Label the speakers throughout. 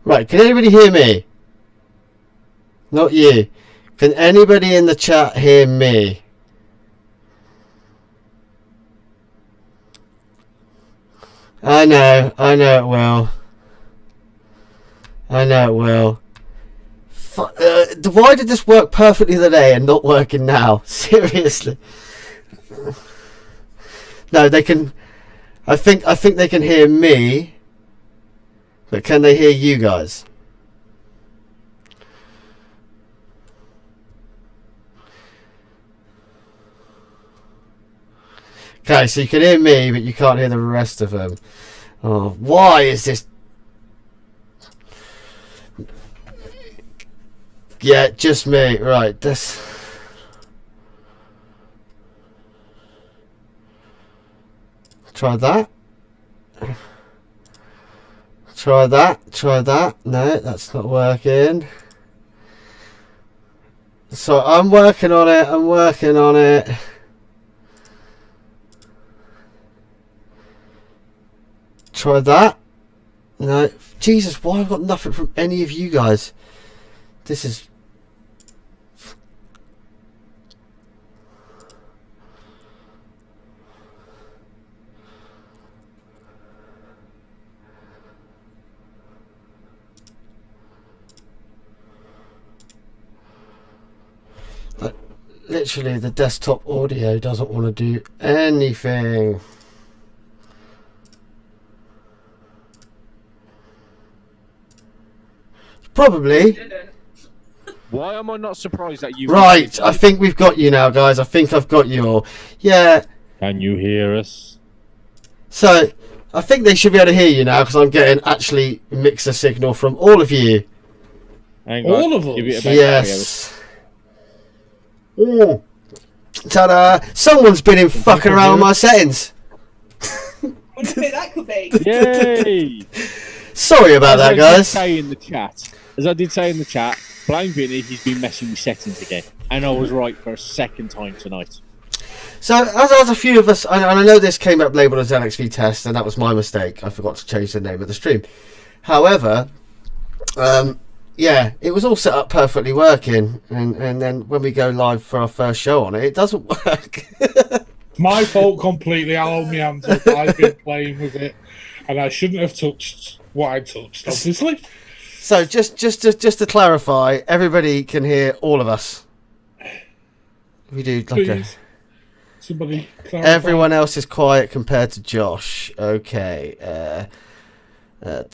Speaker 1: Right, can anybody hear me? Not you. Can anybody in the chat hear me? I know it will. I know it will. Why did this work perfectly the other day and not working now? Seriously. No, they can. I think they can hear me, but can they hear you guys? Okay, so you can hear me, but you can't hear the rest of them. Oh, why is this? Yeah, just me. Right, this. Try that. Try that. Try that. No, that's not working. So I'm working on it. I'm working on it. Try that. No. Jesus, why have I got nothing from any of you guys? This is... Literally, the desktop audio doesn't want to do anything. Probably.
Speaker 2: Why am I not surprised that you...
Speaker 1: Right, I think we've got you now, guys. I think I've got you all. Yeah.
Speaker 2: Can you hear us?
Speaker 1: So, I think they should be able to hear you now, because I'm getting actually mixer signal from all of you.
Speaker 2: Hang on.
Speaker 3: All of us?
Speaker 1: Yes. Oh. Ta-da! Someone's been in fucking around with my settings.
Speaker 4: Wonder who that could be.
Speaker 2: Yay!
Speaker 1: Sorry about that, guys.
Speaker 2: As I did say in the chat, blame Vinny, he's been messing with settings again. And I was right for a second time tonight.
Speaker 1: So, as a few of us, and I know this came up labelled as LXV test, and that was my mistake. I forgot to change the name of the stream. However, yeah, it was all set up perfectly working, and then when we go live for our first show on it, it doesn't work.
Speaker 3: My fault completely. I'll hold my hands up. I've been playing with it, and I shouldn't have touched what I touched, obviously.
Speaker 1: So just to clarify, everybody can hear all of us. We do like a...
Speaker 3: Somebody clarify.
Speaker 1: Everyone else is quiet compared to Josh. Okay. Yeah,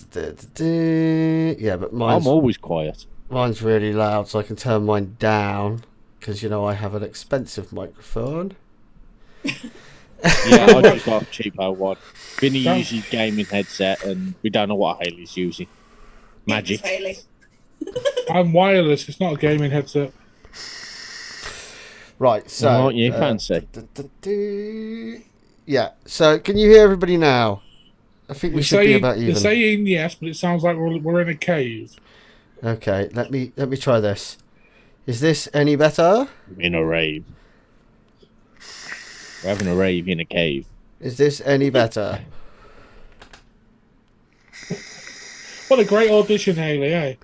Speaker 1: but
Speaker 2: I'm always quiet.
Speaker 1: Mine's really loud, so I can turn mine down because you know I have an expensive microphone.
Speaker 2: Yeah, I just got a cheapo one. Vinny uses gaming headset, and we don't know what Hayley's using. Magic.
Speaker 4: Hayley.
Speaker 3: I'm wireless. It's not a gaming headset.
Speaker 1: Right, so
Speaker 2: aren't you fancy?
Speaker 1: Yeah. So can you hear everybody now? I think we should be about even.
Speaker 3: They're saying yes, but it sounds like we're in a cave.
Speaker 1: Okay, let me try this. Is this any better?
Speaker 2: In a rave. We're having a rave in a cave.
Speaker 1: Is this any better?
Speaker 3: What a great audition, Hayley, eh?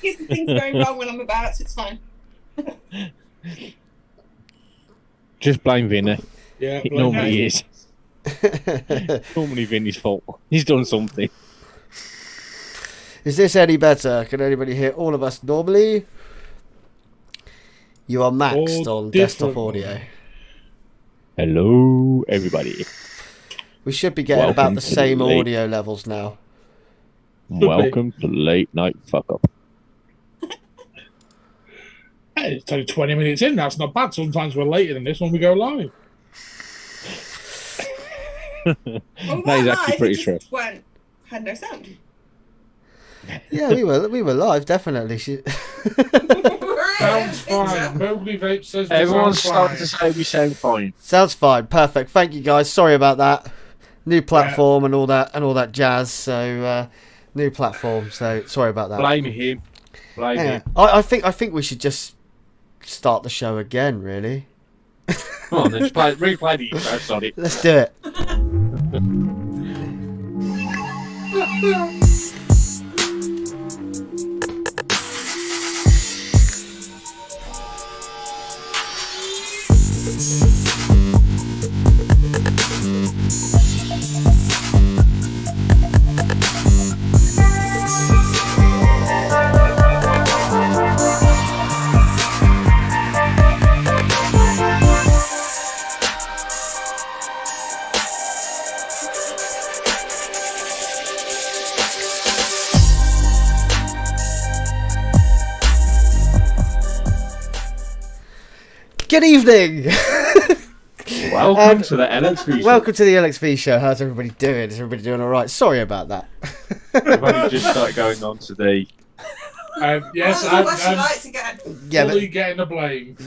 Speaker 4: Here's the things going wrong when I'm about, so it's fine.
Speaker 2: Just blame Vinny.
Speaker 3: Yeah,
Speaker 2: It normally is. Normally Vinny's fault. He's done something.
Speaker 1: Is this any better? Can anybody hear all of us normally? You are maxed on desktop audio.
Speaker 2: Hello, everybody.
Speaker 1: We should be getting about the same audio levels now.
Speaker 2: Welcome to Late Night Fuck Up.
Speaker 3: Hey, it's only 20 minutes in. That's not bad. Sometimes we're later than this when we go live.
Speaker 2: That is actually pretty true.
Speaker 4: Had no sound.
Speaker 1: Yeah, we were live, definitely.
Speaker 3: Sounds fine. Nobody Vape says
Speaker 2: Everyone's starting to say we sound fine.
Speaker 1: Sounds fine. Perfect. Thank you, guys. Sorry about that. New platform and all that jazz. So new platform. So sorry about that.
Speaker 2: Blame him. Blame him.
Speaker 1: I think we should just start the show again. Really.
Speaker 2: Come on, then just replay the intro. Sorry.
Speaker 1: Let's do it. Good evening.
Speaker 2: Welcome to the LXV show.
Speaker 1: Welcome to the LXV show. How's everybody doing? Is everybody doing all right? Sorry about that.
Speaker 2: We've only just started going on to the...
Speaker 3: Yes,
Speaker 4: Oh, what's your
Speaker 3: I'm
Speaker 4: lights again?
Speaker 1: Yeah,
Speaker 3: fully getting the blame.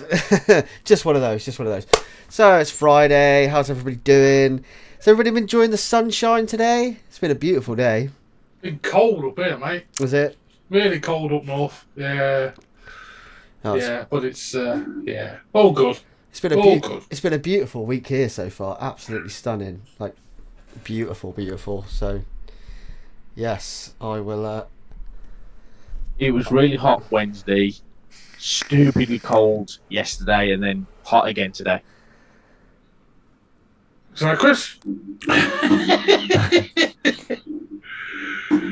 Speaker 1: but just one of those. So it's Friday. How's everybody doing? Has everybody been enjoying the sunshine today? It's been a beautiful day.
Speaker 3: Been cold up here, mate.
Speaker 1: Was it?
Speaker 3: Really cold up north. Yeah.
Speaker 1: Oh,
Speaker 3: Yeah, but it's yeah, all good.
Speaker 1: It's been a
Speaker 3: all good.
Speaker 1: it's been a beautiful week here so far. Absolutely stunning. Like beautiful. So yes, I will.
Speaker 2: It was really hot Wednesday, stupidly cold yesterday, and then hot again today.
Speaker 3: Sorry, Chris.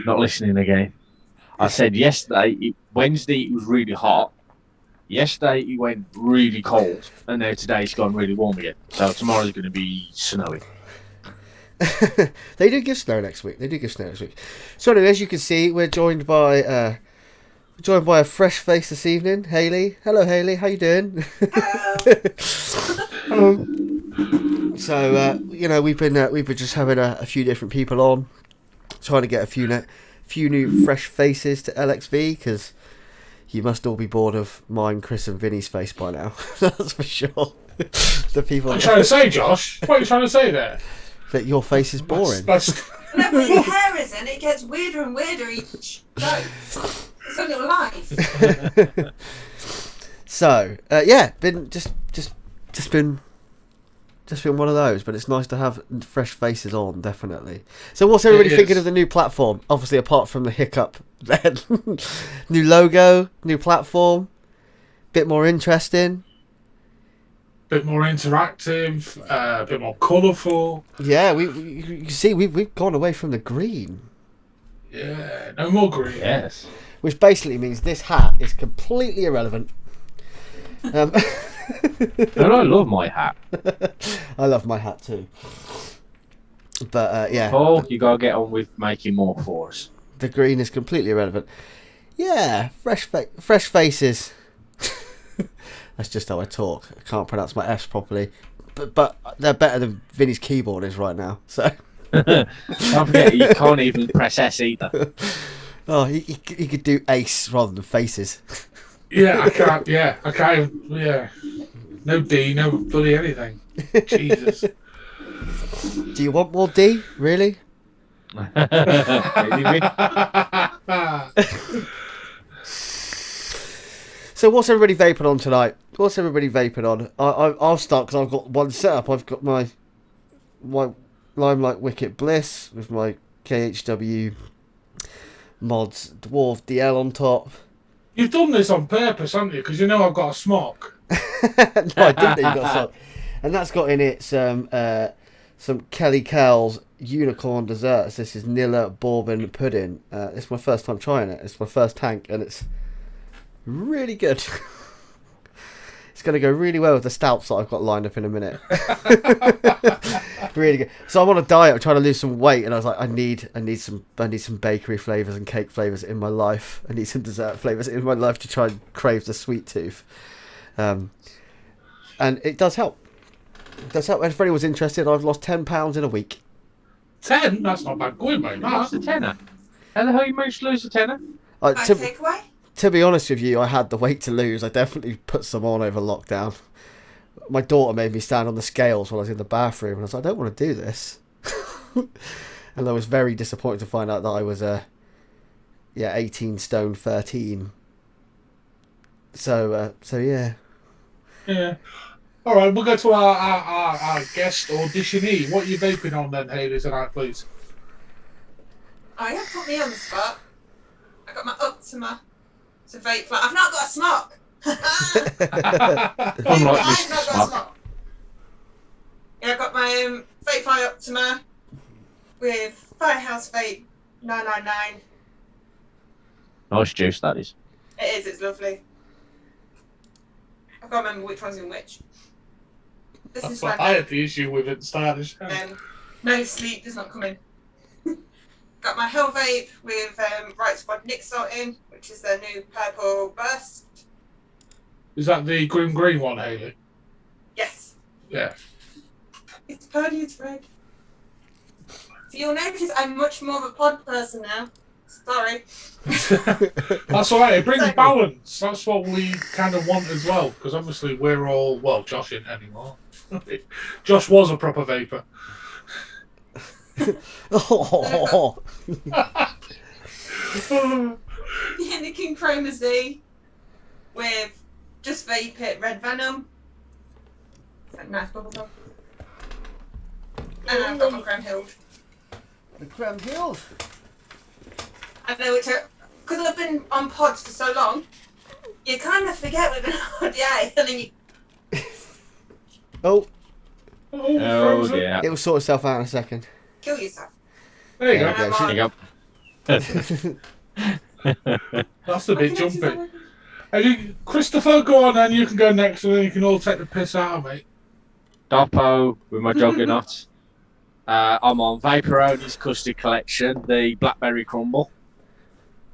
Speaker 2: Not listening again. I said Wednesday it was really hot. Yesterday it went really cold, and now today's gone really warm again. So tomorrow's going to be snowy.
Speaker 1: They do give snow next week. So anyway, as you can see, we're joined by a fresh face this evening, Hayley. Hello, Hayley. How you doing? So we've been just having a few different people on, trying to get a few new fresh faces to LXV, because you must all be bored of mine, Chris, and Vinny's face by now. That's for sure. The people.
Speaker 3: What are you trying to say, Josh? What are you trying to say there?
Speaker 1: That your face is boring.
Speaker 4: No, but your hair isn't. It gets weirder and weirder each show. It's on your life.
Speaker 1: So just been one of those, but it's nice to have fresh faces on, definitely. So what's everybody thinking of the new platform? Obviously, apart from the hiccup, then new logo, new platform, bit more interesting,
Speaker 3: Bit more interactive, a bit more colourful.
Speaker 1: Yeah, you see, we've gone away from the green.
Speaker 3: Yeah, no more green.
Speaker 2: Yes.
Speaker 1: Which basically means this hat is completely irrelevant.
Speaker 2: And I love my hat.
Speaker 1: I love my hat too. But yeah.
Speaker 2: Oh, you gotta get on with making more for us.
Speaker 1: The green is completely irrelevant. Yeah, fresh faces. That's just how I talk. I can't pronounce my F's properly. But they're better than Vinny's keyboard is right now. So.
Speaker 2: Don't forget, you can't even press S either.
Speaker 1: Oh, he could do ace rather than faces.
Speaker 3: Yeah, I can't. Yeah, I can't. Yeah, no D, no bloody anything. Jesus.
Speaker 1: Do you want more D? Really? So what's everybody vaping on tonight? I'll start because I've got one set up. I've got my Limelight Wicket Bliss with my KHW mods Dwarf DL on top.
Speaker 3: You've done this on purpose, haven't you? Because you know I've got a smock.
Speaker 1: No, I didn't know you got some. And that's got in it some Kelly Cowell's Unicorn Desserts. This is Nilla Bourbon Pudding. It's my first time trying it. It's my first tank, and it's really good. It's going to go really well with the stouts that I've got lined up in a minute. Really good. So I'm on a diet. I'm trying to lose some weight, and I was like, I need some bakery flavors and cake flavors in my life. I need some dessert flavors in my life to try and crave the sweet tooth. And it does help. And if anyone was interested, I've lost £10 in a week.
Speaker 3: 10? That's not bad going, mate.
Speaker 2: You lost a tenner. How the hell you managed to lose a tenner?
Speaker 4: Takeaway?
Speaker 1: To be honest with you, I had the weight to lose. I definitely put some on over lockdown. My daughter made me stand on the scales while I was in the bathroom, and I was like, I don't want to do this. And I was very disappointed to find out that I was 18 stone 13. So yeah.
Speaker 3: Yeah. All right, we'll go to our guest auditionee. What are you vaping on then, Hayley, tonight, please?
Speaker 4: Oh, yeah, put me on the spot. I got my Optima. It's a vape fly. I've not got a smock.
Speaker 2: I'm like
Speaker 4: I've
Speaker 2: Mr.
Speaker 4: not got a
Speaker 2: Smock.
Speaker 4: smock. Yeah, I got my vape fly Optima with Firehouse Vape 999.
Speaker 2: Nice juice, that is.
Speaker 4: It is, it's lovely. I can't remember which one's in which. This
Speaker 3: That's
Speaker 4: is
Speaker 3: what
Speaker 4: when
Speaker 3: I had the issue with at the start of the show.
Speaker 4: no sleep does not come in. Got my Hell Vape with Right Squad Nick Salt in, which is their new purple burst.
Speaker 3: Is that the green one, Hayley?
Speaker 4: Yes.
Speaker 3: Yeah.
Speaker 4: It's purdy, it's red. So you'll notice I'm much more of a pod person now. Sorry.
Speaker 3: That's all right. It brings balance. That's what we kind of want as well. Because obviously we're all, well, Josh isn't anymore. Josh was a proper vapor.
Speaker 1: Oh,
Speaker 4: Yeah, the King Chroma Z with Just Vape It Red Venom. It's like nice bubble gum. And I've got my Graham Hill.
Speaker 1: the Creme Hills.
Speaker 4: I know it's because I've been on pods for so long, you kind of forget we've been on ODA, and then you
Speaker 1: Oh,
Speaker 2: Oh, dear.
Speaker 1: it will sort itself out in a second.
Speaker 4: kill yourself.
Speaker 3: There you
Speaker 1: Yeah,
Speaker 3: go.
Speaker 1: okay.
Speaker 2: There you go.
Speaker 3: That's a bit jumpy. Christopher, go on then. You can go next, and then you can all take the piss out of me.
Speaker 2: Doppo with my Juggernaut. I'm on Vaporoni's Custard Collection, the Blackberry Crumble.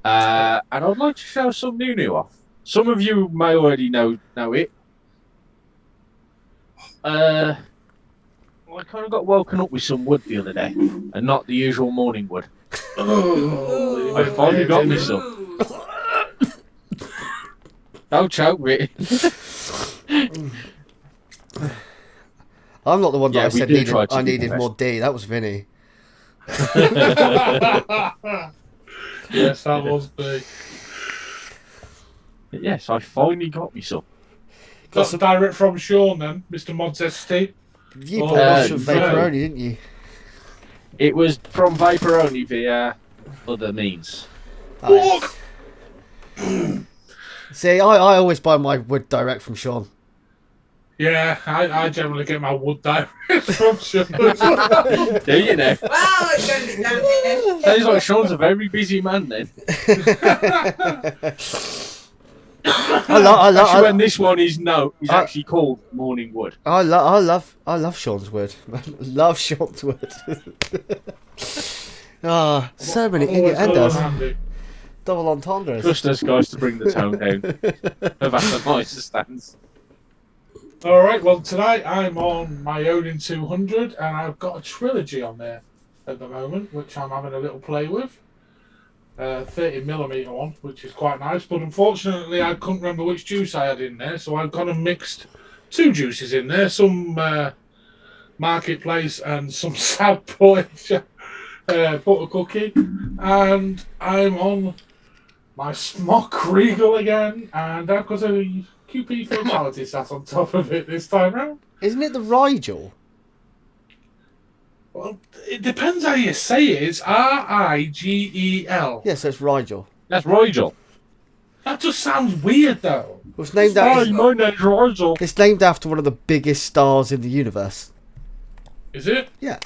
Speaker 2: And I'd like to show some new off. Some of you may already know it. I kind of got woken up with some wood the other day, and not the usual morning wood.
Speaker 3: Oh,
Speaker 2: I finally got me some.
Speaker 4: Ooh.
Speaker 2: Don't choke me.
Speaker 1: I'm not the one that
Speaker 2: Yeah,
Speaker 1: I
Speaker 2: we
Speaker 1: said
Speaker 2: do try to
Speaker 1: I
Speaker 2: do
Speaker 1: needed
Speaker 2: the
Speaker 1: more D. That was Vinny.
Speaker 3: Yes, that was big.
Speaker 2: Yes, I finally got me some.
Speaker 3: Got the direct from Sean then, Mr. Mods ST.
Speaker 1: You
Speaker 3: Oh,
Speaker 1: bought us some
Speaker 2: no.
Speaker 1: Vaporoni, didn't you?
Speaker 2: It was from Vaporoni via other means.
Speaker 1: Nice. See, I always buy my wood direct from Sean.
Speaker 3: Yeah, I generally get my wood direct from Sean.
Speaker 2: Do you know?
Speaker 4: Wow, it's going to be down here.
Speaker 2: Sounds like Sean's a very busy man then. Actually, when this one is actually called Morning Wood.
Speaker 1: I love Sean's wood. Love Sean's wood. Ah, so many innuendos. Double entendres.
Speaker 2: Just as guys to bring the tone down of Atomizer stands.
Speaker 3: Alright, well tonight I'm on my own in 200 and I've got a trilogy on there at the moment, which I'm having a little play with. 30mm one, which is quite nice, but unfortunately I couldn't remember which juice I had in there, so I've gone and mixed two juices in there, some Marketplace and some Sad Boy butter cookie, and I'm on my Smock Regal again, and I've got a QP Fatality sat on top of it this time round.
Speaker 1: Isn't it the Rigel?
Speaker 3: Well, it depends how you say it. It's Rigel.
Speaker 1: Yes, so it's Rigel.
Speaker 2: That's Rigel.
Speaker 3: That just sounds weird, though.
Speaker 1: It was named
Speaker 2: Hi,
Speaker 1: after,
Speaker 2: my name's Rigel.
Speaker 1: it's named after one of the biggest stars in the universe.
Speaker 3: Is it?
Speaker 1: Yeah.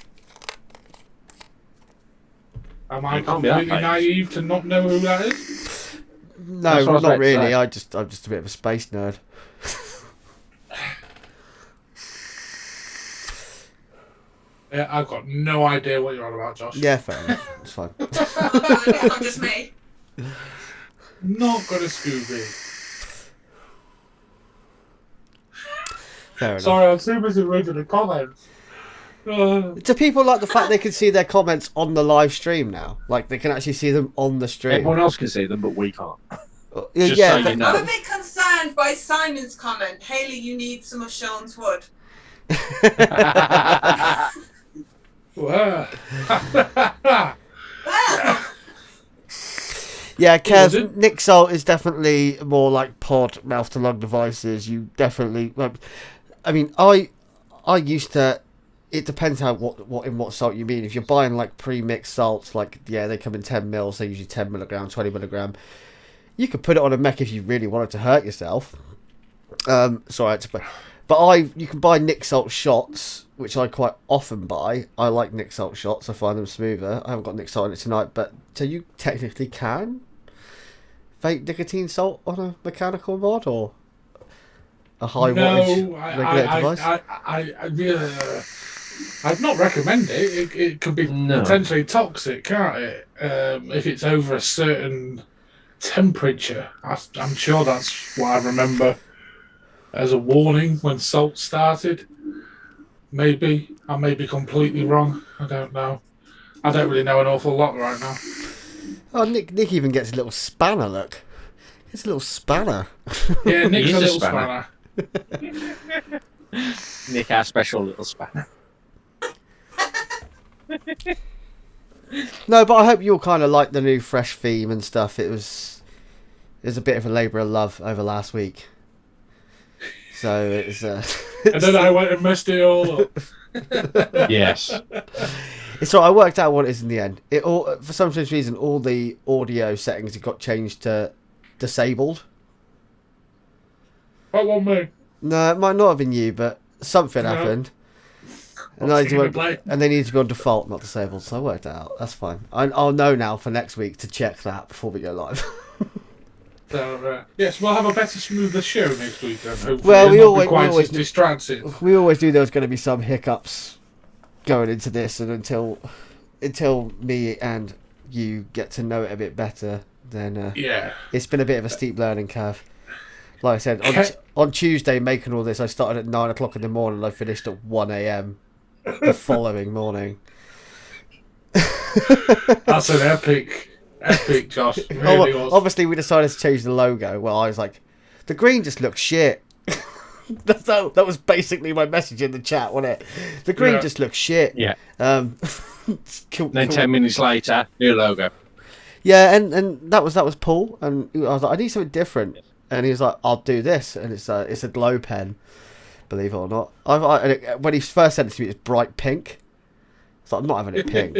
Speaker 3: Am I
Speaker 2: It can't be that
Speaker 3: completely
Speaker 2: famous.
Speaker 3: naive to not know who that is?
Speaker 1: No,
Speaker 2: That's what I was
Speaker 1: not
Speaker 2: about to
Speaker 1: really.
Speaker 2: say.
Speaker 1: I'm just a bit of a space nerd.
Speaker 3: Yeah, I've got no idea what you're on about, Josh.
Speaker 1: Yeah, fair enough. It's fine.
Speaker 4: Not just me.
Speaker 3: Not good at Scooby.
Speaker 1: Fair enough.
Speaker 3: Sorry, I'm too busy reading the comments.
Speaker 1: Do people like the fact they can see their comments on the live stream now? Like they can actually see them on the stream.
Speaker 2: Everyone else can see them, but we can't.
Speaker 1: Yeah,
Speaker 2: Just
Speaker 1: yeah,
Speaker 2: so you
Speaker 1: but-
Speaker 2: know.
Speaker 4: I'm a bit concerned by Simon's comment. Hayley, you need some of Sean's wood.
Speaker 3: Wow.
Speaker 4: Ah!
Speaker 1: Yeah,
Speaker 3: Was
Speaker 1: Kev,
Speaker 3: it?
Speaker 1: Nick Salt is definitely more like pod mouth to lung devices. You definitely, like, I mean, I used to it depends what salt you mean. If you're buying like pre-mixed salts, like they come in 10 mils, they're usually 10 milligram, 20 milligram. You could put it on a mech if you really wanted to hurt yourself. Sorry, you can buy Nick Salt shots, which I quite often buy. I like Nick Salt shots. I find them smoother. I haven't got Nick Salt in it tonight, but so you technically can vape nicotine salt on a mechanical mod or a high wattage regulated device.
Speaker 3: I'd not recommend it. It could be potentially toxic, can't it? If it's over a certain temperature. I'm sure that's what I remember as a warning when salt started. Maybe I may be completely wrong. I don't know. I don't really know an awful lot right now.
Speaker 1: Oh, Nick even gets a little spanner. Look, it's a little spanner.
Speaker 3: Yeah, Nick's a little spanner.
Speaker 2: Nick, our special little spanner.
Speaker 1: No, but I hope you'll kind of like the new fresh theme and stuff. It was a bit of a labour of love over last week. So it's.
Speaker 3: And then I went and messed it all up.
Speaker 2: Yes.
Speaker 1: It's all right. I worked out what it is in the end. It all, for some strange reason, all the audio settings got changed to disabled.
Speaker 3: That wasn't me.
Speaker 1: No, it might not have been you, but something happened. And they needed to be on default, not disabled. So I worked it out. That's fine. I'll know now for next week to check that before we go live.
Speaker 3: So, yes, we'll have a better, smoother show next week then. Hopefully.
Speaker 1: Well, we always
Speaker 3: distracted.
Speaker 1: We always knew there was going to be some hiccups going into this, and until me and you get to know it a bit better, then it's been a bit of a steep learning curve. Like I said, on Tuesday making all this, I started at 9 o'clock in the morning and I finished at 1 a.m. the following morning.
Speaker 3: That's an epic, Josh. Really was.
Speaker 1: Obviously, we decided to change the logo. Well, I was like, the green just looks shit. That was basically my message in the chat, wasn't it? The green just looks shit.
Speaker 2: Yeah.
Speaker 1: Cool.
Speaker 2: 10 minutes later, new logo.
Speaker 1: Yeah, and that was Paul, and I was like, I need something different, and he was like, I'll do this, and it's a glow pen, believe it or not. When he first sent it to me, it was bright pink. So I'm not having it pink.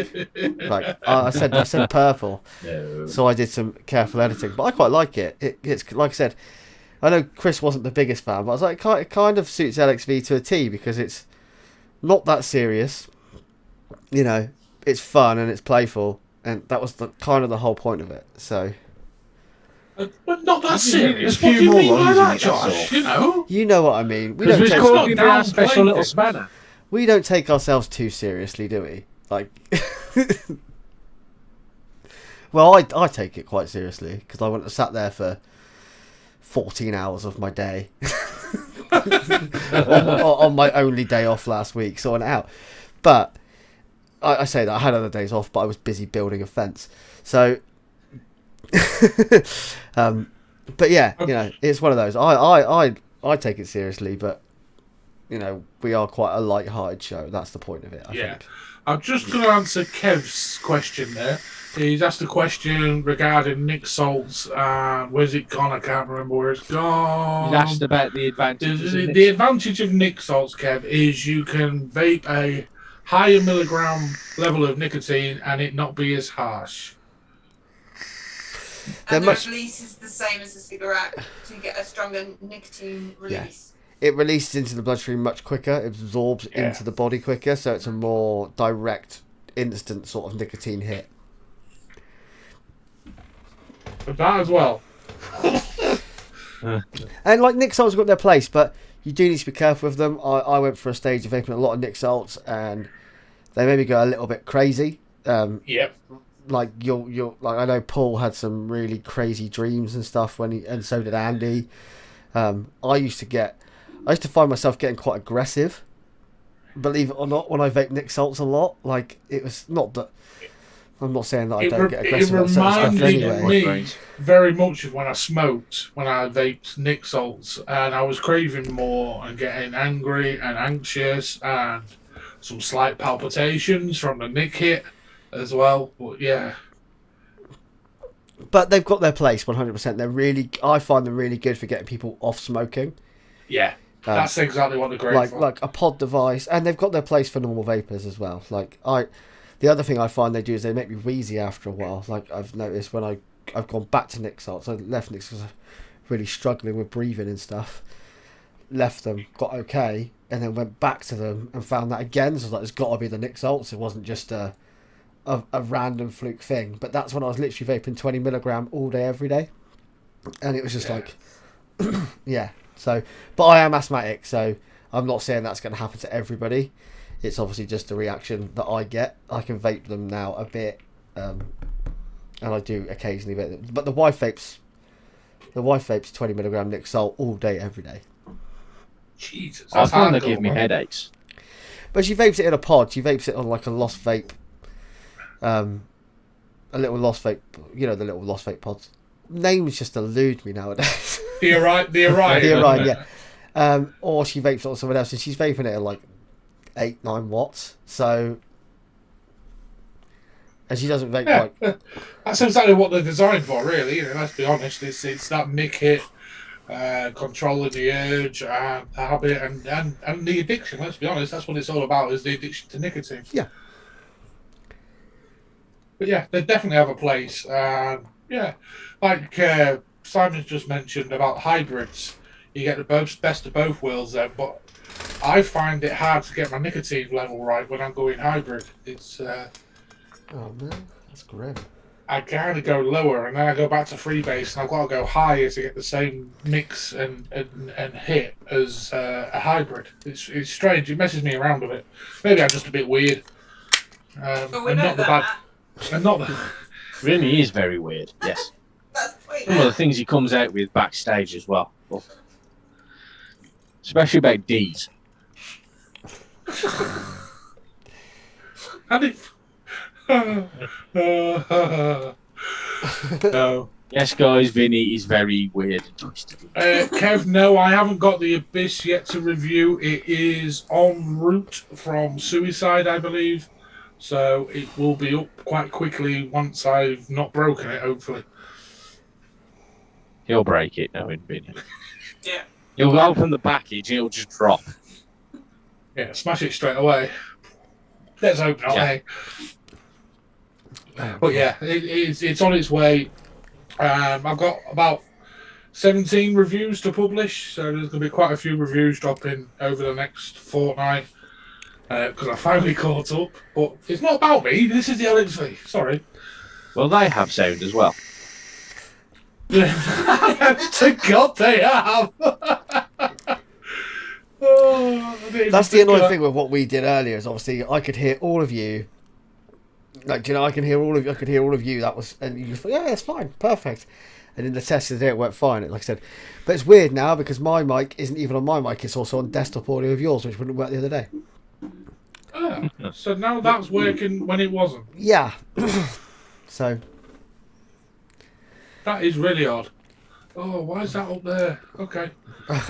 Speaker 1: Like I said purple. No. So I did some careful editing, but I quite like it. It's like I said, I know Chris wasn't the biggest fan, but I was like, it kind of suits LXV to a T because it's not that serious. You know, it's fun and it's playful, and that was kind of the whole point of it. So.
Speaker 3: But not that serious. What do you mean by that, Josh? You know
Speaker 1: what I mean.
Speaker 2: We don't take our special little spanner.
Speaker 1: We don't take ourselves too seriously, do we? Like, well, I take it quite seriously because I went and sat there for 14 hours of my day on my only day off last week, so I went out. But I say that I had other days off, but I was busy building a fence. So, but yeah, it's one of those. I take it seriously, but. We are quite a light-hearted show. That's the point of it, I think.
Speaker 3: I'm just going to answer Kev's question there. He's asked a question regarding Nick Salts. Where's it gone? I can't remember where it's gone.
Speaker 2: He's asked about the advantages.
Speaker 3: The advantage of Nick Salts, Kev, is you can vape a higher milligram level of nicotine and it not be as harsh.
Speaker 4: And the release is the same as a cigarette to get a stronger nicotine release.
Speaker 1: Yeah. It releases into the bloodstream much quicker. It absorbs into the body quicker, so it's a more direct, instant sort of nicotine hit.
Speaker 3: But that as well.
Speaker 1: And like Nick Salts got their place, but you do need to be careful with them. I went for a stage of vaping a lot of Nick Salts, and they made me go a little bit crazy.
Speaker 3: Yep.
Speaker 1: Like you're like I know Paul had some really crazy dreams and stuff and so did Andy. I used to find myself getting quite aggressive, believe it or not, when I vape Nick Salts a lot. Like, it was not that... I'm not saying that I don't get aggressive about certain stuff anyway.
Speaker 3: It reminded me very much of when I smoked, when I vaped Nick Salts, and I was craving more and getting angry and anxious and some slight palpitations from the Nick hit as well. But, yeah.
Speaker 1: But they've got their place, 100%. I find them really good for getting people off smoking.
Speaker 3: Yeah. That's exactly what they're great for.
Speaker 1: Like a pod device, and they've got their place for normal vapors as well. The other thing I find they do is they make me wheezy after a while. Like I've noticed when I've gone back to Nick salts, I left Nick because I was really struggling with breathing and stuff. Left them, got okay, and then went back to them and found that again. So I was like, it's got to be the Nick salts. It wasn't just a random fluke thing. But that's when I was literally vaping 20 milligram all day, every day, and it was just like, yeah. So, but I am asthmatic, so I'm not saying that's going to happen to everybody. It's obviously just a reaction that I get. I can vape them now a bit, and I do occasionally vape them. But the wife vapes 20 milligram Nick salt all day, every day.
Speaker 3: Jesus,
Speaker 2: I find they give me headaches.
Speaker 1: But she vapes it in a pod. She vapes it on like a Lost Vape, a little Lost Vape. You know, the little Lost Vape pods. Names just elude me nowadays.
Speaker 3: The Orion,
Speaker 1: yeah. Or she vapes it on someone else, and she's vaping it at like 8-9 watts. So, and she doesn't vape like.
Speaker 3: That's exactly what they're designed for, really. You know, let's be honest. It's that Mick hit, controlling the urge, and the habit, and the addiction. Let's be honest. That's what it's all about. Is the addiction to nicotine.
Speaker 1: Yeah.
Speaker 3: But yeah, they definitely have a place. Yeah, like Simon's just mentioned about hybrids. You get the best of both worlds there, but I find it hard to get my nicotine level right when I'm going hybrid. It's
Speaker 1: oh man, that's grim.
Speaker 3: I kind of go lower and then I go back to freebase and I've got to go higher to get the same mix and hit as a hybrid. It's strange. It messes me around a bit. Maybe I'm just a bit weird.
Speaker 4: But we
Speaker 3: and
Speaker 4: know
Speaker 3: not the
Speaker 4: that.
Speaker 3: bad. And not the.
Speaker 2: Vinny is very weird. Yes.
Speaker 4: Wait,
Speaker 2: Some of the things he comes out with backstage as well. Especially about D's.
Speaker 3: And it. No.
Speaker 2: Yes, guys, Vinny is very weird and twisted.
Speaker 3: Kev, no, I haven't got the Abyss yet to review. It is en route from Suicide, I believe. So it will be up quite quickly once I've not broken it, hopefully.
Speaker 2: He'll break it, knowing Vinny.
Speaker 4: Yeah.
Speaker 2: He'll open the package, it'll just drop.
Speaker 3: Yeah, smash it straight away. Let's hope not,
Speaker 2: Yeah.
Speaker 3: But yeah, it's on its way. I've got about 17 reviews to publish, so there's going to be quite a few reviews dropping over the next fortnight. Because I finally caught up. But it's not about me, this is the LXV, sorry.
Speaker 2: Well, they have sound as well.
Speaker 3: To God they have!
Speaker 1: That's the annoying thing with what we did earlier. Is obviously I could hear all of you. Like, you know, I could hear all of you. That was, and you thought, yeah, it's fine, perfect. And in the test today, it went fine. Like I said, but it's weird now because my mic isn't even on my mic. It's also on desktop audio of yours, which wouldn't work the other day.
Speaker 3: Oh, so now that's working when it wasn't.
Speaker 1: Yeah. So
Speaker 3: that is really odd. Oh, why is that up there? Okay.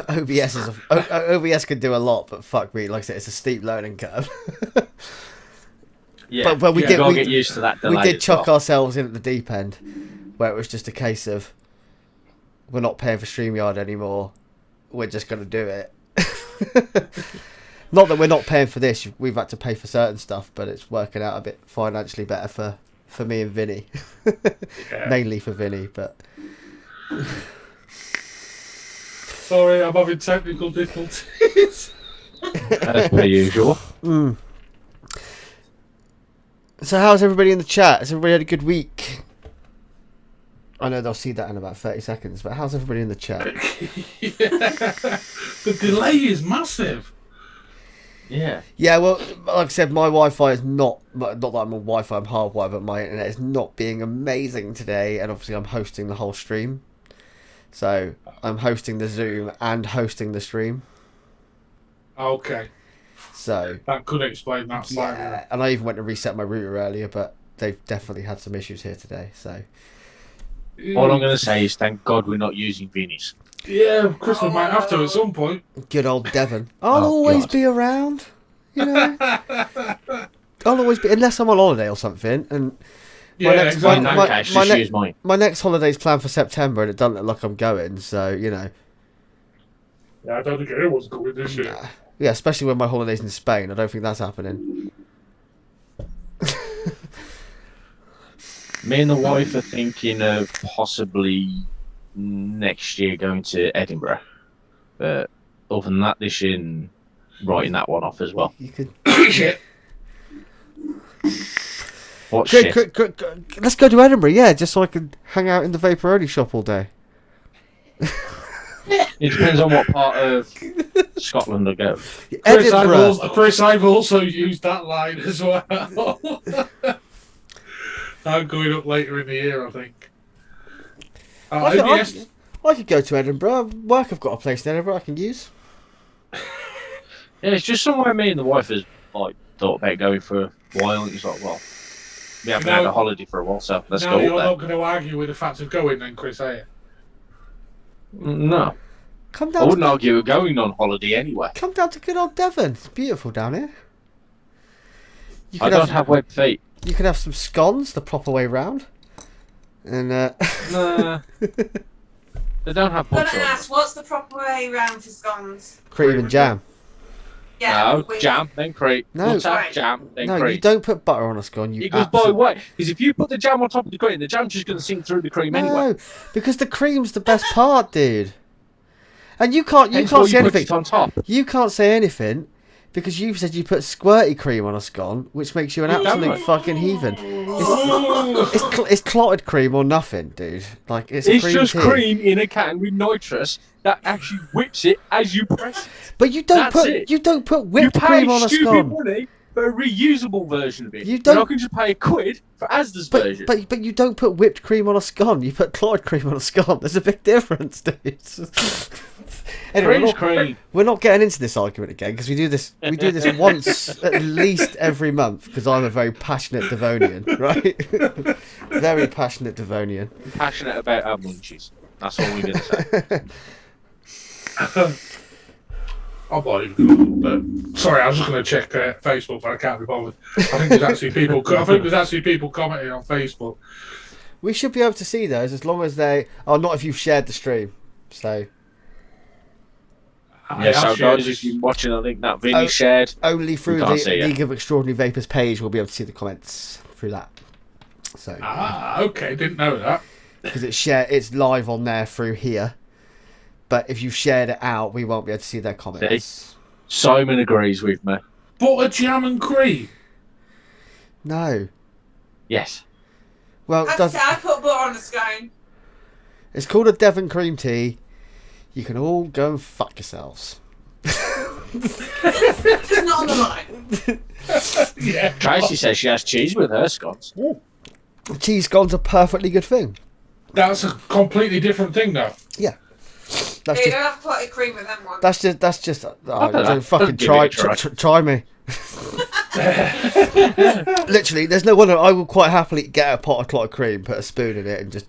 Speaker 1: OBS can do a lot, but fuck me, like I said, it's a steep learning curve.
Speaker 2: Yeah,
Speaker 1: but we
Speaker 2: gotta get used to that delay.
Speaker 1: We did
Speaker 2: as
Speaker 1: chuck
Speaker 2: well.
Speaker 1: ourselves in at the deep end, where it was just a case of we're not paying for StreamYard anymore. We're just gonna do it. Not that we're not paying for this. We've had to pay for certain stuff, but it's working out a bit financially better for me and Vinny.
Speaker 3: Yeah.
Speaker 1: Mainly for Vinny, but.
Speaker 3: Sorry, I'm having technical difficulties.
Speaker 2: As per usual.
Speaker 1: Mm. So how's everybody in the chat? Has everybody had a good week? I know they'll see that in about 30 seconds, but how's everybody in the chat?
Speaker 3: Yeah. The delay is massive.
Speaker 2: Yeah.
Speaker 1: Yeah, well, like I said, my Wi-Fi is not that I'm on Wi-Fi, I'm hardwired, but my internet is not being amazing today, and obviously I'm hosting the whole stream. So I'm hosting the Zoom and hosting the stream.
Speaker 3: Okay.
Speaker 1: So
Speaker 3: that could explain that slightly.
Speaker 1: Yeah, and I even went to reset my router earlier, but they've definitely had some issues here today. So
Speaker 2: all I'm going to say is thank God we're not using Vinny's.
Speaker 3: Yeah, Chris we might have to at some point.
Speaker 1: Good old Devon. I'll always be around, you know. I'll always be, unless I'm on holiday or something. And
Speaker 3: yeah,
Speaker 1: my next holiday's planned for September, and it doesn't look like I'm going. So you know.
Speaker 3: Yeah, I don't think anyone's going this year.
Speaker 1: Nah. Yeah, especially when my holiday's in Spain. I don't think that's happening.
Speaker 2: Me and the wife are thinking of possibly next year going to Edinburgh. But other than that, this year, writing that one off as well.
Speaker 1: You could.
Speaker 3: Shit.
Speaker 2: What shit?
Speaker 1: Let's go to Edinburgh, yeah, just so I can hang out in the Vaporoni shop all day.
Speaker 2: It depends on what part of Scotland I go.
Speaker 1: Edinburgh.
Speaker 3: Chris, I've also used that line as well. I'm going up later in the year, I think.
Speaker 1: I could go to Edinburgh. Work, I've got a place in Edinburgh I can use.
Speaker 2: Yeah, it's just somewhere me and the wife has like thought about going for a while, and it's like, well, we haven't had a holiday for a while, so let's go.
Speaker 3: You're not going to argue with the fact of going, then, Chris, are you?
Speaker 2: No.
Speaker 1: Come down.
Speaker 2: I wouldn't argue with going on holiday anyway.
Speaker 1: Come down to good old Devon. It's beautiful down here.
Speaker 2: I don't have web feet.
Speaker 1: You could have some scones the proper way round. And
Speaker 2: Nah. They don't have
Speaker 4: I'm
Speaker 2: butter
Speaker 4: gonna
Speaker 2: on
Speaker 4: ask, what's the proper way round for scones?
Speaker 1: cream and jam.
Speaker 4: Yeah.
Speaker 2: No, jam, then cream.
Speaker 1: No.
Speaker 2: Butter,
Speaker 4: Right.
Speaker 2: jam, then
Speaker 1: No,
Speaker 2: cream.
Speaker 1: you don't put butter on a scone.
Speaker 2: It goes by way. Because if you put the jam on top of the cream, the jam's just going to sink through the cream anyway.
Speaker 1: No, because the cream's the best part, dude. And you can't
Speaker 2: Hence
Speaker 1: say
Speaker 2: why you put
Speaker 1: anything.
Speaker 2: it on top.
Speaker 1: You can't say anything because you said you put squirty cream on a scone, which makes you an absolute
Speaker 2: right.
Speaker 1: fucking heathen. It's clotted cream or nothing, dude. Like it's
Speaker 2: It's
Speaker 1: cream
Speaker 2: just
Speaker 1: tea.
Speaker 2: cream in a can with nitrous that actually whips it as you press it.
Speaker 1: But you don't
Speaker 2: That's it.
Speaker 1: you don't put
Speaker 2: You
Speaker 1: whipped
Speaker 2: pay
Speaker 1: cream on a
Speaker 2: stupid
Speaker 1: scone.
Speaker 2: money for a reusable version of it.
Speaker 1: You
Speaker 2: When
Speaker 1: don't-
Speaker 2: I can just pay £1 for Asda's version.
Speaker 1: But you don't put whipped cream on a scone. You put clotted cream on a scone. There's a big difference, dude. Anyway,
Speaker 2: Cream's cream.
Speaker 1: we're not getting into this argument again because we do this once at least every month because I'm a very passionate Devonian, right? Very passionate Devonian.
Speaker 2: I'm passionate about our munchies. That's all we're going to say.
Speaker 3: I'm not even going to, but sorry, I was just going to check Facebook, but I can't be bothered. I think there's actually people. Commenting on Facebook.
Speaker 1: We should be able to see those as long as they are not if you've shared the stream. So
Speaker 2: Yeah, so guys, if you're watching, I think that Vinny shared.
Speaker 1: only through
Speaker 2: We
Speaker 1: the
Speaker 2: can't see it.
Speaker 1: League of Extraordinary Vapors page we'll be able to see the comments through that. So
Speaker 3: Okay, didn't know that.
Speaker 1: because it's live on there through here. But if you've shared it out, we won't be able to see their comments.
Speaker 2: Simon agrees with me.
Speaker 3: Butter, jam, and cream.
Speaker 1: No.
Speaker 2: Yes.
Speaker 1: Well,
Speaker 4: I put butter on the scone.
Speaker 1: it's called a Devon cream tea. You can all go and fuck yourselves.
Speaker 4: Just not on the line.
Speaker 3: Yeah.
Speaker 2: Tracy says she has cheese with her scones.
Speaker 1: Cheese scones are a perfectly good thing.
Speaker 3: That's a completely different thing, though.
Speaker 1: Yeah. That's
Speaker 4: You
Speaker 1: just.
Speaker 4: don't have to put a cream with them one.
Speaker 1: That's just.
Speaker 2: don't know.
Speaker 1: Don't fucking
Speaker 2: Give it
Speaker 1: try.
Speaker 2: a try.
Speaker 1: Try me. Literally, there's no wonder I will quite happily get a pot of clotted cream, put a spoon in it, and just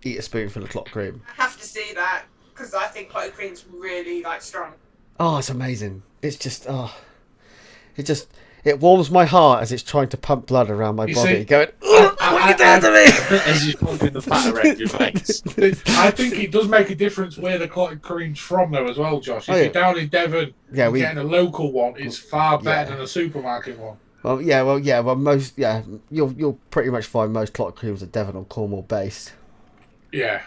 Speaker 1: eat a spoonful of clotted cream.
Speaker 4: I have to see that because I think clotted cream's really strong.
Speaker 1: Oh, it's amazing. It's just it warms my heart as it's trying to pump blood around my
Speaker 3: You
Speaker 1: body.
Speaker 3: see,
Speaker 1: Going, what are you doing to me?
Speaker 2: As you're pumping the fat around your face.
Speaker 3: I think it does make a difference where the clotted cream's from, though, as well, Josh. If
Speaker 1: Oh, yeah.
Speaker 3: you're down in Devon,
Speaker 1: Yeah,
Speaker 3: getting a local one is far better
Speaker 1: Yeah.
Speaker 3: than a supermarket one.
Speaker 1: You'll pretty much find most clotted creams are Devon or Cornwall based.
Speaker 3: Yeah.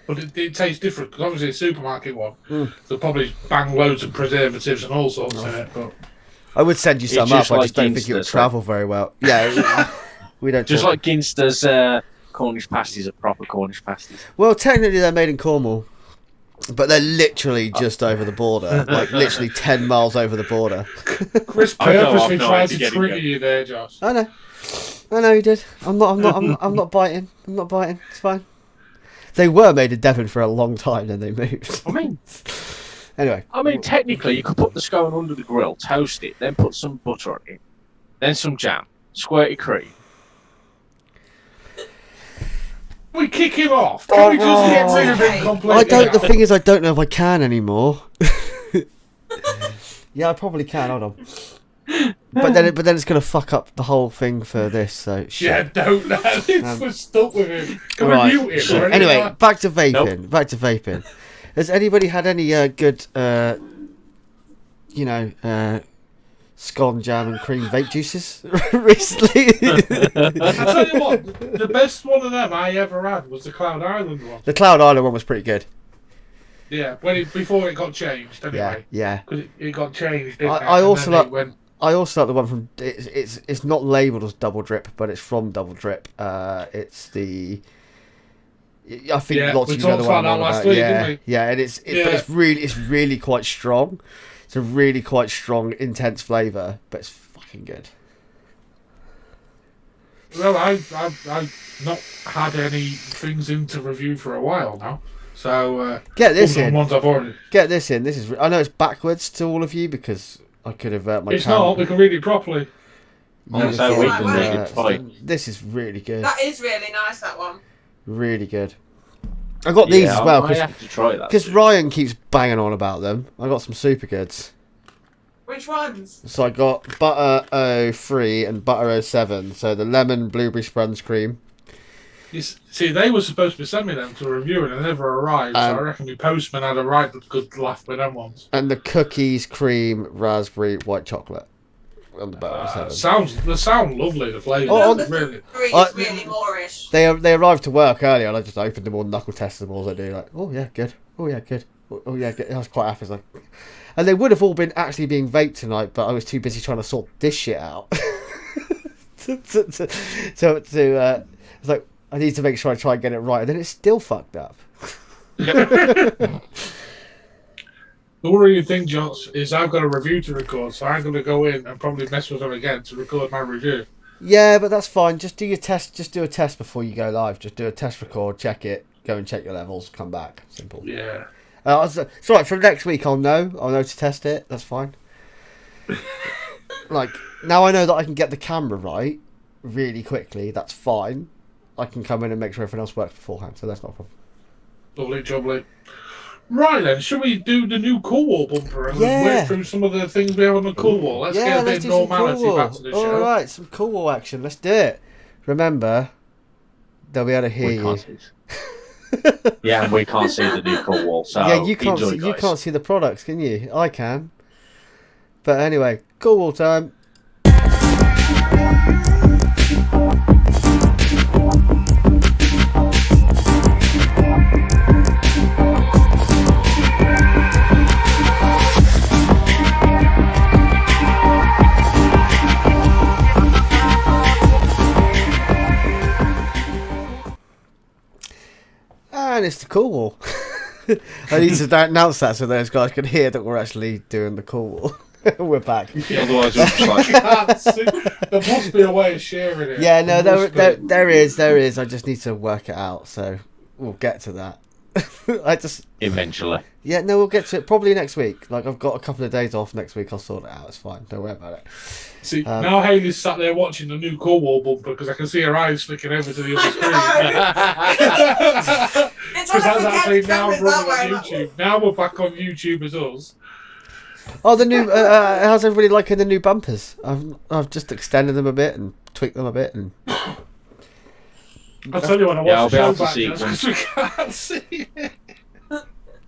Speaker 3: But it tastes different, because obviously a supermarket one,
Speaker 1: Mm.
Speaker 3: they'll probably bang loads of preservatives and all sorts in it. But
Speaker 1: I would send you some
Speaker 2: just
Speaker 1: up. I
Speaker 2: like
Speaker 1: just don't think it would
Speaker 2: Ginster's,
Speaker 1: travel very well. Yeah, we don't.
Speaker 2: Just
Speaker 1: talk-
Speaker 2: like Ginster's Cornish pasties are proper Cornish pasties.
Speaker 1: Well, technically they're made in Cornwall, but they're literally just over the border, like literally 10 miles over the border.
Speaker 3: Chris
Speaker 2: I know,
Speaker 3: purposely
Speaker 2: I've no
Speaker 3: tried
Speaker 2: idea
Speaker 3: to
Speaker 2: getting
Speaker 3: trigger
Speaker 2: it.
Speaker 3: you there, Josh.
Speaker 1: I know you did. I'm not biting. I'm not biting. It's fine. They were made in Devon for a long time, then they moved. Anyway,
Speaker 2: Technically, you could put the scone under the grill, toast it, then put some butter on it, then some jam, squirty cream.
Speaker 3: We kick him off. Can we just get rid of him completely?
Speaker 1: The thing is, I don't know if I can anymore. Yeah, I probably can. Hold on. But then it's gonna fuck up the whole thing for this. So shit.
Speaker 3: Yeah, don't. We're stuck with him. Can
Speaker 1: Right.
Speaker 3: we mute him? or anything
Speaker 1: Anyway,
Speaker 3: like-
Speaker 1: back to vaping. Back to vaping. Has anybody had any good, scone jam and cream vape juices recently?
Speaker 3: I tell you what, the best one of them I ever had was the Cloud Island one.
Speaker 1: The Cloud Island one was pretty good.
Speaker 3: Yeah, before it got changed. Anyway,
Speaker 1: Yeah.
Speaker 3: because it got changed. Didn't
Speaker 1: I also like.
Speaker 3: Went,
Speaker 1: I also like the one from. It's not labelled as Double Drip, but it's from Double Drip. It's the. I think lots
Speaker 3: we
Speaker 1: of you know
Speaker 3: talked
Speaker 1: the one
Speaker 3: about that
Speaker 1: I'm on
Speaker 3: last
Speaker 1: about.
Speaker 3: week,
Speaker 1: Yeah,
Speaker 3: didn't
Speaker 1: yeah, and it's really quite strong. It's a really quite strong, intense flavour, but it's fucking good.
Speaker 3: Well, I've not had any things in to review for a while now, so
Speaker 1: Get this in.
Speaker 3: ones I've already.
Speaker 1: Get this in. This is. I know it's backwards to all of you because I could have my.
Speaker 3: It's not. We can read it properly.
Speaker 2: So we can read it fine.
Speaker 1: This is really good.
Speaker 4: That is really nice, that one.
Speaker 1: Really good. I got these as well
Speaker 2: I have to try that.
Speaker 1: because Ryan keeps banging on about them. I got some super goods.
Speaker 4: Which ones?
Speaker 1: So I got Butter 03 and Butter 07. So the lemon blueberry sponge cream.
Speaker 3: See, they were supposed to be sending me them to review and they never arrived. So I reckon the postman had a right good laugh with them ones.
Speaker 1: And the cookies, cream, raspberry, white chocolate. On the Butter 07.
Speaker 3: They sound lovely, the flavour.
Speaker 1: Oh,
Speaker 3: really.
Speaker 4: It's really moreish.
Speaker 1: They arrived to work earlier and I just opened them all, knuckle tested them all as I do. Like, oh yeah, good. Oh yeah, good. Oh yeah, good. I was quite happy. Like, and they would have all been actually being vaped tonight, but I was too busy trying to sort this shit out. So I was like, I need to make sure I try and get it right, and then it's still fucked up.
Speaker 3: The worrying thing, Josh, is I've got a review to record, so I'm going to go in and probably mess with them again to record my review.
Speaker 1: Yeah, but that's fine. Just do your test. Just do a test before you go live. Just do a test record, check it, go and check your levels, come back. Simple.
Speaker 3: Yeah.
Speaker 1: It's all right. From next week, I'll know to test it. That's fine. Like, now I know that I can get the camera right really quickly. That's fine. I can come in and make sure everything else works beforehand, so that's not a problem.
Speaker 3: Lovely, jubbly. Right then, should we do the new Cool Wall bumper and work through some of the things we have on the Cool Wall? Let's get a bit of normality back to the show.
Speaker 1: Alright, some Cool Wall action. Let's do it. Remember, they'll be able to hear you.
Speaker 2: Yeah, and we can't see the new Cool Wall, so
Speaker 1: yeah, you can't
Speaker 2: enjoy,
Speaker 1: see.
Speaker 2: guys.
Speaker 1: You can't see the products, can you? I can. But anyway, Cool Wall time. And it's the Cool Wall. I need to announce that so those guys can hear that we're actually doing the Cool Wall. We're back.
Speaker 2: Otherwise, it's like...
Speaker 3: There must be a way of sharing it.
Speaker 1: Yeah, no, there is. I just need to work it out, so we'll get to that.
Speaker 2: Eventually.
Speaker 1: Yeah, no, we'll get to it probably next week. Like, I've got a couple of days off next week. I'll sort it out. It's fine. Don't worry about it.
Speaker 3: See, now Hayley's sat there watching the new Cool Wall bumper because I can see her eyes flicking over to the other screen. Because that's actually now running on YouTube. Now we're back on YouTube as us.
Speaker 1: Oh, the new. How's everybody liking the new bumpers? I've just extended them a bit and tweaked them a bit and.
Speaker 3: I'll tell you when I watch the show back
Speaker 2: see
Speaker 3: because we can't see it.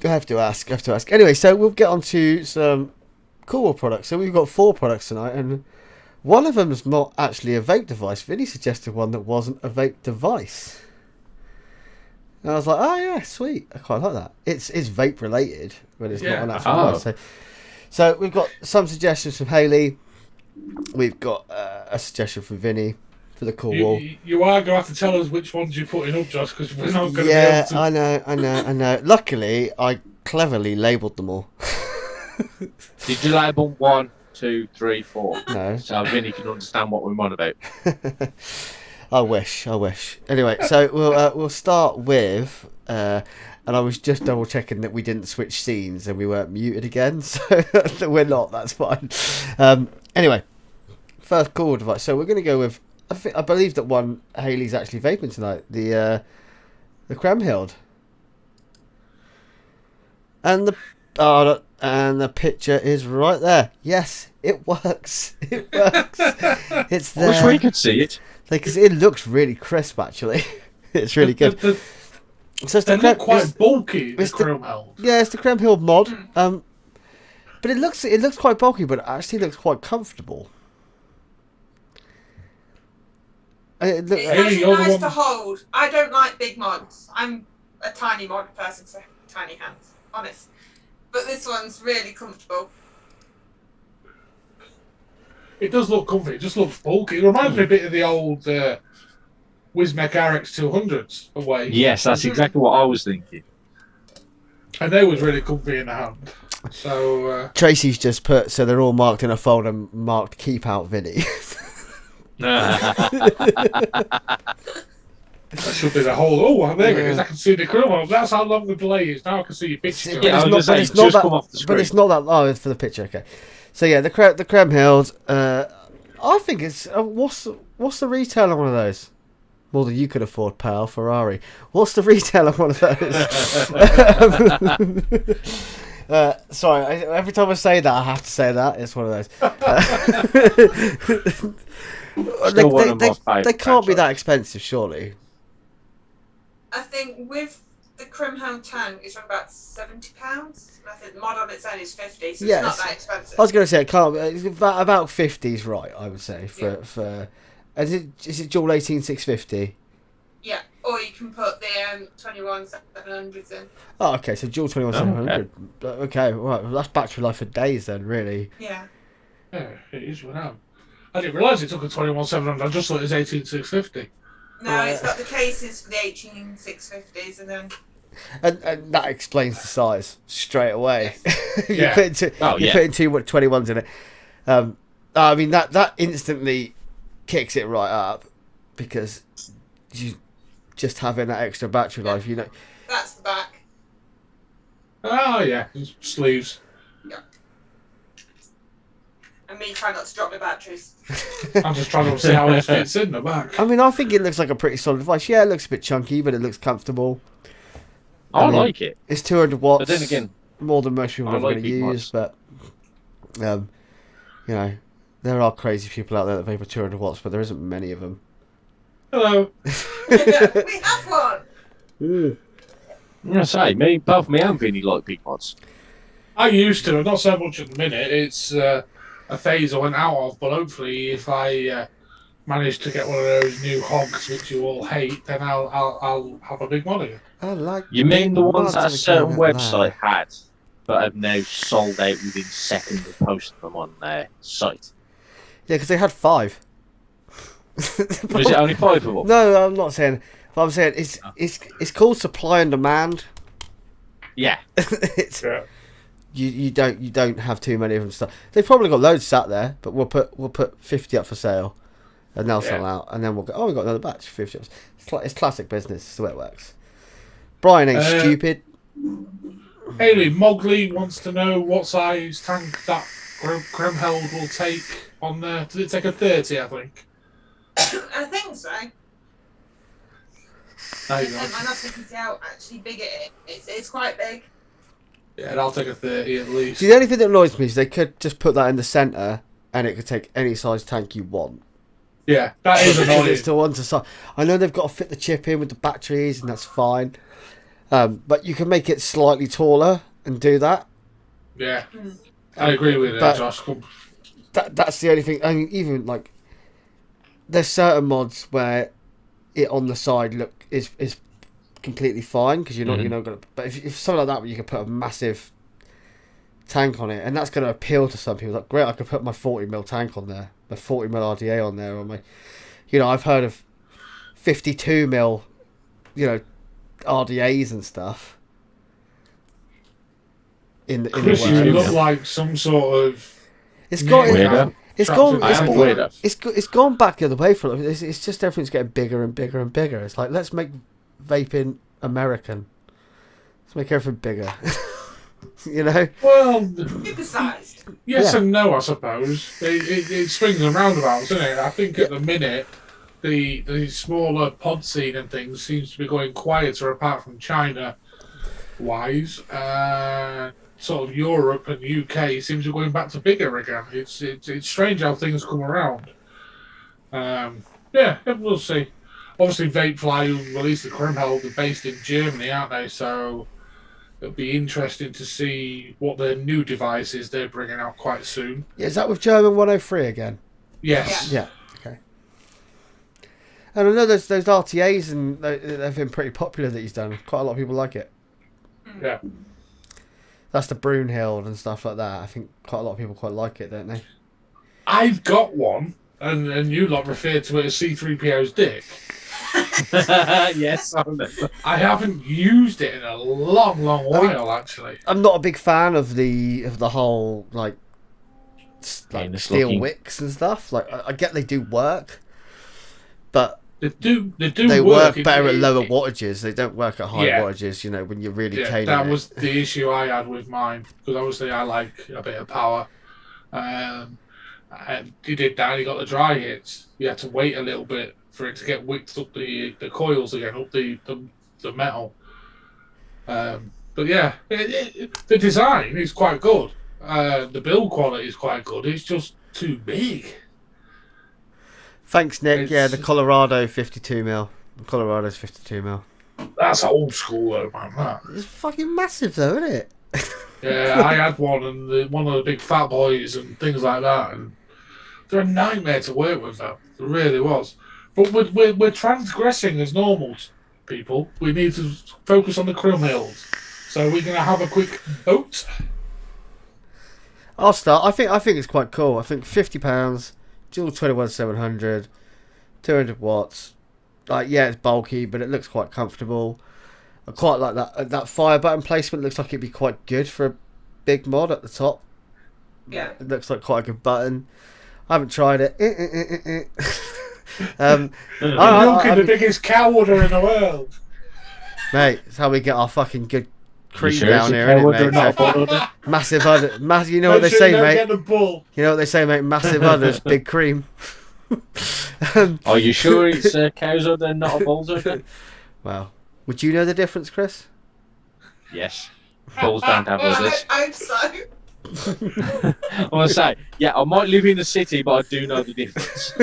Speaker 1: I have to ask. Anyway, so we'll get on to some Cool Wall products. So we've got 4 products tonight, and one of them is not actually a vape device. Vinny suggested one that wasn't a vape device. And I was like, oh yeah, sweet. I quite like that. It's vape related, but it's not an actual device. So we've got some suggestions from Hayley. We've got a suggestion from Vinny for the Cool Wall.
Speaker 3: You are going to have to tell us which ones you're putting up, Josh, because we're not going to be able to...
Speaker 1: I know. Luckily, I cleverly labelled them all.
Speaker 2: Did you label 1, 2, 3, 4?
Speaker 1: No.
Speaker 2: So Vinny can understand what we're on about.
Speaker 1: I wish. Anyway, so we'll start with... and I was just double checking that we didn't switch scenes and we weren't muted again, so we're not, that's fine. Anyway, first Cool Wall device. So we're going to go with... I believe that one Hayley's actually vaping tonight. The Kremhild, and the picture is right there. Yes, it works. It works. It's there.
Speaker 2: I wish we could see it.
Speaker 1: Because it looks really crisp. Actually, it's really good. So it's
Speaker 3: They
Speaker 1: the
Speaker 3: look
Speaker 1: creme,
Speaker 3: quite bulky, the
Speaker 1: it's the-
Speaker 3: chrome held.
Speaker 1: yeah, it's the creme hill mod. But it looks quite bulky, but it actually looks quite comfortable.
Speaker 4: It's
Speaker 3: Hey,
Speaker 4: actually
Speaker 3: you're the
Speaker 4: nice
Speaker 3: one-
Speaker 4: to hold. I don't like big mods. I'm a tiny mod person, so tiny hands, honest. But this one's really comfortable.
Speaker 3: It does look comfy. It just looks bulky. It reminds me a bit of the old Wismec RX200s away.
Speaker 2: Yes, that's exactly what I was thinking.
Speaker 3: And they was really comfy in the hand. So,
Speaker 1: Tracy's just put, so they're all marked in a folder marked keep out Vinny.
Speaker 3: that should be the whole... Oh, there it is. I can see the chrome held. That's how long the delay is. Now I can see your picture.
Speaker 2: Yeah, I was gonna say,
Speaker 1: it's not
Speaker 2: just
Speaker 1: that,
Speaker 2: come off the
Speaker 1: but it's
Speaker 2: screen.
Speaker 1: not that. Oh, it's for the picture. Okay. So yeah, the creme hills. I think it's what's the retail on one of those? More than you could afford, pal. Ferrari. What's the retail on one of those? Sorry, every time I say that, I have to say that. It's one of those.
Speaker 2: Still one of my favourite
Speaker 1: They can't be that
Speaker 2: franchises.
Speaker 1: expensive, surely.
Speaker 4: I think with the Crimhound tank, it's around about £70. I think the mod on its own is 50, so
Speaker 1: Yes.
Speaker 4: it's not that expensive.
Speaker 1: I was going to say it can't. It's about 50s, right? I would say for. Is it dual 18650?
Speaker 4: Yeah, or you can put the 21700s in.
Speaker 1: Oh, okay. So dual 21700. Okay, right. Well, that's battery life for days then, really.
Speaker 4: Yeah.
Speaker 3: Yeah, it is renowned. I didn't realise it took a 21700. I just thought it was 18650.
Speaker 4: No, it's got the cases for the 18650s, and then
Speaker 1: And that explains the size straight away. you're
Speaker 3: Yeah.
Speaker 1: putting
Speaker 2: Yeah.
Speaker 1: putting two 21s in it. I mean that instantly kicks it right up because you just having that extra battery life. You know,
Speaker 4: that's the back.
Speaker 3: Oh, yeah. Sleeves.
Speaker 4: And me trying not to drop my batteries.
Speaker 3: I'm just trying to see how it fits in the back.
Speaker 1: I mean, I think it looks like a pretty solid device. Yeah, it looks a bit chunky, but it looks comfortable.
Speaker 2: I
Speaker 1: mean,
Speaker 2: like it.
Speaker 1: It's 200 watts.
Speaker 2: But then again,
Speaker 1: more than most people
Speaker 2: I
Speaker 1: are
Speaker 2: like
Speaker 1: going to
Speaker 2: big
Speaker 1: use, but you know, there are crazy people out there that vape at 200 watts, but there isn't many of them.
Speaker 3: Hello.
Speaker 4: We have one!
Speaker 2: I'm gonna say, both me and Vinny like big mods.
Speaker 3: I used to, not so much at the minute. It's a phase I went out of, but hopefully if I manage to get one of those new hogs, which you all hate, then I'll have a big mod again.
Speaker 1: I like.
Speaker 2: You mean the ones that a
Speaker 1: mods
Speaker 2: certain
Speaker 1: that are
Speaker 2: website had, but have now sold out within seconds of posting them on their site?
Speaker 1: Yeah, because they had 5.
Speaker 2: Was it only 5 of them?
Speaker 1: No, I'm not saying. But I'm saying it's called supply and demand.
Speaker 2: Yeah.
Speaker 1: it's,
Speaker 3: Yeah.
Speaker 1: you don't have too many of them. Stuff. They've probably got loads sat there, but we'll put 50 up for sale, and they'll sell out, and then we'll go. Oh, we got another batch, 50 up. It's classic business. It's the way it works. Brian ain't stupid.
Speaker 3: Hayley Mogley wants to know what size tank that Grimheld will take on there. Does it take a 30, I think?
Speaker 4: I think so.
Speaker 3: There you
Speaker 4: And
Speaker 3: go.
Speaker 4: I know you can see how actually big it is. It's quite big.
Speaker 3: Yeah, I'll take a 30 at least.
Speaker 1: See, the only thing that annoys me is they could just put that in the centre, and it could take any size tank you want.
Speaker 3: Yeah, that is annoying.
Speaker 1: It's the one to size. I know they've got to fit the chip in with the batteries, and that's fine. But you can make it slightly taller and do that.
Speaker 3: Yeah, I agree with
Speaker 1: But-
Speaker 3: Josh.
Speaker 1: That's the only thing. I mean, even like there's certain mods where it on the side is completely fine because you're not gonna. But if something like that where you can put a massive tank on it, and that's gonna appeal to some people. Like, great, I could put my 40mm tank on there, my 40mm RDA on there, or my, I've heard of 52mm, RDAs and stuff. In the
Speaker 3: Chris, you
Speaker 1: works.
Speaker 3: look like some sort of.
Speaker 1: It's got
Speaker 2: Weirdo.
Speaker 1: it's gone
Speaker 2: I am weirdo.
Speaker 1: it's gone back the other way for it. It's just everything's getting bigger and bigger and bigger. It's like, let's make vaping American. Let's make everything bigger.
Speaker 3: Well,
Speaker 4: Super-sized.
Speaker 3: yes
Speaker 1: Yeah.
Speaker 3: and no, I suppose. It swings and roundabouts, doesn't it? I think at the minute, the smaller pod scene and things seems to be going quieter apart from China wise. Sort of Europe and UK seems to be going back to bigger again. It's strange how things come around. Yeah, we'll see. obviously Vapefly, who released the Krimheld, are based in Germany, aren't they? So it'll be interesting to see what their new device is they're bringing out quite soon.
Speaker 1: Yeah, is that with German 103 again?
Speaker 3: Yes.
Speaker 1: Yeah. Okay. And I know those RTAs, and they've been pretty popular that he's done. Quite a lot of people like it.
Speaker 3: Yeah.
Speaker 1: That's the Brunhild and stuff like that. I think quite a lot of people quite like it, don't they?
Speaker 3: I've got one, and you lot referred to it as C3PO's dick.
Speaker 2: Yes, I remember.
Speaker 3: I haven't used it in a long while, actually.
Speaker 1: I'm not a big fan of the whole like steel
Speaker 2: looking.
Speaker 1: wicks and stuff. Like I get they do work, but
Speaker 3: They
Speaker 1: work
Speaker 3: It-
Speaker 1: better at
Speaker 3: it-
Speaker 1: lower
Speaker 3: it-
Speaker 1: wattages. They don't work at high
Speaker 3: Yeah.
Speaker 1: wattages. You know, when you're really
Speaker 3: Yeah,
Speaker 1: tailoring
Speaker 3: that
Speaker 1: it.
Speaker 3: was the issue I had with mine, because obviously I like a bit of power. And he did that, he got the dry hits. You had to wait a little bit for it to get wicked up the coils again, up the metal. But yeah, the design is quite good. The build quality is quite good. It's just too big.
Speaker 1: Thanks, Nick. Yeah, the
Speaker 3: It's-
Speaker 1: Colorado 52 mil. The Colorado's 52 mil.
Speaker 3: That's old school though, man. That.
Speaker 1: It's fucking massive, though, isn't it?
Speaker 3: Yeah, I had one, and one of the big fat boys and things like that, and they're a nightmare to work with. Though it really was. But we're transgressing as normal people. We need to focus on the Krimhilds. So we're gonna have a quick vote.
Speaker 1: I'll start. I think it's quite cool. I think £50, dual 21700, 200 watts. Like, yeah, it's bulky, but it looks quite comfortable. I quite like that fire button placement. Looks like it'd be quite good for a big mod at the top.
Speaker 4: Yeah.
Speaker 1: It looks like quite a good button. I haven't tried it.
Speaker 3: Milking the biggest cow udder in the world.
Speaker 1: Mate, it's how we get our fucking good cream
Speaker 2: You sure
Speaker 1: down
Speaker 2: it's a
Speaker 1: here,
Speaker 2: cow
Speaker 1: isn't
Speaker 2: udder,
Speaker 1: it,
Speaker 2: not a
Speaker 1: mate?
Speaker 2: bull udder?
Speaker 1: Massive udder. You know what they
Speaker 3: Make sure
Speaker 1: say,
Speaker 3: you don't
Speaker 1: mate?
Speaker 3: Get the bull.
Speaker 1: You know what they say, mate? Massive udders, big cream.
Speaker 2: Are you sure it's a cow's udder and not a bull's udder?
Speaker 1: Well, would you know the difference, Chris?
Speaker 2: Yes. Bulls don't have udders.
Speaker 4: I hope so.
Speaker 2: I want to say, yeah, I might live in the city, but I do know the difference.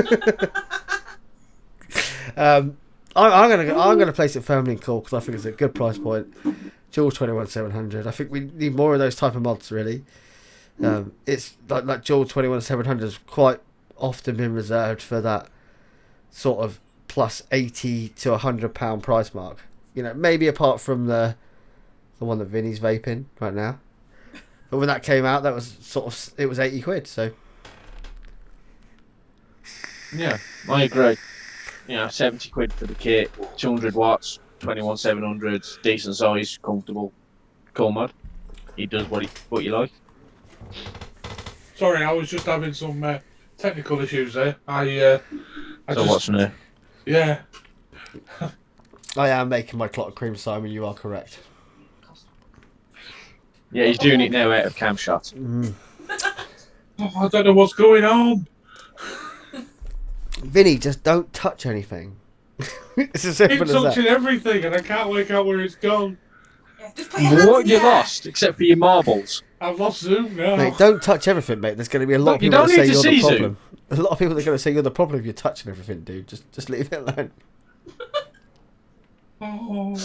Speaker 1: I'm gonna place it firmly in cool because I think it's a good price point. Dual 21700. I think we need more of those type of mods, really. It's like Dual 21700 has quite often been reserved for that sort of plus £80 to £100 price mark. You know, maybe apart from the one that Vinny's vaping right now. But when that came out, that was it was £80. So
Speaker 2: Yeah, I agree. You know, 70 quid for the kit, 200 watts, 21700, decent size, comfortable, cool mod. He does what you like.
Speaker 3: Sorry, I was just having some technical issues there.
Speaker 2: What's new?
Speaker 3: Yeah.
Speaker 1: I am making my clot cream, Simon. You are correct.
Speaker 2: Yeah, he's doing it now out of cam shot.
Speaker 1: Mm.
Speaker 3: Oh, I don't know what's going on.
Speaker 1: Vinny, just don't touch anything. It's as simple
Speaker 3: It's
Speaker 1: as that.
Speaker 3: touching everything, and I can't work out where it's gone.
Speaker 4: Yeah, just put your hands
Speaker 2: What
Speaker 4: in
Speaker 2: you
Speaker 4: the air.
Speaker 2: lost, except for your marbles?
Speaker 3: I've lost Zoom now.
Speaker 1: Mate, don't touch everything, mate. There's going to be a lot of
Speaker 2: Look, you
Speaker 1: people that
Speaker 2: don't
Speaker 1: say
Speaker 2: need to
Speaker 1: you're the
Speaker 2: see
Speaker 1: problem. A lot of people that are going to say you're the problem if you're touching everything, dude. Just leave it alone.
Speaker 3: Oh.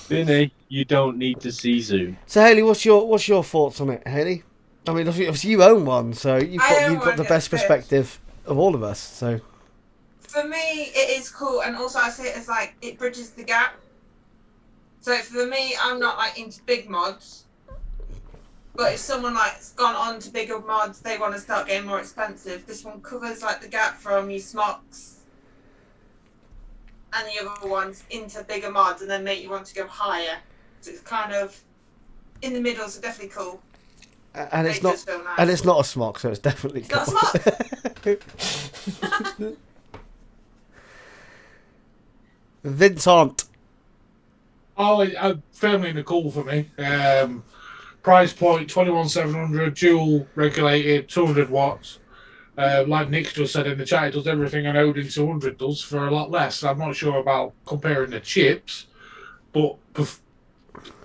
Speaker 2: Vinny, you don't need to see Zoom.
Speaker 1: So, Hayley, what's your thoughts on it, Hayley? I mean, obviously you own one, so you've
Speaker 4: I own
Speaker 1: got
Speaker 4: one,
Speaker 1: the
Speaker 4: yeah,
Speaker 1: best
Speaker 4: but-
Speaker 1: perspective of all of us. So,
Speaker 4: For me, it is cool, and also I see it as like it bridges the gap. So for me, I'm not like into big mods, but if someone like's gone on to bigger mods, they want to start getting more expensive. This one covers like the gap from your smocks and the other ones into bigger mods, and then make you want to go higher. So it's kind of in the middle, so definitely cool.
Speaker 1: and it's
Speaker 4: It
Speaker 1: not
Speaker 4: does feel nice.
Speaker 1: and it's not a smock, so it's definitely
Speaker 4: It's not
Speaker 1: cool. Vincent.
Speaker 3: Oh, firmly in the cool for me. Price point 21700, dual regulated, 200 watts. Like Nick just said in the chat, it does everything an Odin 200 does for a lot less. I'm not sure about comparing the chips, but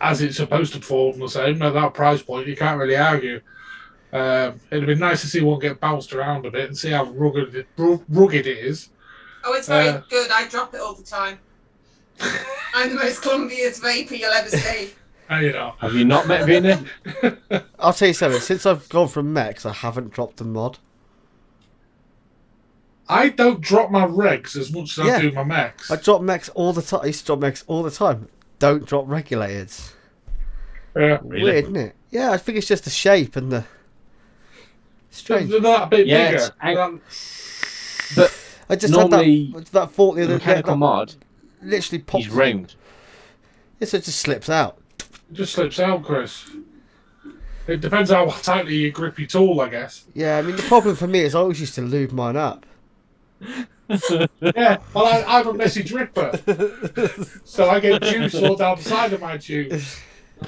Speaker 3: as it's supposed to perform the same at that price point, you can't really argue. It'd be nice to see one get bounced around a bit and see how rugged it is.
Speaker 4: Oh, it's very good. I drop it all the time. I'm the most clumsiest vapor you'll ever see.
Speaker 3: You know.
Speaker 2: Have you not met Vinny?
Speaker 1: I'll tell you something. Since I've gone from mechs, I haven't dropped the mod.
Speaker 3: I don't drop my regs as much as I do my mechs.
Speaker 1: I drop mechs all the time. I used to drop mechs all the time. Don't drop regulators.
Speaker 3: Yeah.
Speaker 2: Really?
Speaker 1: Weird, isn't it? Yeah, I think it's just the shape and the... Strange.
Speaker 3: They're not a bit
Speaker 2: Yes,
Speaker 3: bigger.
Speaker 2: but
Speaker 1: I just
Speaker 2: normally
Speaker 1: had that thought the
Speaker 2: the
Speaker 1: other
Speaker 2: mechanical
Speaker 1: day.
Speaker 2: mod,
Speaker 1: Literally pops.
Speaker 2: he's round.
Speaker 1: Yeah, so it just slips out.
Speaker 3: It just slips out, Chris. It depends how tightly you grip your tool, I guess.
Speaker 1: Yeah, I mean, the problem for me is I always used to lube mine up.
Speaker 3: Yeah, well, I'm a messy dripper. So I get juice all down the side of my tube.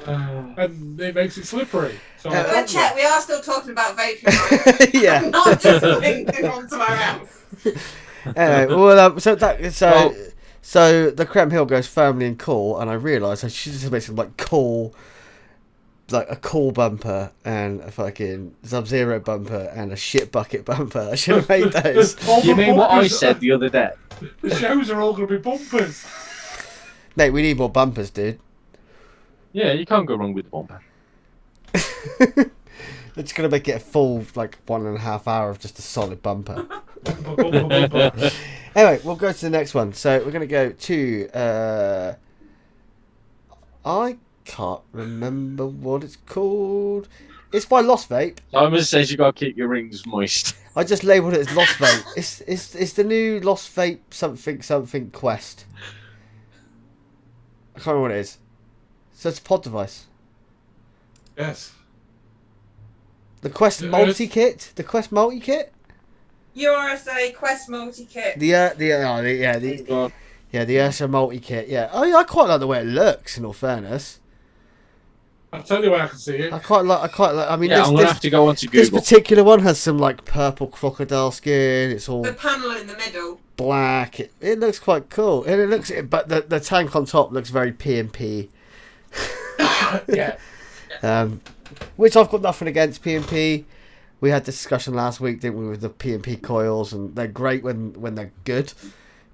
Speaker 3: And it makes it slippery. So
Speaker 4: But check, we are still talking about vaping. Right?
Speaker 1: Yeah.
Speaker 4: Not just linking onto my mouth.
Speaker 1: Anyway, well, so the Creme Hill goes firmly in cool, and I realised I should just make some like cool, like a cool bumper and a fucking Sub-Zero bumper and a shit bucket bumper. I should have made those.
Speaker 2: You mean what I said the other day?
Speaker 3: The shows are all going to be bumpers.
Speaker 1: Mate, we need more bumpers, dude.
Speaker 2: Yeah, you can't go wrong with the bumper.
Speaker 1: They're just gonna make it a full like 1.5 hour of just a solid bumper.
Speaker 3: Bumper.
Speaker 1: Anyway, we'll go to the next one. So we're gonna go to I can't remember what it's called. It's by Lost Vape.
Speaker 2: Simon says you got to keep your rings moist.
Speaker 1: I just labelled it as Lost Vape. It's the new Lost Vape something Quest. I can't remember what it is. So it's a pod device.
Speaker 3: Yes.
Speaker 1: The Quest multi kit. The Quest multi kit.
Speaker 4: USA Quest multi kit.
Speaker 1: The Ursa multi kit. Yeah, I quite like the way it looks. In all fairness,
Speaker 3: I'll tell you where I can see it.
Speaker 1: I quite like. I mean,
Speaker 2: Yeah, I'm going to have to go onto
Speaker 1: this
Speaker 2: Google.
Speaker 1: particular one has some like purple crocodile skin. It's all
Speaker 4: The panel in the middle.
Speaker 1: black. It looks quite cool, and it looks. But the tank on top looks very P&P.
Speaker 3: Yeah.
Speaker 1: Which I've got nothing against P&P. We had this discussion last week, didn't we, with the P&P coils, and they're great when they're good,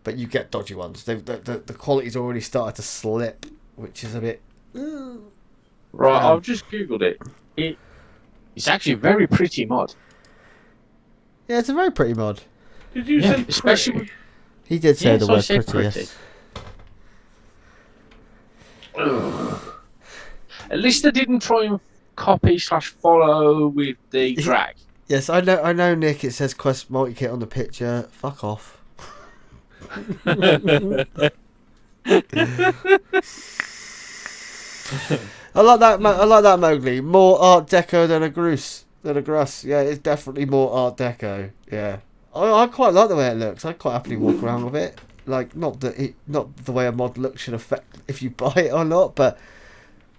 Speaker 1: but you get dodgy ones. The quality's already started to slip, which is a bit...
Speaker 2: Right, I've just Googled it. It's actually a very pretty mod.
Speaker 1: Yeah, it's a very pretty mod.
Speaker 3: Did you say
Speaker 2: especially
Speaker 3: pretty?
Speaker 1: He did say
Speaker 2: Yes,
Speaker 1: the
Speaker 2: I
Speaker 1: word
Speaker 2: said
Speaker 1: pretty, yes.
Speaker 2: At least I didn't try and copy/follow with the drag.
Speaker 1: Yes, I know, Nick, it says Quest multi-kit on the picture. Fuck off. I like that Mowgli. More Art Deco than a Gruss. Yeah, it's definitely more Art Deco. Yeah, I quite like the way it looks. I quite happily walk around with it. Like, not the way a mod looks should affect if you buy it or not, but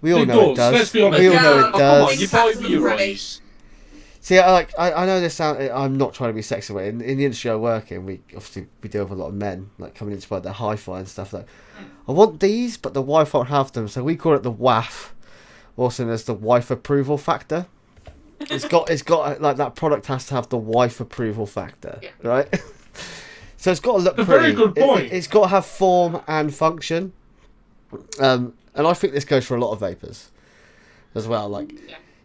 Speaker 1: we all know it does.
Speaker 3: Let's be honest.
Speaker 1: We all know it
Speaker 2: Come on,
Speaker 1: does.
Speaker 2: you buy with your eyes.
Speaker 1: See, I know this sound. I'm not trying to be sexy, but in the industry I work in, we deal with a lot of men like coming in to buy their hi-fi and stuff. Like, I want these, but the wife won't have them, so we call it the WAF, also known as the wife approval factor. It's got like that product has to have the wife approval factor, right? So it's got to look
Speaker 3: It's a
Speaker 1: pretty.
Speaker 3: very good point.
Speaker 1: It's got to have form and function, and I think this goes for a lot of vapors as well. Like.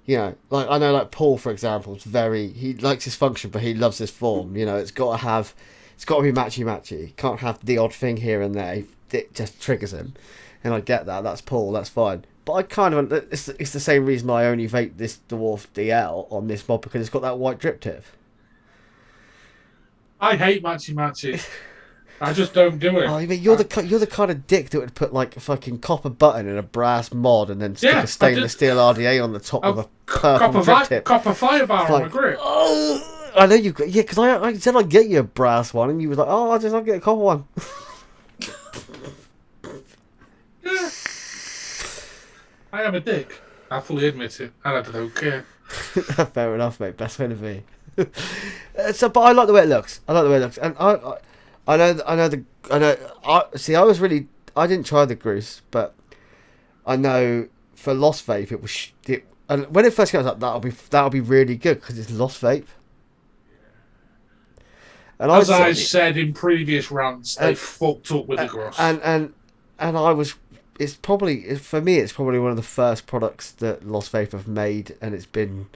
Speaker 1: You know, like I know, like Paul, for example, he likes his function, but he loves his form. You know, it's got to be matchy. Can't have the odd thing here and there. It just triggers him, and I get that. That's Paul. That's fine. But I kind of it's the same reason I only vape this Dwarf DL on this mod, because it's got that white drip tip.
Speaker 3: I hate matchy. I just don't do it.
Speaker 1: Oh, I mean, you're the kind of dick that would put like a fucking copper button in a brass mod and then stick a stainless steel RDA on the top of a purple drip tip.
Speaker 3: Copper fire bar on the grip.
Speaker 1: Oh, I know you. Yeah, because I said I'd get you a brass one, and you were like, "Oh, I'll get a copper one."
Speaker 3: Yeah. I am a dick. I fully admit it, and I don't care.
Speaker 1: Fair enough, mate. Best way to be. But I like the way it looks. And I didn't try the Gruss, but I know for Lost Vape it was. And when it first came out, that'll be really good because it's Lost Vape. And
Speaker 3: As I said in previous rants, they fucked up with the Gross.
Speaker 1: And I was. It's probably, for me, it's probably one of the first products that Lost Vape have made, and it's been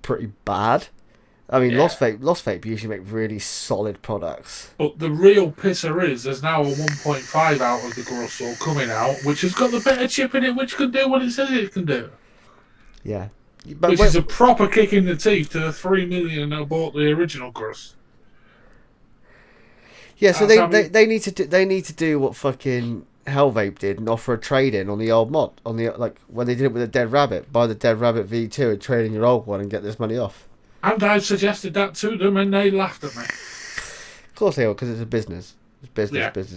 Speaker 1: pretty bad. I mean, Lost Vape usually make really solid products.
Speaker 3: But the real pisser is there's now a 1.5 out of the Grosso coming out, which has got the better chip in it, which can do what it says it can do.
Speaker 1: Yeah.
Speaker 3: Which is a proper kick in the teeth to the 3 million that bought the original Gross.
Speaker 1: Yeah, so they need to do what fucking Hell Vape did and offer a trade-in on the old mod, on the when they did it with the Dead Rabbit. Buy the Dead Rabbit V2 and trade in your old one and get this money off.
Speaker 3: And I suggested that to them, and they laughed at me.
Speaker 1: Of course they will, because it's a business. It's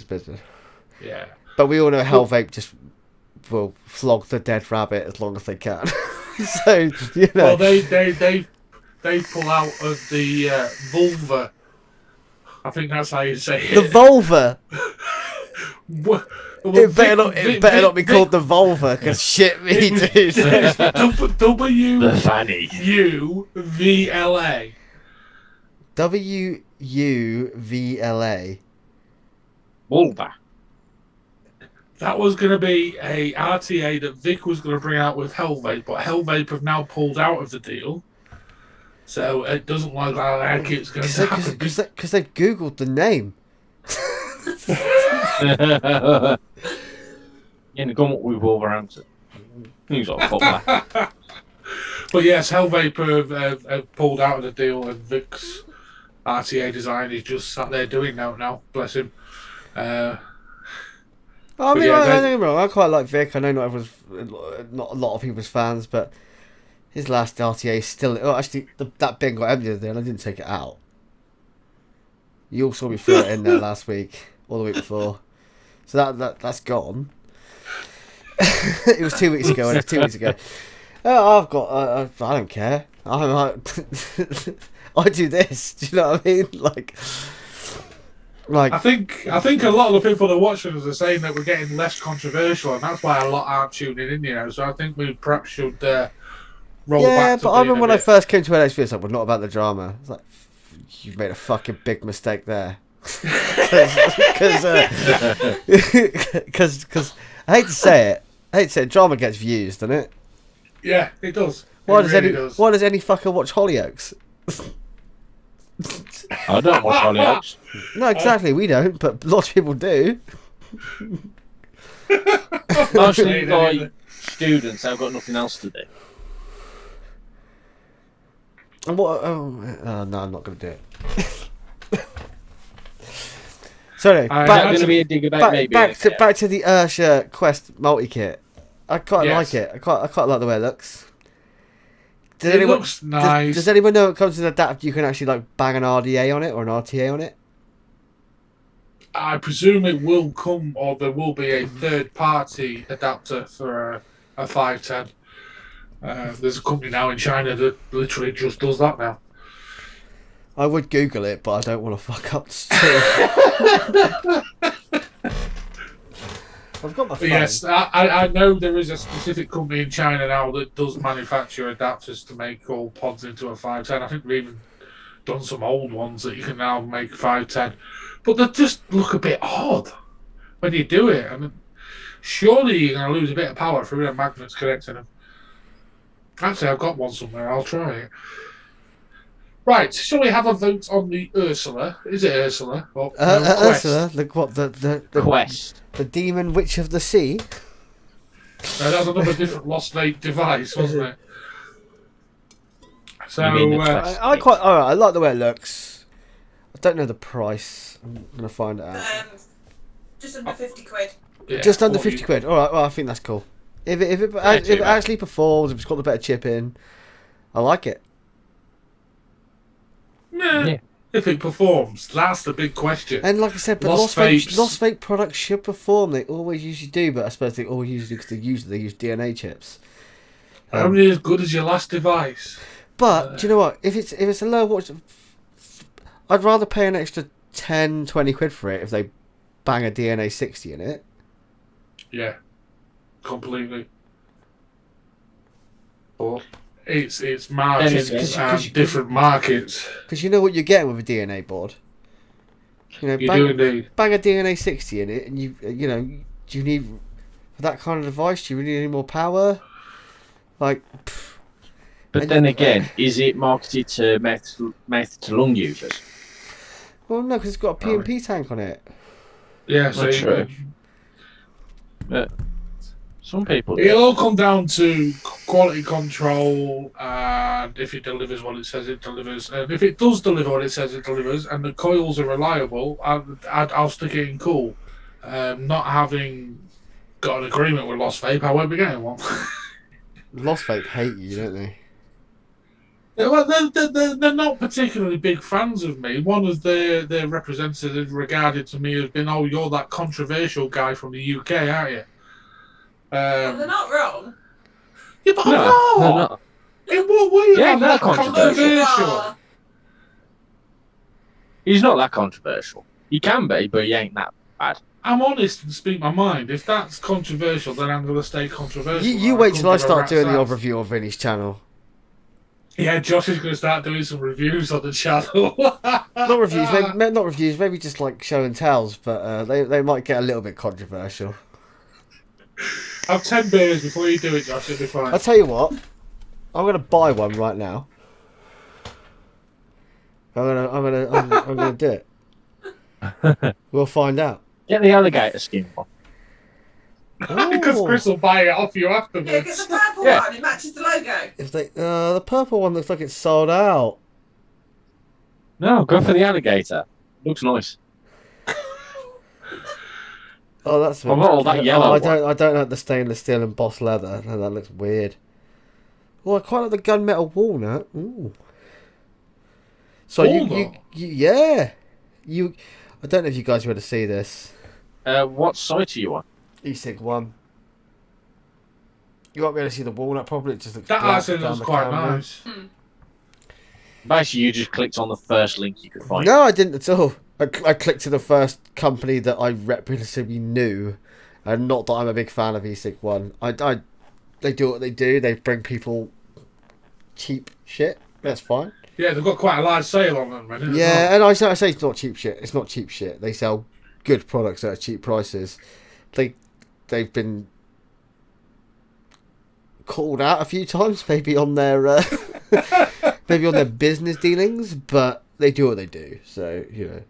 Speaker 1: business.
Speaker 3: Yeah.
Speaker 1: But we all know Hell Vape just will flog the Dead Rabbit as long as they can. So
Speaker 3: Well, they pull out of the vulva. I think that's how you say it.
Speaker 1: The vulva.
Speaker 3: Well,
Speaker 1: It better not be called the vulva, because shit me, dude.
Speaker 2: The fanny.
Speaker 3: WUVLA.
Speaker 1: WUVLA.
Speaker 2: Vulva.
Speaker 3: That was going to be a RTA that Vic was going to bring out with Hell Vape, but Hell Vape have now pulled out of the deal. So it doesn't look like it's going to happen.
Speaker 1: Because they've Googled the name.
Speaker 2: In the come up with Wolverhampton. He's all fuck that.
Speaker 3: But yes, Hell Vape have pulled out of the deal, and Vic's RTA design is just sat there doing now. Bless him.
Speaker 1: I mean,
Speaker 3: yeah,
Speaker 1: I don't get me wrong. I quite like Vic. I know not a lot of people's fans, but his last RTA is still. Oh, actually, that bin got empty there, and I didn't take it out. You all saw me throw it in there last week or the week before, so that's gone. It was 2 weeks ago, and it's 2 weeks ago. I've got. I don't care. I do this. Do you know what I mean? Like.
Speaker 3: I think a lot of the people that are watching us are saying that we're getting less controversial, and that's why a lot aren't tuning in. So I think we perhaps should roll back.
Speaker 1: Yeah, but I remember when I first came to LXV, it's like, well, not about the drama. It's like, you've made a fucking big mistake there. Because I hate to say it, drama gets views, doesn't it?
Speaker 3: Yeah, it does.
Speaker 1: Why does any fucker watch Hollyoaks?
Speaker 2: I don't watch Hollyoaks.
Speaker 1: No, exactly, we don't, but lots of people do.
Speaker 2: Mostly like students that have got nothing else to do.
Speaker 1: And what? No, I'm not going to do it. Sorry,
Speaker 2: back to
Speaker 1: the Ursha Quest multi-kit. I quite like it. I quite like the way it looks.
Speaker 3: Looks nice.
Speaker 1: Does anyone know it comes with an adapter you can actually like bang an RDA on it or an RTA on it?
Speaker 3: I presume it will come, or there will be a third-party adapter for a 510. There's a company now in China that literally just does that now.
Speaker 1: I would Google it, but I don't want to fuck up the I've got my phone.
Speaker 3: Yes, I know there is a specific company in China now that does manufacture adapters to make all pods into a 510. I think they've even done some old ones that you can now make 510. But they just look a bit odd when you do it. I mean, surely you're going to lose a bit of power through the magnets connecting them. Actually, I've got one somewhere. I'll try it. Right, shall we have a vote on the Ursula? Is it Ursula? Or,
Speaker 1: Ursula? The
Speaker 2: Quest.
Speaker 1: The demon witch of the sea?
Speaker 3: No, that's another different Lost Vape device, wasn't it? So,
Speaker 1: I like the way it looks. I don't know the price. I'm going to find it out.
Speaker 4: Just under 50 quid.
Speaker 1: Yeah, just under 50 quid. Alright, well, I think that's cool. If it actually performs, if it's got the better chip in, I like it.
Speaker 3: Yeah. If it performs, that's the big question.
Speaker 1: And like I said, but Lost Vape products should perform. They always usually do, but I suppose they always usually do because they use DNA chips.
Speaker 3: Only as good as your last device.
Speaker 1: But do you know what? If it's a low watch, I'd rather pay an extra 10, 20 quid for it if they bang a DNA 60 in it.
Speaker 3: Yeah, completely. But its margins and different markets.
Speaker 1: Because you know what you're getting with a DNA board. You know,
Speaker 3: You do indeed.
Speaker 1: bang a DNA 60 in it, and you know, do you need for that kind of device? Do you really need any more power? Like,
Speaker 2: But then again, is it marketed to meth to lung users?
Speaker 1: well, no, because it's got a P&P tank on it.
Speaker 3: Yeah, so
Speaker 2: That's true. But some people do.
Speaker 3: it'll all come down to quality control and if it delivers what it says it delivers. And if it does deliver what it says it delivers and the coils are reliable, I'll stick it in cool. Not having got an agreement with Lost Vape, I won't be getting one.
Speaker 1: Lost Vape hate you, don't they?
Speaker 3: Yeah, well, they're not particularly big fans of me. One of their representatives regarded to me as being, "Oh, you're that controversial guy from the UK, aren't you?"
Speaker 4: Well, they're not wrong.
Speaker 3: Yeah, but
Speaker 2: No,
Speaker 3: I'm
Speaker 2: they're
Speaker 3: not.
Speaker 2: not.
Speaker 3: In what way
Speaker 2: Yeah,
Speaker 3: am I
Speaker 2: they're controversial.
Speaker 4: Well,
Speaker 2: He's not that controversial. He can be, but he ain't that bad.
Speaker 3: I'm honest and speak my mind. If that's controversial, then I'm going to stay controversial.
Speaker 1: You wait till I start doing the overview of Vinny's channel.
Speaker 3: Yeah, Josh is going to start doing some reviews on the channel.
Speaker 1: Not reviews, not reviews, maybe just like show and tells, but they might get a little bit controversial.
Speaker 3: Have 10 beers before you do it, Josh. It'll be fine.
Speaker 1: I'll tell you what, I'm gonna buy one right now. I'm gonna do it. We'll find out.
Speaker 2: Get the alligator skin one.
Speaker 3: Because Chris will buy it off you afterwards.
Speaker 4: yeah, get the purple
Speaker 2: Yeah.
Speaker 4: one. It matches the logo.
Speaker 1: If they, the purple one looks like it's sold out.
Speaker 2: No, go for the alligator. Looks nice.
Speaker 1: Oh, that's.
Speaker 2: What about all that yellow
Speaker 1: I don't like the stainless steel and boss leather. No, that looks weird. Oh, I quite like the gunmetal walnut. Ooh. So
Speaker 3: Walnut?
Speaker 1: yeah, you. I don't know if you guys were to see this.
Speaker 2: What site are you on?
Speaker 1: E-Sig 1. You won't be able to see the walnut properly. It just looks
Speaker 3: That
Speaker 1: black
Speaker 3: actually
Speaker 1: down
Speaker 3: looks
Speaker 1: the
Speaker 3: quite
Speaker 1: camera.
Speaker 3: nice.
Speaker 2: Basically, you just clicked on the first link you could find.
Speaker 1: No, I didn't at all. I clicked to the first company that I reputatively knew, and not that I'm a big fan of E-Sig 1. They do what they do. They bring people cheap shit. That's fine.
Speaker 3: Yeah, they've got quite a large sale on them, man.
Speaker 1: Yeah, and I say it's not cheap shit. It's not cheap shit. They sell good products at cheap prices. They've been called out a few times, maybe on their business dealings, but they do what they do. So you know,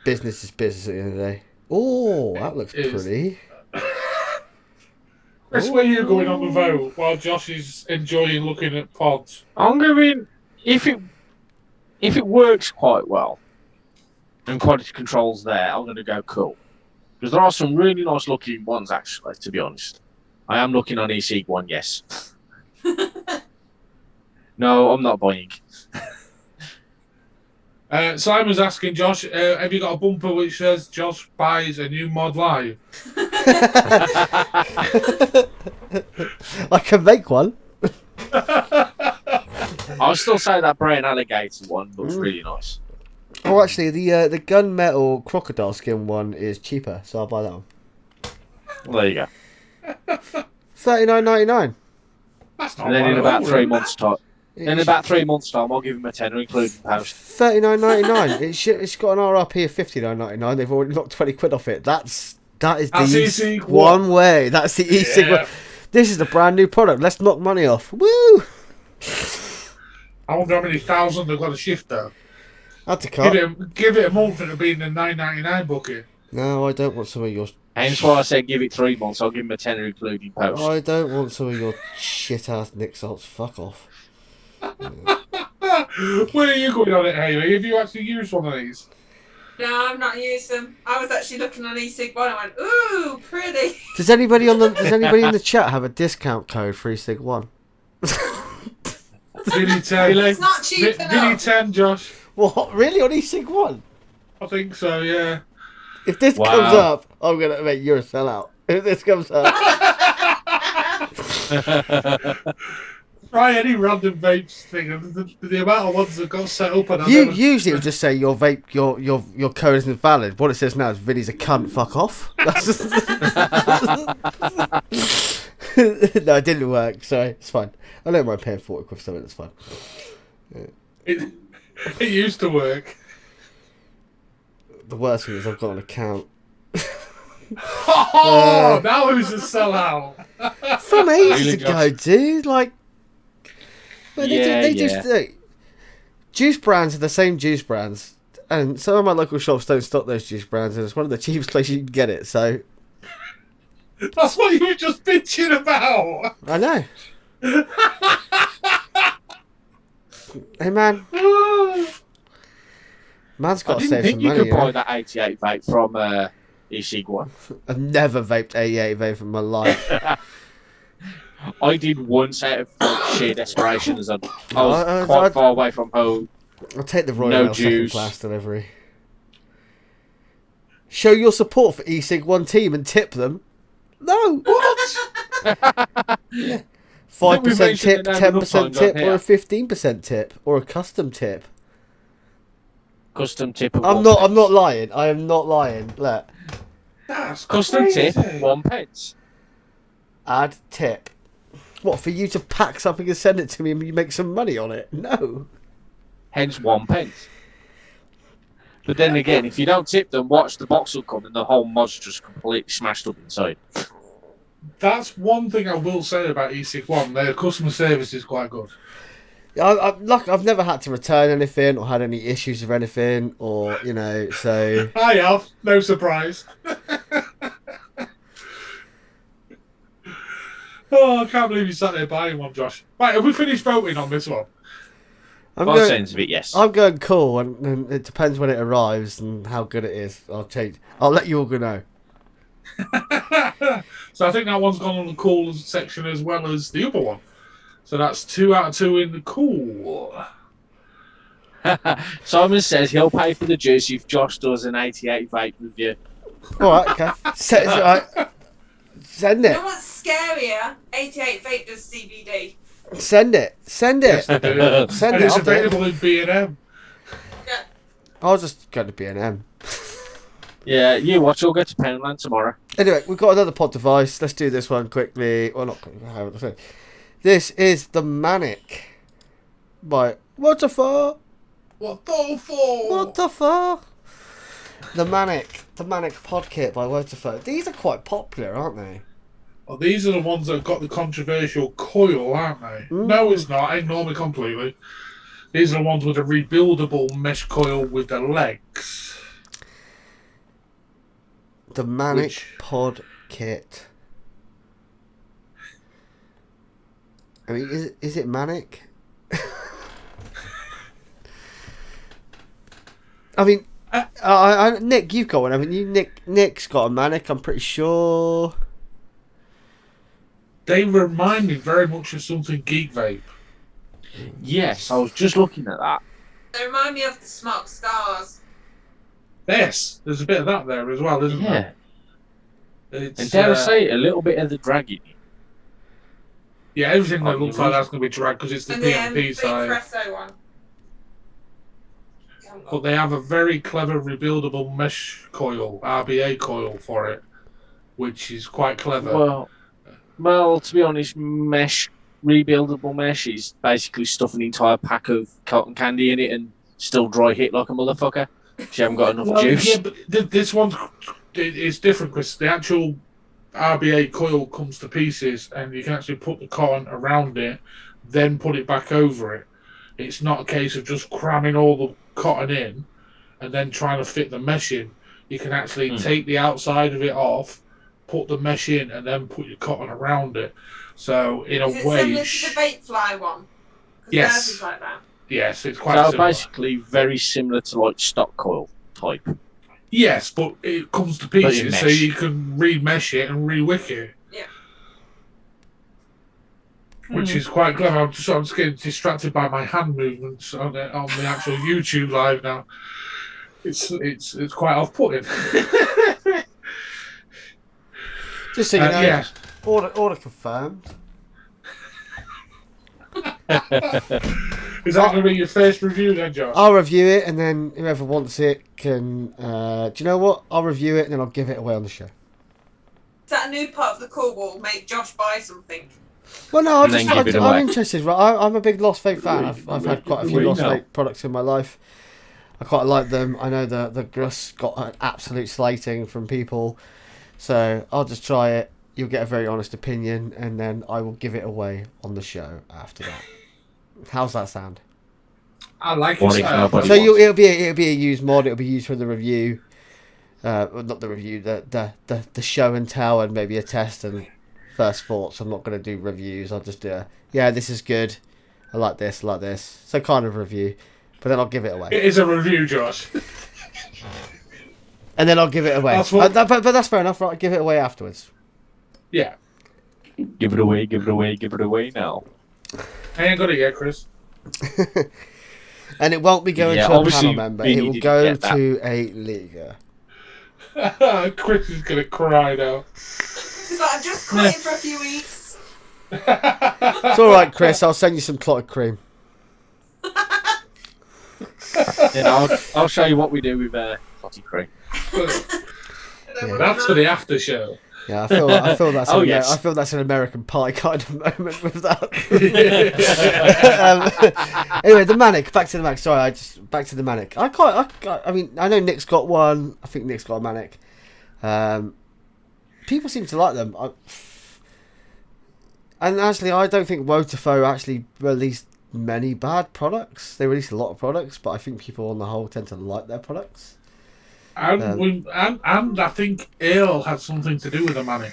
Speaker 1: business is business at the end of the day. Oh, that looks pretty.
Speaker 3: Chris, where are you going on the vote while Josh is enjoying looking at pods?
Speaker 2: I'm going if it works quite well and quality control's there, I'm going to go cool. Because there are some really nice looking ones, actually, to be honest. I am looking on E-Sig 1, yes. No, I'm not buying.
Speaker 3: Simon's asking Josh, have you got a bumper which says Josh buys a new mod live?
Speaker 1: I can make one.
Speaker 2: I'll still say that brown alligator one looks really nice.
Speaker 1: Oh, actually, the gunmetal crocodile skin one is cheaper, so I'll buy that one.
Speaker 2: Well, there you go.
Speaker 1: $39.99.
Speaker 3: That's not
Speaker 2: And then
Speaker 3: bad
Speaker 2: in
Speaker 3: at
Speaker 2: about
Speaker 3: all,
Speaker 2: 3
Speaker 3: really.
Speaker 2: months' time, in about 3 months' time, I'll give him a tenner, including post.
Speaker 1: $39.99. It's got an RRP of $59.99. They've already knocked 20 quid off it. That is
Speaker 3: That's
Speaker 1: the
Speaker 3: E-Sig
Speaker 1: one way. That's the E-Sig
Speaker 3: Yeah.
Speaker 1: one. This is a brand new product. Let's knock money off. Woo!
Speaker 3: I wonder how many thousand they've got to shift though.
Speaker 1: That's a cut.
Speaker 3: Give it a month and it'll be in the $9.99 bucket.
Speaker 1: No, I don't want some of your.
Speaker 2: Hence why I said give it 3 months, I'll give him a tenner, including post.
Speaker 1: I don't want some of your shit ass Nick salts. Fuck off.
Speaker 3: Where are you going on it, Hayley? Have you actually used one of these?
Speaker 4: No, I've not used them. I was actually looking on E-Sig 1 and went, ooh, pretty.
Speaker 1: Does anybody in the chat have a discount code for E-Sig 1?
Speaker 3: Vinny 10.
Speaker 4: It's not cheap
Speaker 3: Vinny
Speaker 4: enough.
Speaker 3: 10, Josh.
Speaker 1: What? Really on E-Sig 1?
Speaker 3: I think so, yeah.
Speaker 1: If this
Speaker 2: Wow.
Speaker 1: comes up, I'm gonna make you're a sellout. If this comes up,
Speaker 3: Try any random vape thing, and the amount of ones that got set up and
Speaker 1: you usually would just say your vape, your code isn't valid. What it says now is Vinny's a cunt. Fuck off. That's just... No, it didn't work. Sorry, it's fine. I don't mind paying 40 quid for something. That's fine.
Speaker 3: It used to work.
Speaker 1: The worst thing is I've got an account
Speaker 3: Oh, now who's a sellout?
Speaker 1: from ages
Speaker 2: Really,
Speaker 1: ago, dude. Like, well, they
Speaker 2: Yeah,
Speaker 1: just juice brands are the same juice brands, and some of my local shops don't stock those juice brands, and it's one of the cheapest places you can get it. So
Speaker 3: That's what you were just bitching about.
Speaker 1: I know. Hey man, man's
Speaker 2: I
Speaker 1: got to
Speaker 2: didn't
Speaker 1: save
Speaker 2: think
Speaker 1: some
Speaker 2: you
Speaker 1: money.
Speaker 2: could buy that 88 vape from e-cig one.
Speaker 1: I've never vaped 88 vape in my life.
Speaker 2: I did once out of sheer desperation as I was quite far away from home.
Speaker 1: I'll take the Royal
Speaker 2: No
Speaker 1: Mail second
Speaker 2: juice.
Speaker 1: class delivery. Show your support for eSig One team and tip them. No.
Speaker 3: What?
Speaker 1: Yeah.
Speaker 2: I think we
Speaker 1: 5%
Speaker 2: mentioned
Speaker 1: tip,
Speaker 2: the name enough
Speaker 1: 10%
Speaker 2: times
Speaker 1: tip,
Speaker 2: on
Speaker 1: or
Speaker 2: here.
Speaker 1: a 15% tip, or a custom tip.
Speaker 2: Custom tip of
Speaker 1: I'm
Speaker 2: 1
Speaker 1: not.
Speaker 2: pence.
Speaker 1: I'm not lying. I am not lying. Look,
Speaker 3: That's
Speaker 2: Custom
Speaker 3: crazy.
Speaker 2: tip 1 pence.
Speaker 1: add tip. What, for you to pack something and send it to me and you make some money on it? No.
Speaker 2: Hence 1 pence. But then again, if you don't tip them, watch the box will come and the whole mod's just completely smashed up inside.
Speaker 3: That's one thing I will say about eSig One. Their customer service is quite good.
Speaker 1: I've never had to return anything or had any issues with anything, or so.
Speaker 3: I have, no surprise. Oh, I can't believe you sat there buying one, Josh. Right, have we finished voting on this one?
Speaker 1: I'm
Speaker 2: By
Speaker 1: going,
Speaker 2: sense of it, yes.
Speaker 1: I'm going cool, and it depends when it arrives and how good it is. I'll change. I'll let you all know.
Speaker 3: So I think that one's gone on the cool section as well as the other one. So that's 2 out of 2 in the cool.
Speaker 2: Simon says he'll pay for the juice if Josh does an 88 vape review.
Speaker 1: All right, okay. Send
Speaker 4: You
Speaker 1: it.
Speaker 4: know what's scarier? 88 Vape does CBD.
Speaker 1: Send it. Send it.
Speaker 3: They do.
Speaker 1: Send
Speaker 3: And
Speaker 1: it.
Speaker 3: it's
Speaker 1: I'll do it.
Speaker 3: available in B&M.
Speaker 4: Yeah.
Speaker 1: I'll just go to B&M.
Speaker 2: Yeah, you watch. We'll go to Penland tomorrow.
Speaker 1: Anyway, we've got another pod device. Let's do this one quickly. Well, not quickly. How would I say? This is the Manic by what the fuck?
Speaker 3: What the fuck?
Speaker 1: What the fuck? The Manic Pod Kit by What the fuck. These are quite popular, aren't they?
Speaker 3: Well, these are the ones that have got the controversial coil, aren't they?
Speaker 1: Mm.
Speaker 3: No, it's not. I ignore me completely. These are the ones with a rebuildable mesh coil with the legs.
Speaker 1: The Manic
Speaker 3: Which-
Speaker 1: Pod Kit. I mean, is it manic? I mean, Nick, you've got one, haven't you? Nick's got a Manic, I'm pretty sure.
Speaker 3: They remind me very much of something Geek Vape.
Speaker 2: Yes, I was just looking at that.
Speaker 4: They remind me of the Smoke Stars.
Speaker 3: Yes, there's a bit of that there as well, isn't
Speaker 2: Yeah,
Speaker 3: there? It's,
Speaker 2: and dare I say, a little bit of the dragging.
Speaker 3: yeah, everything that
Speaker 2: Oh,
Speaker 3: looks
Speaker 2: you
Speaker 3: like
Speaker 2: really-
Speaker 3: that's going to be dragged because it's the
Speaker 4: And the
Speaker 3: PMP
Speaker 4: Big
Speaker 3: side.
Speaker 4: Presso one.
Speaker 3: But they have a very clever rebuildable mesh coil, RBA coil for it, which is quite clever.
Speaker 2: Well, to be honest, rebuildable mesh is basically stuff an entire pack of cotton candy in it and still dry hit like a motherfucker. If you haven't got enough
Speaker 3: Well,
Speaker 2: juice.
Speaker 3: yeah, but this one's it's different because the actual RBA coil comes to pieces and you can actually put the cotton around it, then put it back over it. It's not a case of just cramming all the cotton in and then trying to fit the mesh in. You can actually take the outside of it off, put the mesh in, and then put your cotton around it. So in a
Speaker 4: Is it
Speaker 3: way,
Speaker 4: similar to the Vape Fly one? 'Cause
Speaker 3: Yes.
Speaker 4: theirs is like that.
Speaker 3: yes, it's quite
Speaker 2: So
Speaker 3: similar.
Speaker 2: basically very similar to like stock coil type.
Speaker 3: Yes, but it comes to
Speaker 2: in
Speaker 3: pieces, so
Speaker 2: mesh.
Speaker 3: you can remesh it and rewick it.
Speaker 4: Yeah.
Speaker 3: Which is quite clever. I'm just getting distracted by my hand movements on the actual YouTube live now. It's quite off-putting.
Speaker 1: Just so you know,
Speaker 3: yeah.
Speaker 1: order confirmed.
Speaker 3: Is that going to be your first review then, Josh?
Speaker 1: I'll review it, and then whoever wants it can. Do you know what? I'll review it, and then I'll give it away on the show.
Speaker 4: that a new part of the call will make Josh buy something?
Speaker 1: Well, no,
Speaker 2: And then give it
Speaker 1: I'm
Speaker 2: away.
Speaker 1: interested. Right, I'm a big Lost Vape fan. I've had quite a few Lost Vape products in my life. I quite like them. I know the Gruss got an absolute slating from people, so I'll just try it. You'll get a very honest opinion, and then I will give it away on the show after that. How's that sound?
Speaker 3: I like
Speaker 2: What
Speaker 3: it.
Speaker 2: if nobody
Speaker 1: So
Speaker 2: wants
Speaker 1: it'll be a used mod. It'll be used for the review, well, not the review, the show and tell, and maybe a test and first thoughts. I'm not going to do reviews. I'll just do this is good. I like this. So kind of review, but then I'll give it away.
Speaker 3: It is a review, Josh.
Speaker 1: And then I'll give it away.
Speaker 3: That's what-
Speaker 1: but that's fair enough, right? Give it away afterwards.
Speaker 3: Yeah.
Speaker 2: Give it away, give it away, give it away now.
Speaker 3: I ain't got it yet, Chris.
Speaker 1: And it won't be going
Speaker 2: Yeah,
Speaker 1: to a
Speaker 2: obviously,
Speaker 1: panel member.
Speaker 2: Vinny
Speaker 1: It will
Speaker 2: didn't
Speaker 1: go
Speaker 2: get that.
Speaker 1: to a leaguer.
Speaker 3: Chris is going to cry now.
Speaker 4: She's like, I've just quit it for a few weeks.
Speaker 1: It's all right, Chris. I'll send you some clotted cream.
Speaker 2: Then I'll show you what we do with Clotty Cream.
Speaker 3: That's for the after show.
Speaker 1: Yeah, I feel that's
Speaker 2: Oh, yes.
Speaker 1: I feel that's an American Pie kind of moment with that. Anyway, the Manic. Back to the Manic. Sorry, back to the Manic. I mean, I know Nick's got one. I think Nick's got a Manic. People seem to like them. And actually, I don't think Wotafo actually released many bad products. They released a lot of products, but I think people on the whole tend to like their products.
Speaker 3: And I think ale had something to do with the Manic.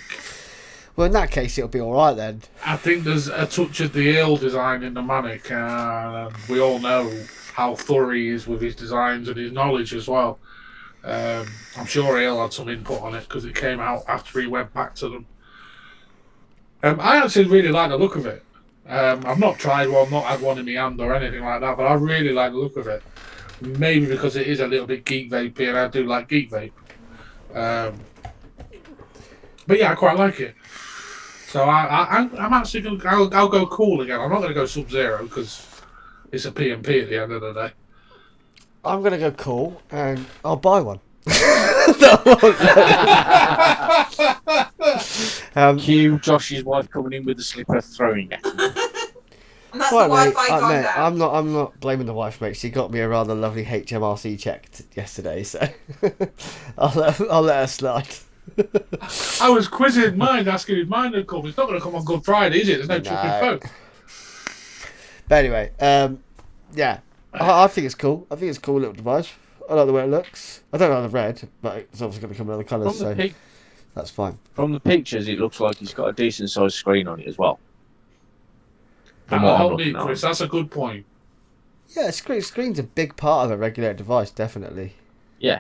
Speaker 1: Well, in that case, it'll be all right then.
Speaker 3: I think there's a touch of the ale design in the Manic, and we all know how thorough he is with his designs and his knowledge as well. I'm sure ale had some input on it because it came out after he went back to them. I actually really like the look of it. I've not tried one, not had one in my hand or anything like that, but I really like the look of it. Maybe because it is a little bit geek vapey, and I do like geek vape. But yeah, I quite like it. So I'm actually going to... I'll go cool again. I'm not going to go Sub-Zero because it's a PMP at the end of the day.
Speaker 1: I'm going to go cool, and I'll buy one.
Speaker 2: Cue Josh's wife coming in with the slipper throwing it.
Speaker 4: And that's
Speaker 1: Well,
Speaker 4: the Wi-Fi
Speaker 1: mate,
Speaker 4: gone
Speaker 1: mate,
Speaker 4: down.
Speaker 1: I'm not blaming the wife, mate. She got me a rather lovely HMRC check yesterday, so I'll let her slide.
Speaker 3: I was quizzing mine, asking if mine had come. It's not going to come on Good Friday, is it? There's no
Speaker 1: No.
Speaker 3: tripping phone.
Speaker 1: But anyway, yeah, I think it's cool. I think it's a cool little device. I like the way it looks. I don't like the red, but it's obviously going to come in other colours, so that's fine.
Speaker 2: From the pictures, it looks like he's got a decent sized screen on it as well. From
Speaker 3: That'll
Speaker 2: what I'm
Speaker 3: help
Speaker 2: looking
Speaker 3: me,
Speaker 2: at.
Speaker 3: Chris. That's a good point.
Speaker 1: Yeah, screen's a big part of a regulated device, definitely.
Speaker 3: Yeah,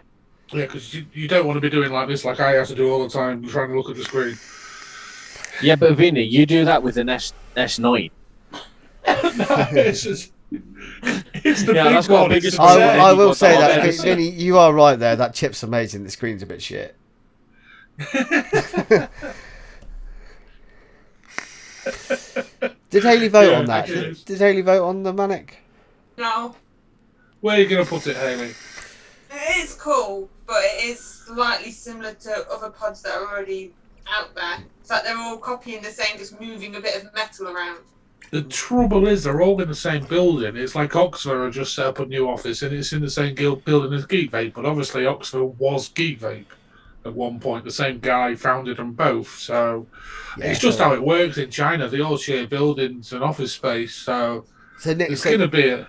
Speaker 3: because you don't want to be doing like this, like I have to do all the time, trying to look at the screen.
Speaker 2: Yeah, but Vinny, you do that with an S9.
Speaker 3: It's just... It's the
Speaker 2: Yeah,
Speaker 3: big
Speaker 2: that's got
Speaker 3: one.
Speaker 2: the
Speaker 3: It's
Speaker 2: biggest
Speaker 3: the
Speaker 2: screen.
Speaker 3: big
Speaker 1: I
Speaker 2: you
Speaker 1: will
Speaker 2: got
Speaker 1: say
Speaker 2: that
Speaker 1: that,
Speaker 2: on
Speaker 1: Vinny, you are right there. That chip's amazing. The screen's a bit shit. Did Hayley vote
Speaker 3: Yeah,
Speaker 1: on that?
Speaker 3: actually.
Speaker 1: Did Hayley vote on the Manic?
Speaker 4: No,
Speaker 3: Where are you going to put it, Hayley?
Speaker 4: it is cool, but it is slightly similar to other pods that are already out there. It's like they're all copying the same, just moving a bit of metal around.
Speaker 3: The trouble is they're all in the same building. It's like Oxford have just set up a new office and it's in the same building as Geek Vape, but obviously Oxford was Geek Vape at one point. The same guy founded them both, so it's just how it works in China. They all share buildings and office space, so
Speaker 1: Nick,
Speaker 3: it's going to be a...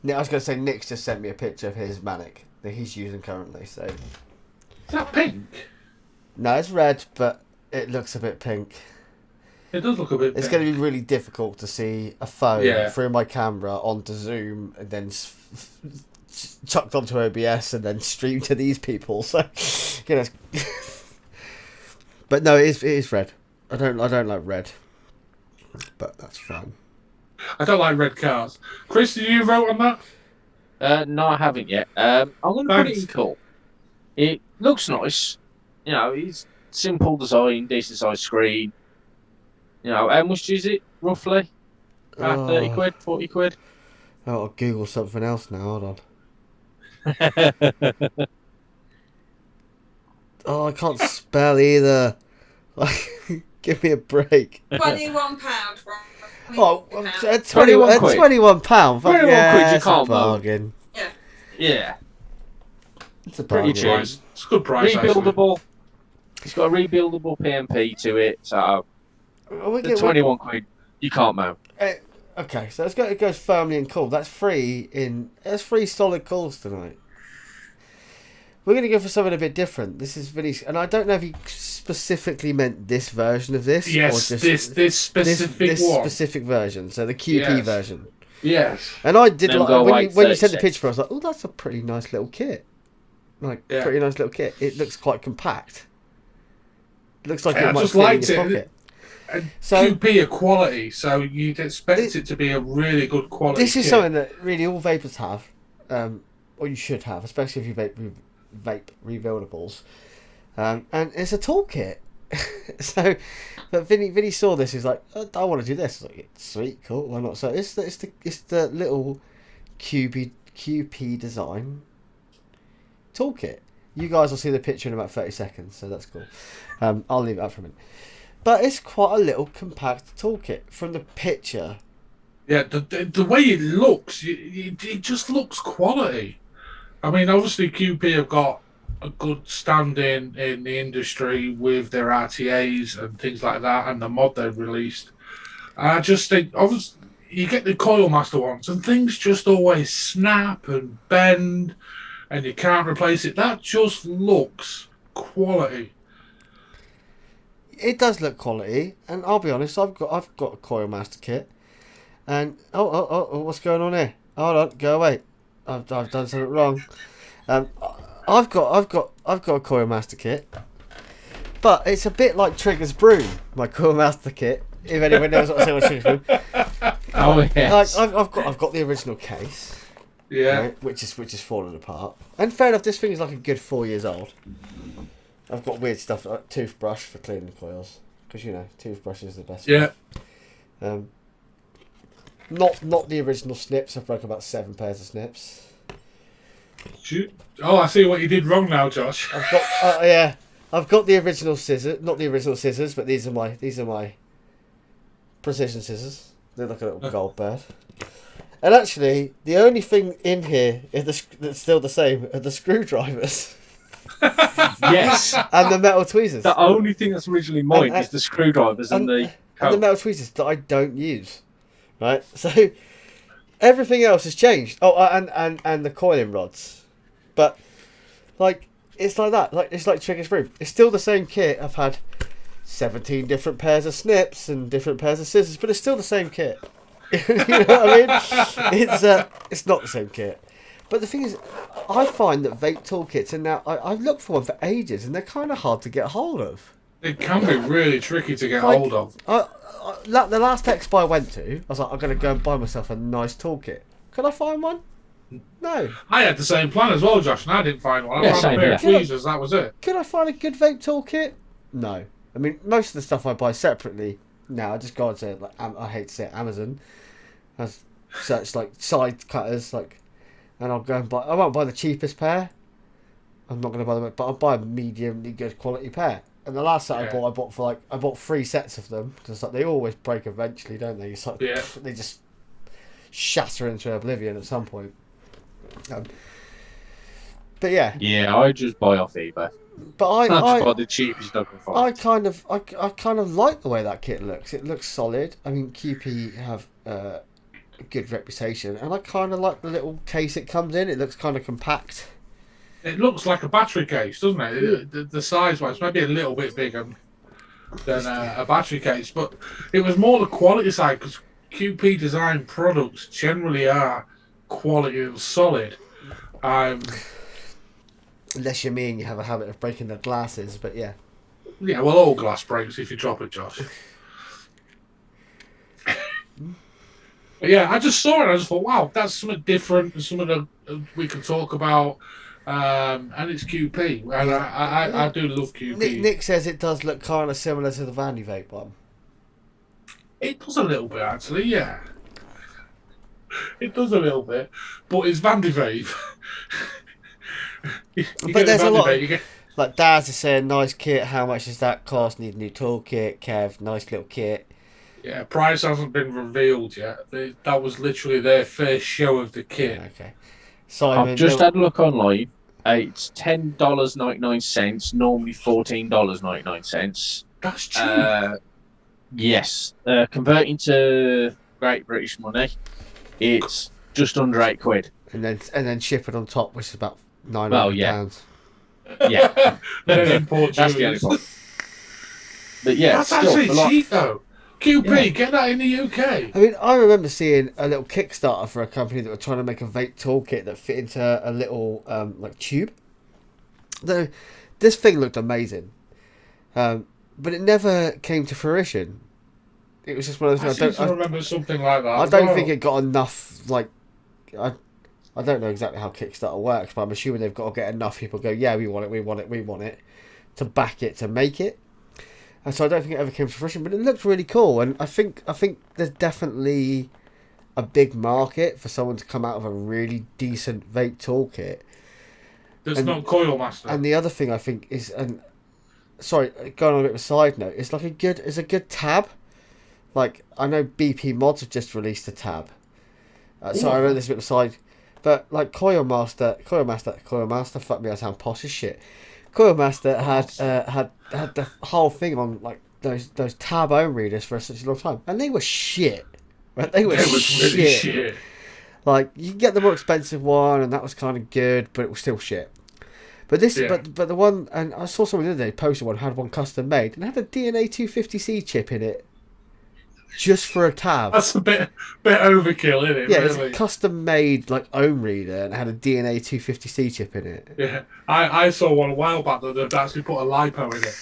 Speaker 1: I was going to say Nick's just sent me a picture of his Manic that he's using currently. So
Speaker 3: Is that pink?
Speaker 1: no, it's red, but it looks a bit pink.
Speaker 3: It does look a bit
Speaker 1: It's
Speaker 3: pink.
Speaker 1: going to be really difficult to see a phone
Speaker 3: Yeah.
Speaker 1: through my camera onto Zoom and then chucked onto OBS and then stream to these people. So, you know. But no, it is red. I don't like red, but that's fine.
Speaker 3: I don't like red cars. Chris, did you vote on that?
Speaker 2: No, I haven't yet. I'm going to put it in
Speaker 3: Thanks.
Speaker 2: cool. It looks nice. You know, it's simple design, decent sized screen. You know, how much is it, roughly? About 30 quid, 40 quid?
Speaker 1: I'll Google something else now. Hold on. Oh, I can't spell either. Like, give me a break.
Speaker 4: £21 for
Speaker 1: Oh,
Speaker 4: £21.
Speaker 1: at
Speaker 2: 21 quid.
Speaker 1: £21.
Speaker 2: 21 quid,
Speaker 1: Yeah,
Speaker 2: you
Speaker 1: it's
Speaker 2: can't
Speaker 1: a bargain.
Speaker 2: Yeah.
Speaker 1: It's a
Speaker 2: Pretty
Speaker 1: bargain.
Speaker 2: cheap.
Speaker 3: Price. It's a good price.
Speaker 2: Rebuildable. It's got a rebuildable PMP to it, so the 21 quid you can't mow.
Speaker 1: Okay, so it goes firmly in cool. That's free solid calls tonight. We're going to go for something a bit different. This is Vinny's, and I don't know if he specifically meant this version of this.
Speaker 3: Yes,
Speaker 1: or just
Speaker 3: this specific one.
Speaker 1: specific version. So the QP version.
Speaker 3: Yes.
Speaker 1: And I did
Speaker 2: Then go
Speaker 1: like when you sent the
Speaker 2: 36.
Speaker 1: picture for us, I was like, oh, that's a pretty nice little kit. Pretty nice little kit. It looks quite compact. It looks like it might fit in your pocket.
Speaker 3: And
Speaker 1: So-
Speaker 3: QP are quality, so you'd expect it to be a really good quality.
Speaker 1: This is
Speaker 3: kit.
Speaker 1: something that really all vapors have, or you should have, especially if you vape rebuildables. And it's a toolkit. So, but Vinny saw this. He's like, I want to do this. I was like, sweet, cool, why not? So it's the little QP design toolkit. You guys will see the picture in about 30 seconds, so that's cool. I'll leave it up for a minute. But it's quite a little compact toolkit from the picture.
Speaker 3: Yeah, the way it looks, it just looks quality. I mean, obviously QP have got a good standing in the industry with their RTAs and things like that, and the mod they've released. And I just think, obviously, you get the Coil Master ones, and things just always snap and bend, and you can't replace it. That just looks quality.
Speaker 1: It does look quality, and I'll be honest, I've got a Coil Master kit, and what's going on here? Hold on, go away. I've done something wrong. I've got a Coil Master kit, but it's a bit like Trigger's broom. My Coil Master kit. If anyone knows what I'm saying, Trigger's broom.
Speaker 2: Oh yes.
Speaker 1: I've got the original case.
Speaker 3: Yeah.
Speaker 1: Right, which is falling apart. And fair enough, this thing is like a good 4 years old. I've got weird stuff like toothbrush for cleaning the coils, because toothbrush is the best.
Speaker 3: Yeah.
Speaker 1: One. Not the original snips. I've broken about 7 pairs of snips.
Speaker 3: Shoot. Oh, I see what you did wrong now, Josh.
Speaker 1: I've got the original scissors. Not the original scissors, but these are my precision scissors. They're like a little gold bird. And actually, the only thing in here that's still the same are the screwdrivers.
Speaker 2: Yes.
Speaker 1: And the metal tweezers.
Speaker 2: The only thing that's originally mine is the screwdrivers and the
Speaker 1: metal tweezers that I don't use. Right? So everything else has changed. Oh, and the coiling rods. But like it's like that. Like it's like Trigger's broom. It's still the same kit. I've had 17 different pairs of snips and different pairs of scissors, but it's still the same kit. You know what I mean? It's not the same kit. But the thing is, I find that vape toolkits are now. I've looked for one for ages, and they're kind of hard to get hold of.
Speaker 3: It can be really tricky to get hold of.
Speaker 1: The last expo I went to, I was like, I'm going to go and buy myself a nice toolkit. Can I find one? No.
Speaker 3: I had the same plan as well, Josh, and I didn't find one. I found a pair of tweezers, that was it.
Speaker 1: Can I find a good vape toolkit? No. I mean, most of the stuff I buy separately now, I just go onto, like, I hate to say it, Amazon. I search like side cutters, and I'll go and buy. I won't buy the cheapest pair. I'm not going to buy them, but I'll buy a mediumly good quality pair. And the last set I bought 3 sets of them, because like, they always break eventually, don't they? It's like, they just shatter into oblivion at some point. But yeah.
Speaker 2: Yeah, I just buy off eBay.
Speaker 1: But I
Speaker 2: just buy the cheapest I can find.
Speaker 1: I kind of like the way that kit looks. It looks solid. I mean, QP have a good reputation, and I kind of like the little case it comes in. It looks kind of compact.
Speaker 3: It looks like a battery case, doesn't it? The size-wise, maybe a little bit bigger than a battery case, but it was more the quality side, because QP design products generally are quality and solid.
Speaker 1: Unless you're me and you have a habit of breaking the glasses, but yeah.
Speaker 3: Yeah, well, all glass breaks if you drop it, Josh. But yeah, I just saw it and I just thought, wow, that's something different and something that we can talk about. And it's QP, and I do love QP.
Speaker 1: Nick says it does look kind of similar to the Vandy Vape one.
Speaker 3: It does a little bit, actually, yeah. It does a little bit, but it's Vandy Vape.
Speaker 1: But there's a lot. Like Daz is saying, nice kit. How much does that cost? Need a new toolkit. Kev, nice little kit.
Speaker 3: Yeah, price hasn't been revealed yet. That was literally their first show of the kit.
Speaker 1: Okay. Simon,
Speaker 2: I've just had a look online. It's $10.99, normally $14.99.
Speaker 3: That's cheap.
Speaker 2: Yes. Converting to Great British money, it's just under £8.
Speaker 1: and then ship it on top, which is about £900.
Speaker 2: Well, yeah. Yeah.
Speaker 3: Then import
Speaker 2: That's the only
Speaker 3: duties.
Speaker 2: problem. But yeah,
Speaker 3: That's
Speaker 2: still,
Speaker 3: actually
Speaker 2: a lot.
Speaker 3: cheap though. QP,
Speaker 2: Yeah.
Speaker 3: get that in the UK.
Speaker 1: I mean, I remember seeing a little Kickstarter for a company that were trying to make a vape toolkit that fit into a little like tube. Though this thing looked amazing, but it never came to fruition. It was just one of
Speaker 3: I
Speaker 1: those
Speaker 3: seem
Speaker 1: things.
Speaker 3: to remember something like that.
Speaker 1: I
Speaker 3: as
Speaker 1: don't
Speaker 3: well.
Speaker 1: think it got enough. Like, I don't know exactly how Kickstarter works, but I'm assuming they've got to get enough people go, yeah, we want it, we want it, we want it, to back it, to make it. And so I don't think it ever came to fruition, but it looked really cool. And I think there's definitely a big market for someone to come out of a really decent vape toolkit.
Speaker 3: That's
Speaker 1: and-
Speaker 3: not Coil Master.
Speaker 1: And the other thing I think is, and sorry, going on a bit of a side note, it's like a good tab. Like, I know BP Mods have just released a tab. So I know this is a bit of a side, but like Coil Master, fuck me, I sound posh as shit. Coil Master had the whole thing on like those tab ohm readers for such a long time, and they were shit. Right? They were
Speaker 3: It was
Speaker 1: shit.
Speaker 3: really shit.
Speaker 1: Like, you can get the more expensive one, and that was kind of good, but it was still shit. But this,
Speaker 3: Yeah.
Speaker 1: but the one, and I saw someone the other day posted one, had one custom made, and had a DNA 250C chip in it, just for a tab.
Speaker 3: That's a bit overkill, isn't it?
Speaker 1: Yeah, it's
Speaker 3: really?
Speaker 1: a custom made like ohm reader, and it had a DNA 250C chip in it.
Speaker 3: Yeah, I saw one a while back that they'd actually put a lipo in it.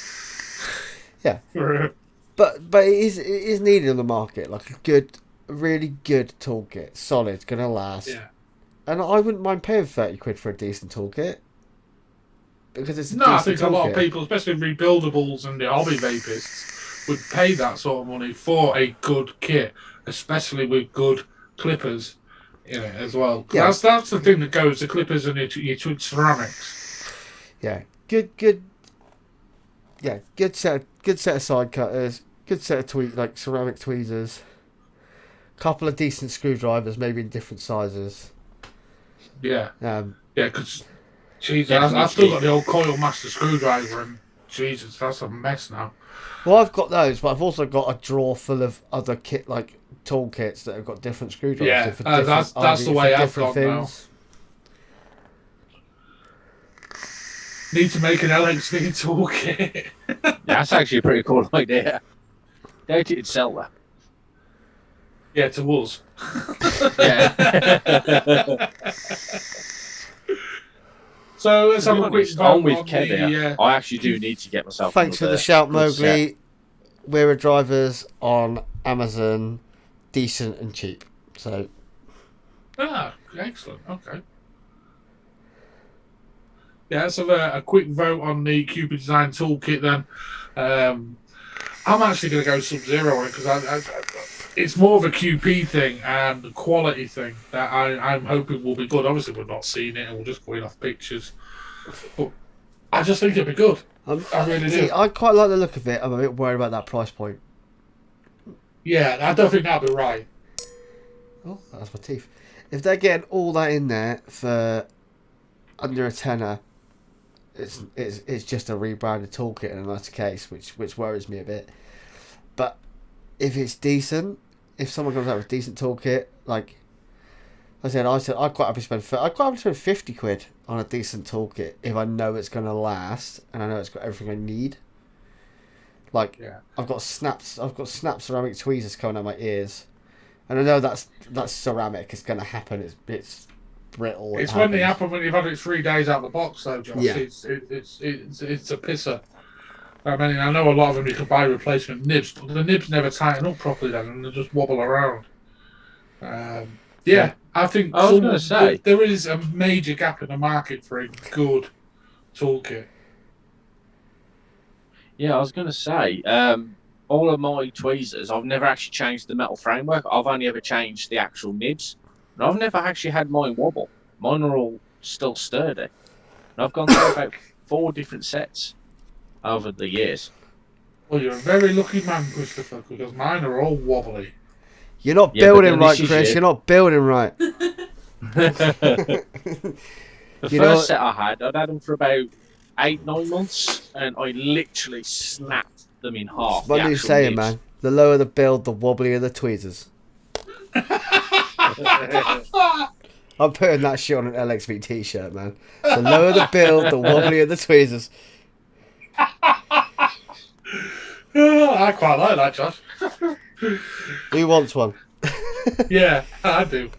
Speaker 1: Yeah.
Speaker 3: For,
Speaker 1: But it is needed on the market, like a really good toolkit, solid, gonna last.
Speaker 3: yeah.
Speaker 1: And I wouldn't mind paying £30 for a decent toolkit. Because it's a
Speaker 3: No, I
Speaker 1: decent
Speaker 3: think a lot of
Speaker 1: toolkit.
Speaker 3: people, especially rebuildables and the hobby vapists, would pay that sort of money for a good kit, especially with good clippers in it as well.
Speaker 1: Yeah.
Speaker 3: That's the thing that goes, the clippers and your twin ceramics.
Speaker 1: Yeah, good. Yeah, good set of side cutters, good set of ceramic tweezers, couple of decent screwdrivers, maybe in different sizes.
Speaker 3: Yeah,
Speaker 1: Yeah,
Speaker 3: because Jesus,
Speaker 2: Yeah,
Speaker 3: I've still got the old Coil Master screwdriver, and Jesus, that's a mess now.
Speaker 1: well, I've got those, but I've also got a drawer full of other toolkits that have got different screwdrivers.
Speaker 3: Yeah,
Speaker 1: in for different
Speaker 3: that's the way
Speaker 1: for
Speaker 3: I've
Speaker 1: different
Speaker 3: gone now. Need to make an LXV toolkit.
Speaker 2: That's actually a pretty cool idea. Doubt it'd sell that.
Speaker 3: Yeah, to us.
Speaker 2: Yeah.
Speaker 3: So let's have a quick vote
Speaker 2: I'm with
Speaker 3: on
Speaker 2: Kev
Speaker 3: the,
Speaker 2: here. I actually do need to get myself.
Speaker 1: Thanks for the
Speaker 2: another
Speaker 1: shout,
Speaker 2: good set.
Speaker 1: Mowgli. We're drivers on Amazon, decent and cheap. So
Speaker 3: excellent. Okay. Yeah, let's have a quick vote on the Cupid Design Toolkit then. I'm actually going to go Sub-Zero on it because it's more of a QP thing and a quality thing that I'm hoping will be good. Obviously, we're not seeing it and we're just going off pictures. But I just think it'll be good. I really do.
Speaker 1: I quite like the look of it. I'm a bit worried about that price point.
Speaker 3: Yeah, I don't think that'll be right.
Speaker 1: Oh, that's my teeth. If they're getting all that in there for under a tenner, it's just a rebranded toolkit in a nice case, which worries me a bit. But if it's decent, if someone comes out with a decent toolkit, like I said, I'd quite happy to spend £50 on a decent toolkit if I know it's going to last and I know it's got everything I need. Like,
Speaker 3: Yeah.
Speaker 1: I've got snap ceramic tweezers coming out my ears, and I know that's ceramic. It's going to happen. It's brittle.
Speaker 3: It's when they happen when you've had it 3 days out of the box, though, Josh.
Speaker 1: Yeah.
Speaker 3: It's a pisser. I mean, I know a lot of them you can buy replacement nibs, but the nibs never tighten up properly then, and they just wobble around. Yeah, I think
Speaker 2: I was gonna say-
Speaker 3: there is a major gap in the market for a good toolkit.
Speaker 2: Yeah, I was going to say, all of my tweezers, I've never actually changed the metal framework. I've only ever changed the actual nibs. And I've never actually had mine wobble. Mine are all still sturdy. And I've gone through about 4 different sets over the years.
Speaker 3: Well, you're a very lucky man, Christopher, because mine are all wobbly.
Speaker 1: You're not
Speaker 2: Yeah, but
Speaker 1: building
Speaker 2: then
Speaker 1: right,
Speaker 2: this is
Speaker 1: Chris.
Speaker 2: you.
Speaker 1: You're not building right.
Speaker 2: The
Speaker 1: You know
Speaker 2: first
Speaker 1: what?
Speaker 2: set I had them for about 8-9 months, and I literally snapped them in half.
Speaker 1: What
Speaker 2: the
Speaker 1: are you
Speaker 2: actual
Speaker 1: saying,
Speaker 2: nibs.
Speaker 1: man? The lower the build, the wobblier the tweezers. I'm putting that shit on an LXV t-shirt, man. The lower the build, the wobblier the tweezers.
Speaker 3: I quite like that, Josh.
Speaker 1: Who wants one?
Speaker 3: Yeah, I do.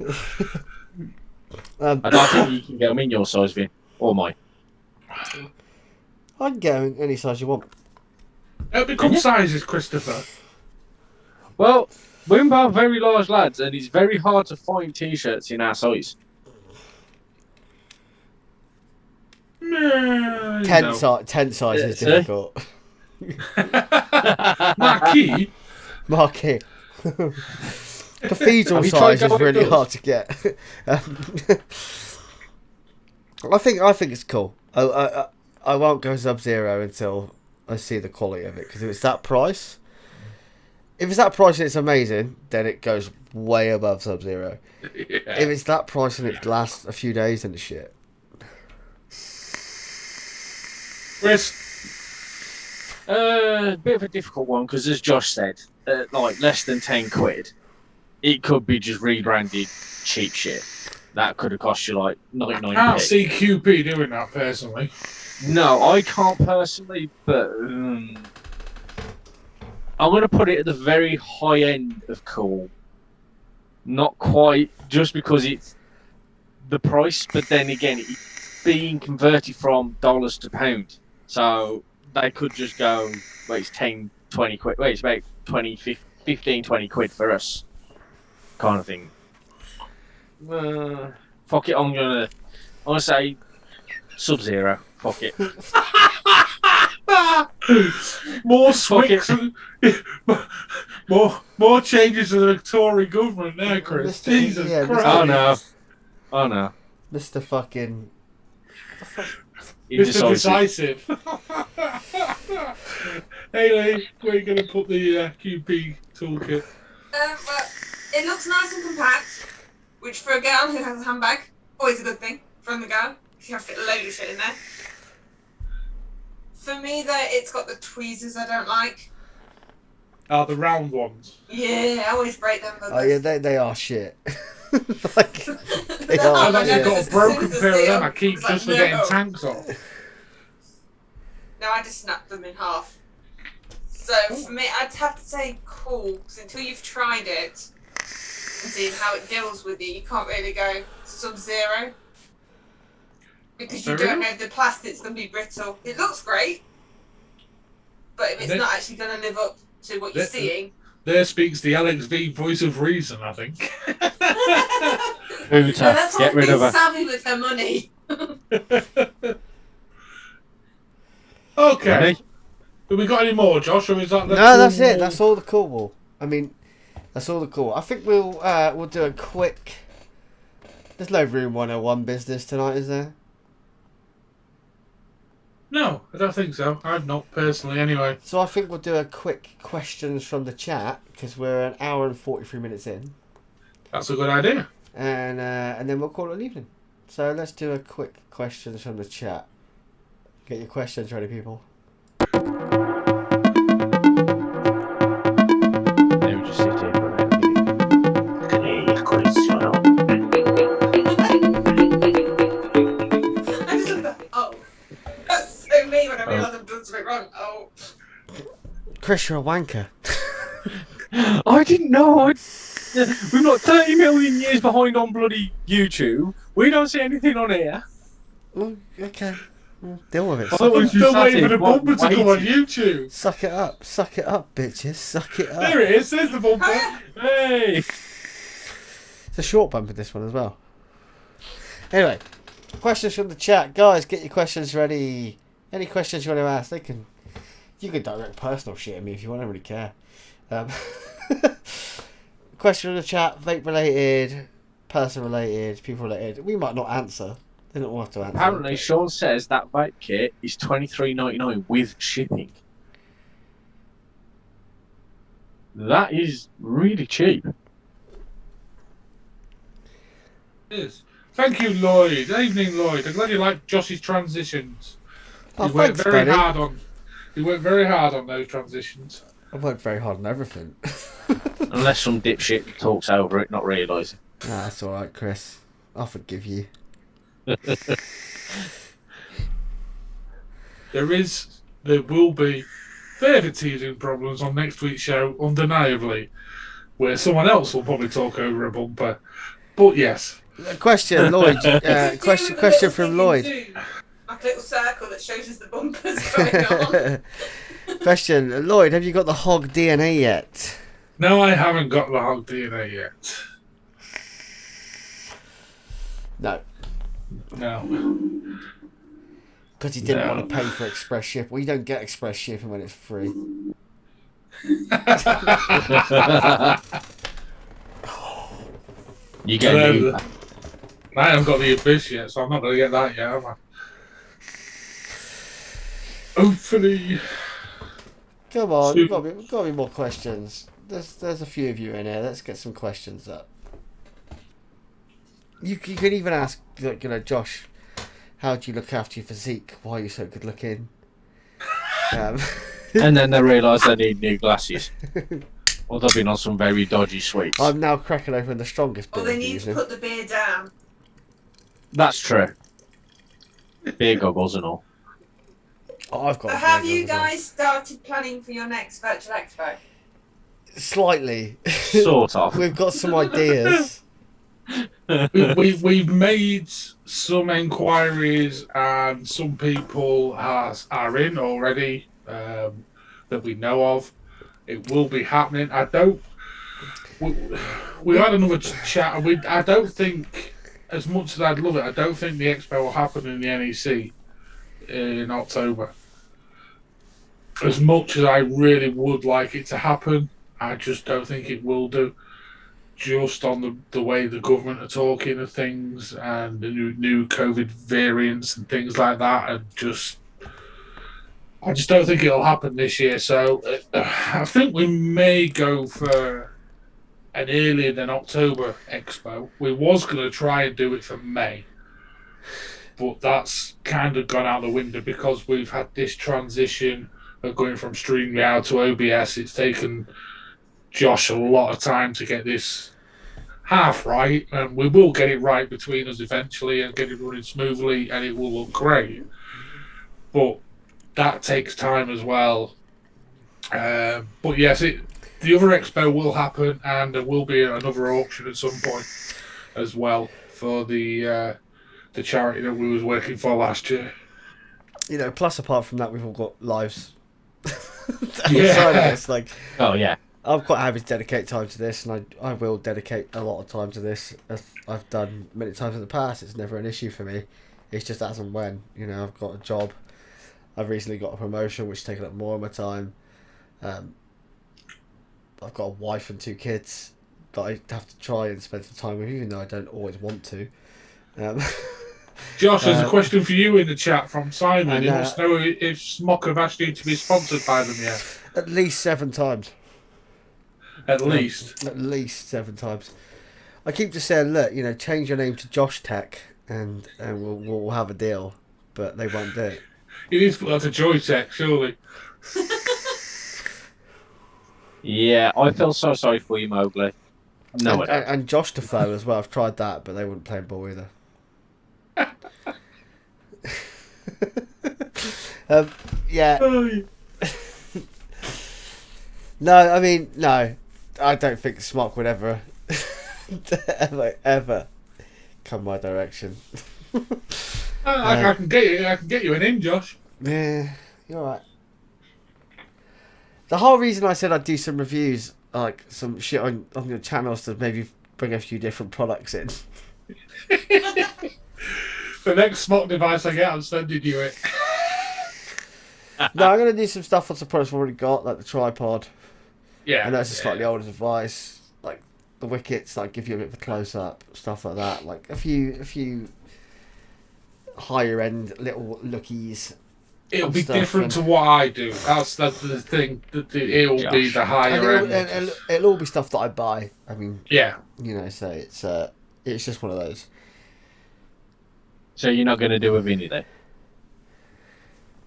Speaker 2: I don't think you can get them in your size, Vin, or mine.
Speaker 1: I can get them in any size you want.
Speaker 3: It'll become sizes, Christopher.
Speaker 2: Well, we're both very large lads, and it's very hard to find t-shirts in our size.
Speaker 1: 10 size is
Speaker 2: Yeah,
Speaker 1: difficult.
Speaker 3: Marquee?
Speaker 1: Marquee. Cathedral
Speaker 2: Have you tried
Speaker 1: size is
Speaker 2: going
Speaker 1: really
Speaker 2: indoors?
Speaker 1: hard to get. I think it's cool. I won't go Sub-Zero until I see the quality of it, because if it's that price, and it's amazing, then it goes way above Sub-Zero.
Speaker 3: Yeah.
Speaker 1: If it's that price and it lasts a few days, then it's shit.
Speaker 3: Chris?
Speaker 2: Bit of a difficult one, because as Josh said, like less than 10 quid, it could be just rebranded cheap shit. That could have cost you like 99p.
Speaker 3: I can't see QP doing that personally.
Speaker 2: No, I can't personally, but I'm going to put it at the very high end of cool. Not quite, just because it's the price, but then again, it's being converted from dollars to pound. So they could just go, well, it's 10, 20 quid. Well, it's about 20, 15, 20 quid for us, kind of thing. Fuck it, I'm gonna say Sub-Zero. Fuck it.
Speaker 3: More
Speaker 2: Fuck it.
Speaker 3: swings, more changes to the Tory government there, Chris.
Speaker 1: Mr.
Speaker 3: Jesus
Speaker 1: Yeah,
Speaker 3: Christ.
Speaker 2: Oh no. Oh no.
Speaker 1: Mr. fucking...
Speaker 3: Mr.
Speaker 2: Indecisive.
Speaker 3: Decisive. Hayley, where are you going to put the QP toolkit?
Speaker 4: Well, it looks nice and compact, which for a girl who has a handbag, always a good thing from the girl. You have to fit a load of shit in there. For me, though, it's got the tweezers I don't like.
Speaker 3: Oh, the round ones.
Speaker 4: Yeah, I always break them.
Speaker 1: Oh yeah, they are shit. Like, they
Speaker 4: No,
Speaker 1: are
Speaker 3: I've actually
Speaker 1: shit.
Speaker 3: got a broken
Speaker 4: As soon as
Speaker 3: pair of
Speaker 4: I see
Speaker 3: them.
Speaker 4: them,
Speaker 3: I keep
Speaker 4: it's like,
Speaker 3: just for getting
Speaker 4: no.
Speaker 3: tanks off.
Speaker 4: No, I just snap them in half. So for me, I'd have to say cool, because until you've tried it and seen how it deals with you, you can't really go Sub-Zero. Because you don't know if the plastic's going to be brittle. It looks great, but if it's not actually going to live up to what you're seeing...
Speaker 3: There speaks the LXV voice of reason, I think.
Speaker 2: Hooter.
Speaker 4: That's
Speaker 2: Get
Speaker 4: why
Speaker 2: rid of
Speaker 4: being
Speaker 2: her.
Speaker 4: savvy with her money.
Speaker 3: Okay.
Speaker 2: Ready?
Speaker 3: Have we got any more, Josh? Or is that the
Speaker 1: No, that's
Speaker 3: cool-
Speaker 1: it. That's all the cool. I mean, that's all the cool. I think we'll do a quick... There's no Room 101 business tonight, is there?
Speaker 3: No, I don't think so. I've not personally, anyway.
Speaker 1: So I think we'll do a quick questions from the chat, because we're an hour and 43 minutes in.
Speaker 3: That's a good idea.
Speaker 1: And then we'll call it an evening. So let's do a quick questions from the chat. Get your questions ready, people.
Speaker 2: Let me just sit here for a minute.
Speaker 4: I just look at oh. That's so me when I realise I've done something wrong. Oh.
Speaker 1: Chris, you're a wanker.
Speaker 2: I didn't know. We're not 30 million years behind on bloody YouTube. We don't see anything on here.
Speaker 1: Well, okay. Well, deal with it.
Speaker 2: I thought we
Speaker 3: I'm
Speaker 2: were
Speaker 3: still
Speaker 2: sat
Speaker 3: waiting
Speaker 2: here
Speaker 3: for the bumper to come on
Speaker 2: waiting.
Speaker 3: YouTube.
Speaker 1: Suck it up. Suck it up, bitches. Suck it up.
Speaker 3: There it is. There's the bumper.
Speaker 2: Hey!
Speaker 1: It's a short bumper, this one as well. Anyway, questions from the chat. Guys, get your questions ready. Any questions you want to ask, you can direct personal shit at me if you want. I don't really care. Question from the chat, vape related, person related, people related. We might not answer. Then we'll have to answer.
Speaker 2: Apparently, Sean says that vape kit is $23.99 with shipping. That is really cheap.
Speaker 3: It is. Thank you, Lloyd. Evening, Lloyd. I'm glad you like Josh's transitions.
Speaker 1: Oh,
Speaker 3: He worked
Speaker 1: thanks,
Speaker 3: very
Speaker 1: Benny.
Speaker 3: hard on. He worked very hard on those transitions.
Speaker 1: I worked very hard on everything.
Speaker 2: Unless some dipshit talks over it, not realising.
Speaker 1: Nah, that's all right, Chris. I'll forgive you.
Speaker 3: There will be further teething problems on next week's show, undeniably, where someone else will probably talk over a bumper. But yes.
Speaker 1: Question, Lloyd. Question from Lloyd.
Speaker 4: Like a little circle that shows us the bumpers going on.
Speaker 1: Question, Lloyd. Have you got the hog DNA yet?
Speaker 3: No, I haven't got the hog DNA yet.
Speaker 1: No,
Speaker 3: No.
Speaker 1: because he didn't
Speaker 3: No.
Speaker 1: want to pay for express ship. Well, you don't get express shipping when it's free.
Speaker 2: You get an Uber.
Speaker 3: I haven't got the Abyss yet, so I'm not going to get that yet, am I? Hopefully.
Speaker 1: Come on,
Speaker 3: Soon.
Speaker 1: got to be more questions. There's a few of you in here. Let's get some questions up. You can even ask, like, Josh, how do you look after your physique? Why are you so good looking?
Speaker 2: And then they realise they need new glasses. Or they've been on some very dodgy sweets.
Speaker 1: I'm now cracking open the strongest
Speaker 4: Or
Speaker 1: beer.
Speaker 4: they need to put the beer down.
Speaker 2: That's true. Beer goggles and all.
Speaker 1: Oh, I've got.
Speaker 4: So
Speaker 1: a
Speaker 4: have
Speaker 1: beer
Speaker 4: you
Speaker 1: goggles on.
Speaker 4: guys started planning for your next virtual expo?
Speaker 1: Slightly.
Speaker 2: Sort of.
Speaker 1: We've got some ideas.
Speaker 3: We've made some inquiries, and some people are in already that we know of. It will be happening. We had another chat. I don't think, as much as I'd love it, I don't think the expo will happen in the NEC in October. As much as I really would like it to happen, I just don't think it will do. Just on the way the government are talking of things and the new COVID variants and things like that, and I just don't think it'll happen this year. So I think we may go for an earlier than October expo. We was going to try and do it for May, but that's kind of gone out the window because we've had this transition of going from StreamYard to OBS. It's taken Josh a lot of time to get this half right, and we will get it right between us eventually and get it running smoothly, and it will look great. But that takes time as well. But yes, the other expo will happen, and there will be another auction at some point as well for the charity that we was working for last year.
Speaker 1: Plus apart from that, we've all got lives.
Speaker 3: Yeah.
Speaker 1: It's like,
Speaker 2: Oh, yeah.
Speaker 1: I'm quite happy to dedicate time to this, and I will dedicate a lot of time to this, as I've done many times in the past. It's never an issue for me. It's just as and when. I've got a job. I've recently got a promotion, which has taken up more of my time. I've got a wife and 2 kids that I have to try and spend some time with, even though I don't always want to.
Speaker 3: Josh, there's a question for you in the chat from Simon.
Speaker 1: And,
Speaker 3: He wants to know if Smock have asked you to be sponsored by them yet.
Speaker 1: At least 7 times.
Speaker 3: At least.
Speaker 1: At least 7 times. I keep just saying, look, change your name to Josh Tech, and we'll have a deal, but they won't do it.
Speaker 3: You need to put that to Joytech, surely.
Speaker 2: Yeah, I feel so sorry for you, Mowgli. No,
Speaker 1: and Josh Defoe as well. I've tried that, but they wouldn't play ball either. Yeah. No, I mean, no. I don't think Smock would ever come my direction.
Speaker 3: I can get you an in, Josh.
Speaker 1: Yeah, you're right. The whole reason I said I'd do some reviews, like some shit on your channels, to maybe bring a few different products in.
Speaker 3: The next Smock device I get, I'm sending you it.
Speaker 1: No, I'm going to do some stuff on some products I've already got, like the tripod.
Speaker 3: Yeah.
Speaker 1: I know it's a slightly older device, like the wickets, like give you a bit of a close up, stuff like that. Like a few higher end little lookies.
Speaker 3: It'll
Speaker 1: and
Speaker 3: be
Speaker 1: stuff,
Speaker 3: different to what I do. That's the thing. It'll be the
Speaker 1: and
Speaker 3: higher end.
Speaker 1: it'll all be stuff that I buy. I mean,
Speaker 3: Yeah.
Speaker 1: you know, so it's just one of those.
Speaker 2: So you're not going to do a Vinny then?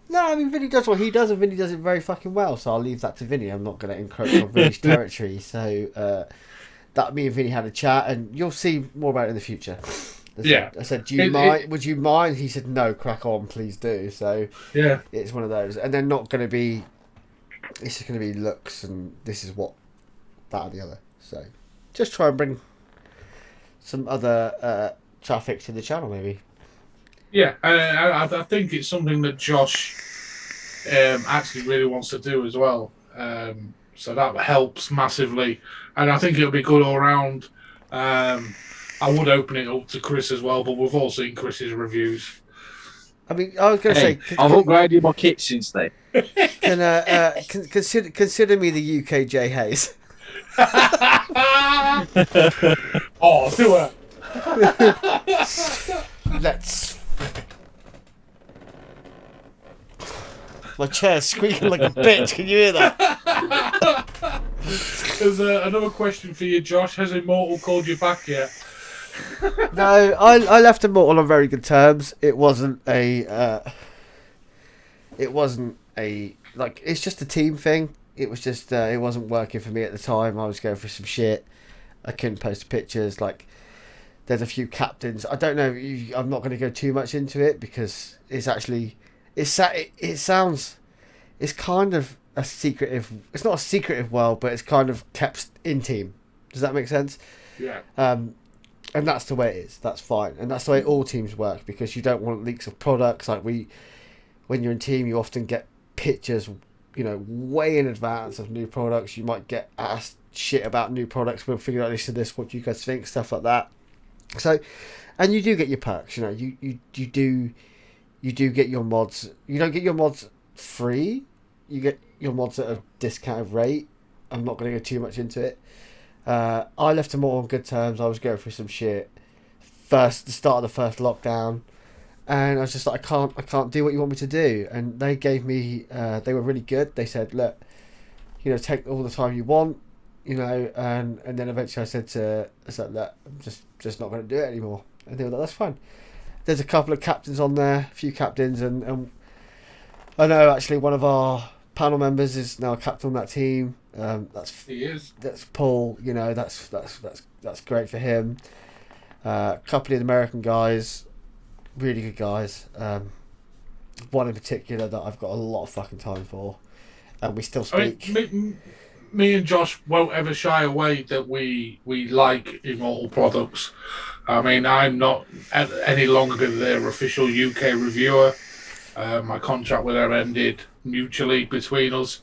Speaker 1: No, I mean, Vinny does what he does, and Vinny does it very fucking well, so I'll leave that to Vinny. I'm not going to encroach on Vinny's territory. So that me and Vinny had a chat, and you'll see more about it in the future. I said, do you mind? Would you mind? He said, no, crack on, please do. So
Speaker 3: yeah,
Speaker 1: it's one of those. And they're not going to be, it's just going to be looks, and this is what, that, and the other. So just try and bring some other traffic to the channel, maybe.
Speaker 3: Yeah, I think it's something that Josh actually really wants to do as well. So that helps massively, and I think it'll be good all round. I would open it up to Chris as well, but we've all seen Chris's reviews.
Speaker 1: I mean, I was going to say,
Speaker 2: I've upgraded my kit since then.
Speaker 1: Consider me the UK Jay Hayes.
Speaker 3: Oh, do it.
Speaker 1: Let's. My chair's squeaking like a bitch. Can you hear that?
Speaker 3: There's another question for you, Josh. Has Immortal called you back yet?
Speaker 1: No, I left Immortal on very good terms. It wasn't a. Like, it's just a team thing. It was just it wasn't working for me at the time. I was going through some shit. I couldn't post pictures. Like, there's a few captains. I don't know. I'm not going to go too much into it because it's actually it sounds. It's kind of a secretive. It's not a secretive world, but it's kind of kept in team. Does that make sense?
Speaker 3: Yeah.
Speaker 1: And that's the way it is. That's fine, and that's the way all teams work because you don't want leaks of products. Like when you're in team, you often get pictures, you know, way in advance of new products. You might get asked shit about new products. We'll figure out this. What do you guys think? Stuff like that. So, and you do get your perks. You know, you do get your mods. You don't get your mods free. You get your mods at a discounted rate. I'm not going to go too much into it. I left them all on good terms. I was going through some shit. The start of the first lockdown, and I was just like, I can't do what you want me to do. And they gave me, they were really good. They said, look, you know, take all the time you want, you know, and then eventually I said, look, I'm just not going to do it anymore. And they were like, that's fine. There's a couple of captains on there, a few captains, and I know actually one of our panel members is now a captain on that team.
Speaker 3: He is.
Speaker 1: That's Paul. You know, that's great for him. A couple of American guys, really good guys. One in particular that I've got a lot of fucking time for, and we still speak.
Speaker 3: I mean, me and Josh won't ever shy away that we like Immortal products. I mean, I'm not any longer their official UK reviewer. My contract with her ended mutually between us.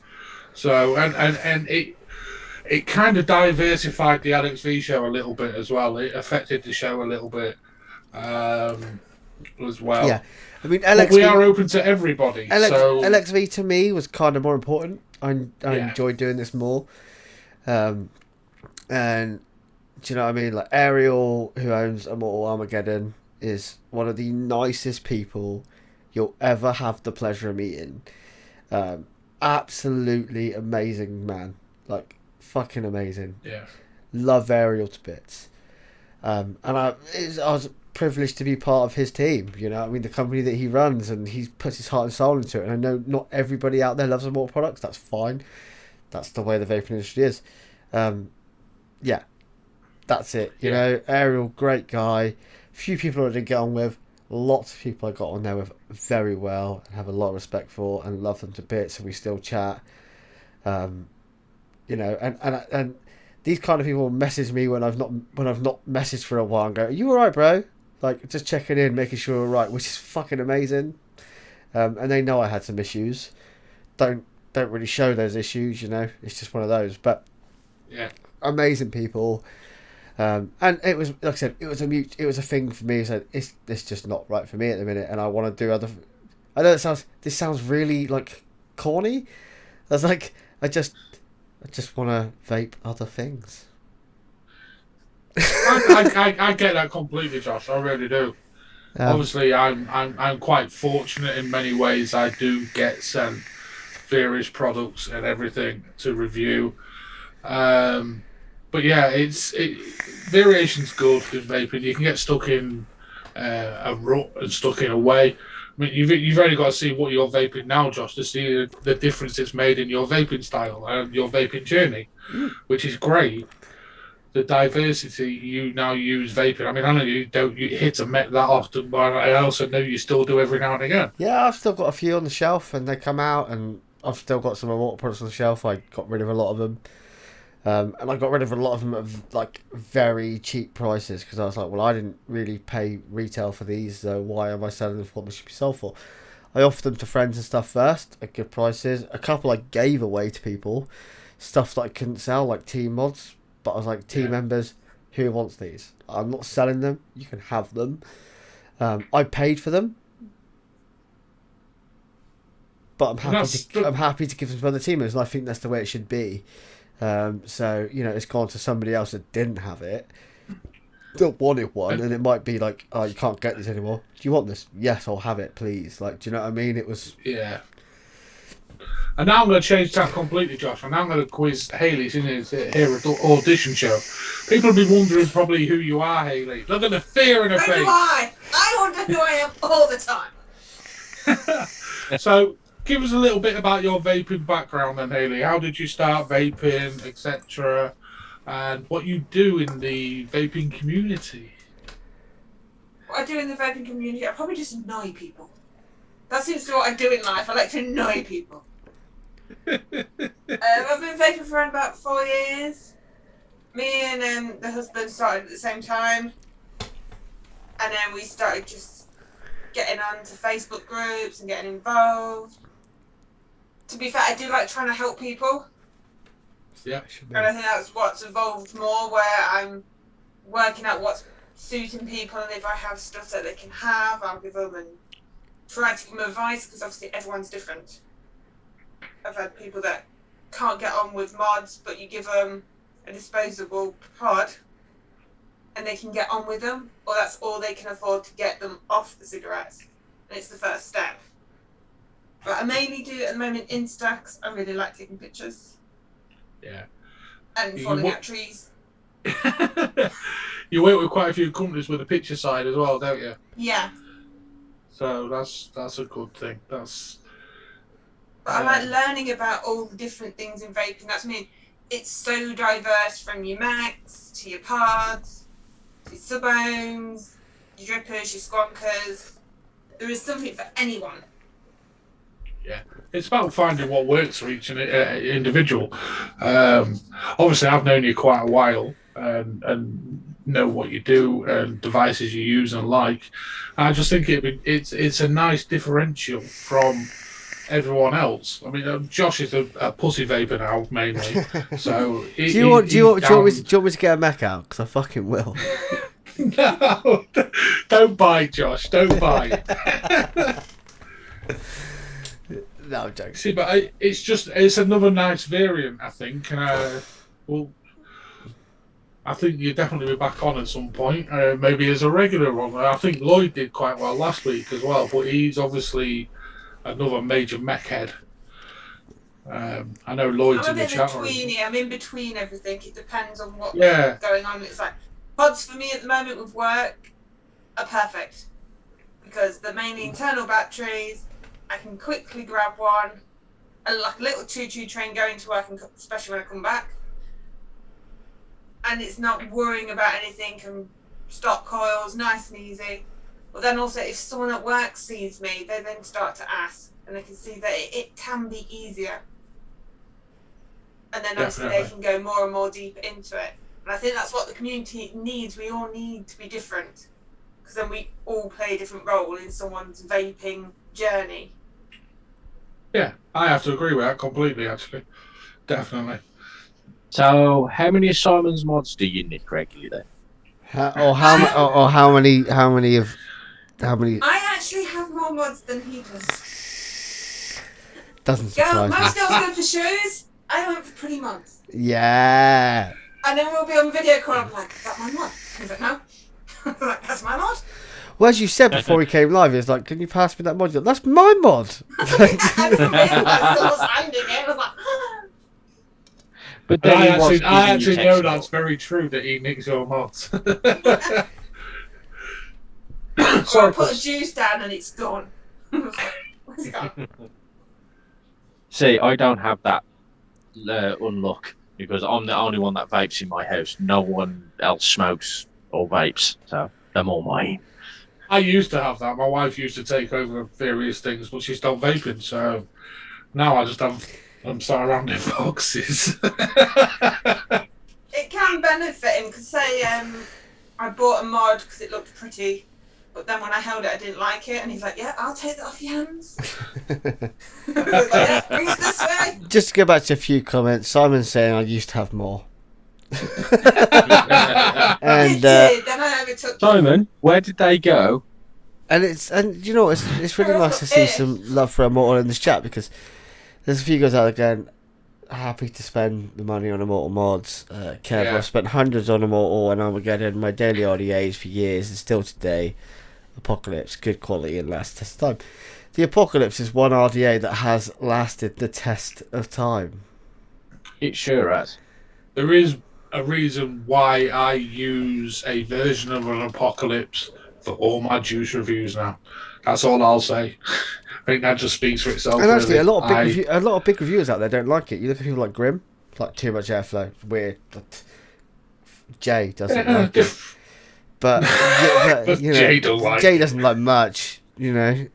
Speaker 3: So and it kind of diversified the LXV show a little bit as well. It affected the show a little bit as well.
Speaker 1: Yeah, I mean,
Speaker 3: but we are open to everybody.
Speaker 1: LXV to me was kind of more important. I enjoyed doing this more. And do you know what I mean? Like Ariel, who owns Immortal Armageddon, is one of the nicest people you'll ever have the pleasure of meeting. Absolutely amazing man, like fucking amazing.
Speaker 3: Yeah,
Speaker 1: love Ariel to bits. And I was privileged to be part of his team. You know, I mean, the company that he runs, and he puts his heart and soul into it. And I know not everybody out there loves Immortal products. That's fine. That's the way the vaping industry is. Yeah, that's it. You know, Ariel, great guy. Few people I didn't get on with. Lots of people I got on there with very well and have a lot of respect for and love them to bits, and we still chat. You know, and these kind of people message me when I've not messaged for a while and go, "Are you all right, bro?" Like, just checking in, making sure we're all right, which is fucking amazing. And they know I had some issues. Don't really show those issues, you know. It's just one of those. But
Speaker 3: yeah, amazing
Speaker 1: people. And it was, like I said, it was a thing for me. So it's just not right for me at the minute, and I want to do other. I know this sounds really like corny. I was like, I just want to vape other things.
Speaker 3: I get that completely, Josh. I really do. Obviously, I'm quite fortunate in many ways. I do get sent various products and everything to review. But yeah, variation's good in vaping. You can get stuck in a rut and stuck in a way. I mean, you've only got to see what you're vaping now, Josh, to see the difference it's made in your vaping style and your vaping journey, which is great. The diversity you now use vaping. I mean, I know you don't hit a met that often, but I also know you still do every now and again.
Speaker 1: Yeah, I've still got a few on the shelf, and they come out, and I've still got some water products on the shelf. I got rid of a lot of them, and I got rid of a lot of them at like very cheap prices because I was like, well, I didn't really pay retail for these, so why am I selling them for what they should be sold for? I offered them to friends and stuff first at good prices. A couple I gave away to people, stuff that I couldn't sell, like team mods. But I was like, team members, who wants these? I'm not selling them. You can have them. I paid for them, but I'm happy to give them to other team members, and I think that's the way it should be. So it's gone to somebody else that didn't have it, that wanted one, and it might be like, oh, you can't get this anymore. Do you want this? Yes, I'll have it, please. Like, do you know what I mean? It was
Speaker 3: And now I'm going to change that completely, Josh. And now I'm going to quiz Hayley here at audition show. People will be wondering probably who you are, Hayley. Look at the fear in her face.
Speaker 4: So do I. I wonder who I am all the time.
Speaker 3: So, give us a little bit about your vaping background then, Hayley. How did you start vaping, etc., and what you do in the vaping community?
Speaker 4: What I do in the vaping community, I probably just annoy people. That seems to be what I do in life. I like to annoy people. I've been vaping for around about 4 years. Me and the husband started at the same time, and then we started just getting onto Facebook groups and getting involved. To be fair, I do like trying to help people.
Speaker 3: Yeah,
Speaker 4: and I think that's what's evolved more, where I'm working out what's suiting people, and if I have stuff that they can have, I'll give them and try to give them advice, because obviously everyone's different. I've had people that can't get on with mods, but you give them a disposable pod and they can get on with them, or that's all they can afford to get them off the cigarettes, and it's the first step. But I mainly do at the moment Insta, 'cause I really like taking pictures.
Speaker 3: Yeah.
Speaker 4: And falling out trees.
Speaker 3: You work with quite a few companies with the picture side as well, don't you?
Speaker 4: Yeah.
Speaker 3: So that's a good thing.
Speaker 4: But I like learning about all the different things in vaping. That's it's so diverse, from your max to your pods, to your sub-ohms, your drippers, your squonkers. There is something for anyone.
Speaker 3: Yeah, it's about finding what works for each individual. Obviously, I've known you quite a while and know what you do and devices you use and like. I just think it's a nice differential from everyone else. I mean, Josh is a pussy vapor now mainly. So
Speaker 1: do you want me to get a mech out? Because I fucking will.
Speaker 3: No, don't bite, Josh. Don't bite.
Speaker 1: No, I'm joking.
Speaker 3: See, but it's another nice variant, I think. I think you'll definitely be back on at some point, maybe as a regular one. I think Lloyd did quite well last week as well, but he's obviously another major mech head. I know Lloyd's in the chat room.
Speaker 4: I'm in between everything. It depends on what's going on. It's like pods for me at the moment with work are perfect, because they're mainly internal batteries. I can quickly grab one, and like a little choo-choo train going to work, especially when I come back. And it's not worrying about anything, and stock coils, nice and easy. But then also, if someone at work sees me, they then start to ask, and they can see that it can be easier. And then obviously they can go more and more deep into it. And I think that's what the community needs. We all need to be different, because then we all play a different role in someone's vaping journey.
Speaker 3: Yeah, I have to agree with that completely, actually. Definitely.
Speaker 2: So, how many Simon's mods do you nick regularly then?
Speaker 1: How many?
Speaker 4: I actually have more mods than he does.
Speaker 1: Doesn't surprise me.
Speaker 4: My skills go for shoes. I went for pretty mods.
Speaker 1: Yeah.
Speaker 4: And then we'll be on video call. I'm like, is that my mod? He's like, no. I'm like, that's my mod.
Speaker 1: Well, as you said before we came live, it's like, can you pass me that mod? That's my mod.
Speaker 2: But
Speaker 3: And
Speaker 2: then
Speaker 3: I
Speaker 2: he was
Speaker 3: actually
Speaker 2: giving you
Speaker 3: know
Speaker 2: text
Speaker 3: that's very true that he nicks your mods.
Speaker 4: So I put a juice down and it's gone. Where's it gone?
Speaker 2: See, I don't have that unluck because I'm the only one that vapes in my house. No one else smokes or vapes, so they're all mine.
Speaker 3: I used to have that. My wife used to take over various things, but she stopped vaping, so now I just have them sat around in boxes.
Speaker 4: It can benefit him because say I bought a mod because it looked pretty, but then when I held it I didn't like it, and he's like, "Yeah, I'll take that off your hands." I was like, "Yeah, bring it this way."
Speaker 1: Just to go back to a few comments, Simon's saying I used to have more.
Speaker 4: I did, then I overtook you.
Speaker 2: Simon, where did they go?
Speaker 1: And you know it's really nice to see some love for Immortal in this chat, because there's a few guys out there going, happy to spend the money on Immortal mods. Kev,
Speaker 3: Yeah.
Speaker 1: I've spent hundreds on Immortal and Armageddon, my daily RDAs for years, and still today. Apocalypse, good quality and last test time. The Apocalypse is one RDA that has lasted the test of time.
Speaker 2: It sure has.
Speaker 3: There is a reason why I use a version of an Apocalypse for all my juice reviews now. That's all I'll say. I think that just speaks for itself.
Speaker 1: And actually,
Speaker 3: really.
Speaker 1: a lot of big reviewers out there don't like it. You look at people like Grim, like too much airflow, weird. Jay doesn't like it, but you know, Jay doesn't like much, you know.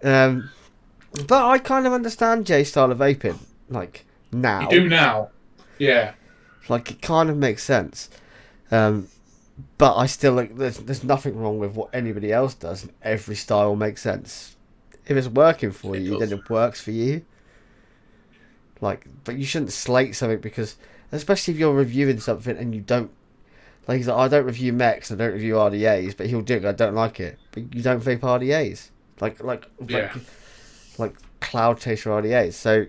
Speaker 1: But I kind of understand Jay's style of vaping, like now.
Speaker 3: You do now, yeah.
Speaker 1: Like it kind of makes sense, but I still like there's nothing wrong with what anybody else does, and every style makes sense. If it's working for you, then it works for you. Like, but you shouldn't slate something because, especially if you're reviewing something and you don't, like he's like, I don't review mechs, I don't review RDAs, but he'll do it. I don't like it, but you don't vape RDAs, like Cloud Chaser RDAs. So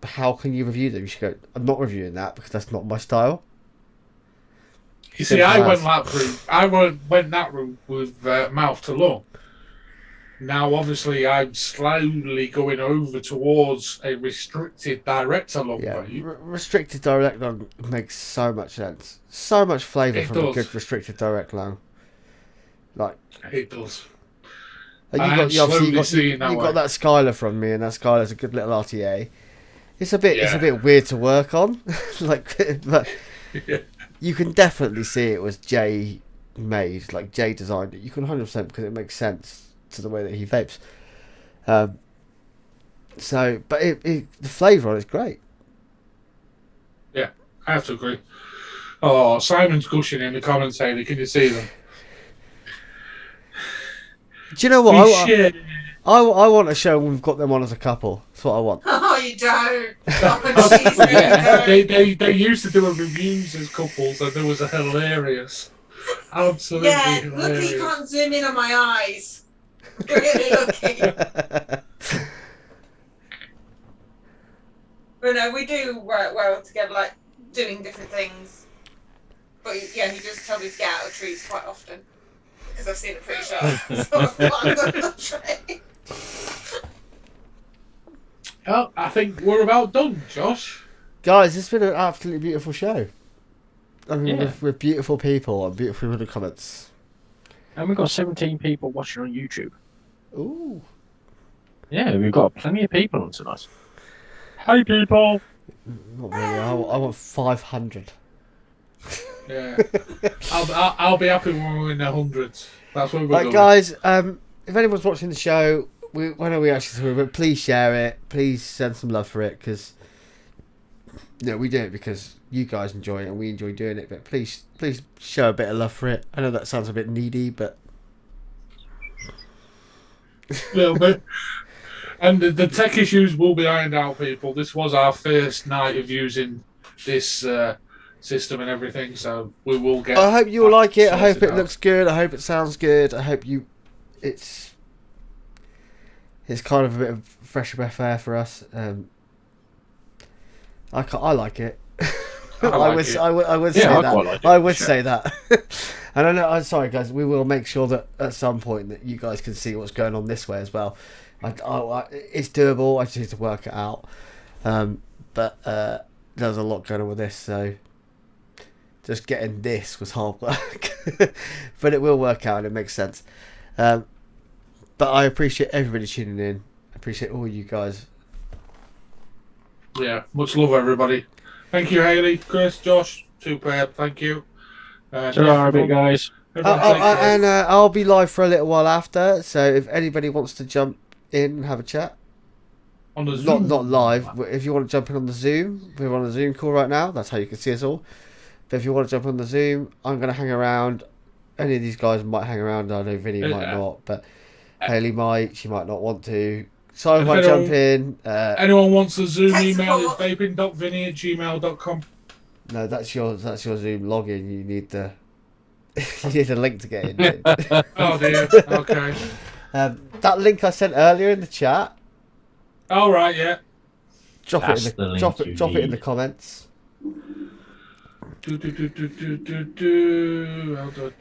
Speaker 1: how can you review them? You should go, I'm not reviewing that because that's not my style.
Speaker 3: You see, I went that route with mouth to lung. Now, obviously, I'm slowly going over towards a restricted direct to lung vape.
Speaker 1: Restricted direct lung makes so much sense. So much flavour from a good restricted direct lung. Like
Speaker 3: it does.
Speaker 1: You got that Skylar from me, and that Skylar's a good little RTA. It's a bit weird to work on, but you can definitely see it was Jay made, like Jay designed it. You can 100% because it makes sense to the way that he vapes. But the flavour on it's great.
Speaker 3: Yeah, I have to agree. Oh, Simon's gushing in the comments, Hayley. Can you see them?
Speaker 1: Do you know what? I want a show when we've got them on as a couple. That's what I want.
Speaker 4: Oh, you don't.
Speaker 3: They used to do a reviews as couples, and there was a hilarious. Absolutely hilarious.
Speaker 4: Look, you can't zoom in on my eyes. Really lucky. But no, we do work well together, like doing different things. But yeah, he does tell me to get out of trees quite often because I've seen it pretty sharp. So I'm going to try.
Speaker 3: Well, I think we're about done, Josh.
Speaker 1: Guys, it's been an absolutely beautiful show. I mean, with beautiful people and beautiful people in the comments.
Speaker 2: And we've got 17 people watching on YouTube.
Speaker 1: Ooh.
Speaker 2: Yeah, we've got plenty of people on tonight. Hey, people!
Speaker 1: Not really. I want 500.
Speaker 3: Yeah. I'll be happy when we're in the hundreds. That's what we're going.
Speaker 1: Guys, if anyone's watching the show, when are we actually through? Please share it. Please send some love for it, because we do it because you guys enjoy it and we enjoy doing it. But please show a bit of love for it. I know that sounds a bit needy, but
Speaker 3: A little bit. And the tech issues will be ironed out, people. This was our first night of using this system and everything, so we will get.
Speaker 1: I hope you'll like it. I hope it
Speaker 3: out.
Speaker 1: looks good. I hope it sounds good. I hope it's kind of a bit of fresh breath air for us. I like it.
Speaker 3: I like it.
Speaker 1: I would
Speaker 2: Yeah,
Speaker 1: say
Speaker 2: I
Speaker 1: that.
Speaker 2: quite like it.
Speaker 1: I would
Speaker 2: Sure.
Speaker 1: say that. And I know. I'm sorry, guys. We will make sure that at some point that you guys can see what's going on this way as well. It's doable. I just need to work it out. But there's a lot going on with this, so just getting this was hard work. But it will work out and it makes sense. But I appreciate everybody tuning in. I appreciate all you guys.
Speaker 3: Yeah, much love, everybody. Thank you, Hayley, Chris, Josh. Superb. Thank you.
Speaker 2: Ta-ra, big guys.
Speaker 3: Everyone take care.
Speaker 1: And I'll be live for a little while after. So if anybody wants to jump in and have a chat,
Speaker 3: On the Zoom.
Speaker 1: not live. But if you want to jump in on the Zoom, we're on a Zoom call right now. That's how you can see us all. But if you want to jump on the Zoom, I'm going to hang around. Any of these guys might hang around. I know Vinny might not, but Hayley might. She might not want to. Simon might jump in.
Speaker 3: Anyone wants a Zoom
Speaker 4: Text
Speaker 3: email?
Speaker 4: support.
Speaker 3: It's vaping.vinny@gmail.com.
Speaker 1: No, that's your Zoom login. You need the you need a link to get in.
Speaker 3: Oh dear. Okay.
Speaker 1: That link I sent earlier in the chat.
Speaker 3: All right. Yeah.
Speaker 1: Drop
Speaker 2: That's
Speaker 1: it
Speaker 2: the
Speaker 1: in the
Speaker 2: link you
Speaker 1: drop it in the
Speaker 2: need.
Speaker 1: comments.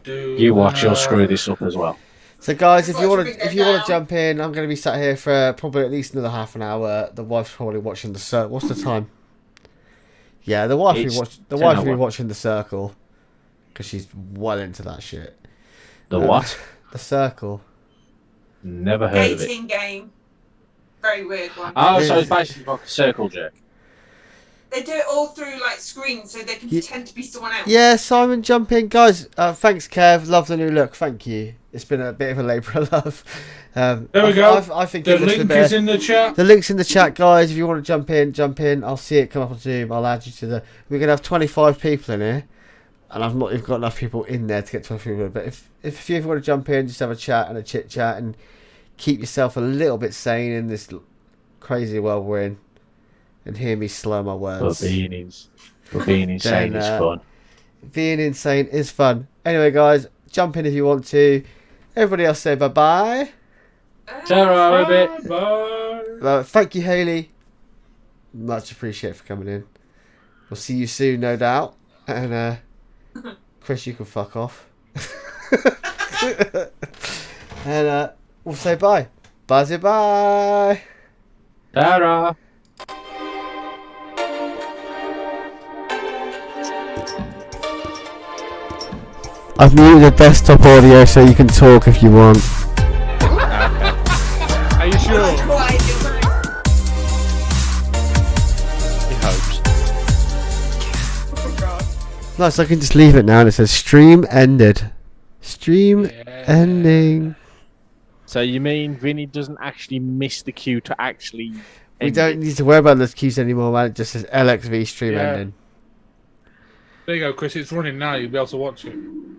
Speaker 2: You watch, you'll screw this up as well.
Speaker 1: So guys, if you
Speaker 4: Watch
Speaker 1: want
Speaker 4: it
Speaker 1: to
Speaker 4: go
Speaker 1: if you want
Speaker 4: down.
Speaker 1: to jump in, I'm going to be sat here for probably at least another half an hour. The wife's probably watching the circle. What's the time? Yeah, the wife
Speaker 2: It's
Speaker 1: will
Speaker 2: 10
Speaker 1: be
Speaker 2: hour.
Speaker 1: watching the circle because she's well into that shit.
Speaker 2: The what?
Speaker 1: The circle.
Speaker 2: Never heard of it.
Speaker 4: Dating game. Very weird one.
Speaker 2: Oh, so it's basically like a circle jerk.
Speaker 4: They do it all through like screens, so they can pretend to be someone else.
Speaker 1: Yeah, Simon, jump in, guys. Thanks, Kev. Love the new look. Thank you. It's been a bit of a labour of love.
Speaker 3: There we go.
Speaker 1: I think
Speaker 3: The
Speaker 1: it looks a
Speaker 3: link
Speaker 1: bit.
Speaker 3: is in the chat.
Speaker 1: The link's in the chat, guys. If you want to jump in. I'll see it come up on Zoom. I'll add you to the. We're gonna have 25 people in here, and I've not even got enough people in there to get 25 people. But if a few of you want to jump in, just have a chat and a chit chat, and keep yourself a little bit sane in this crazy world we're in, and hear me slur my
Speaker 2: But
Speaker 1: words.
Speaker 2: being insane is fun.
Speaker 1: Being insane is fun. Anyway, guys, jump in if you want to. Everybody else say bye bye.
Speaker 2: Ta-ra, a bit.
Speaker 3: Bye.
Speaker 1: Thank you, Hayley. Much appreciated for coming in. We'll see you soon, no doubt. And Chris, you can fuck off. And we'll say bye. Bye, bye.
Speaker 2: Ta-ra.
Speaker 1: I've muted the desktop audio so you can talk if you want.
Speaker 3: Are you sure?
Speaker 2: He hopes.
Speaker 4: Oh god.
Speaker 1: Nice, I can just leave it now and it says stream ended. Stream ending.
Speaker 2: So you mean Vinny doesn't actually miss the cue to actually
Speaker 1: We
Speaker 2: end
Speaker 1: don't
Speaker 2: it?
Speaker 1: need to worry about those cues anymore, man. It just says LXV stream
Speaker 3: Yeah.
Speaker 1: ending.
Speaker 3: There you go, Chris. It's running now. You'll be able to watch it.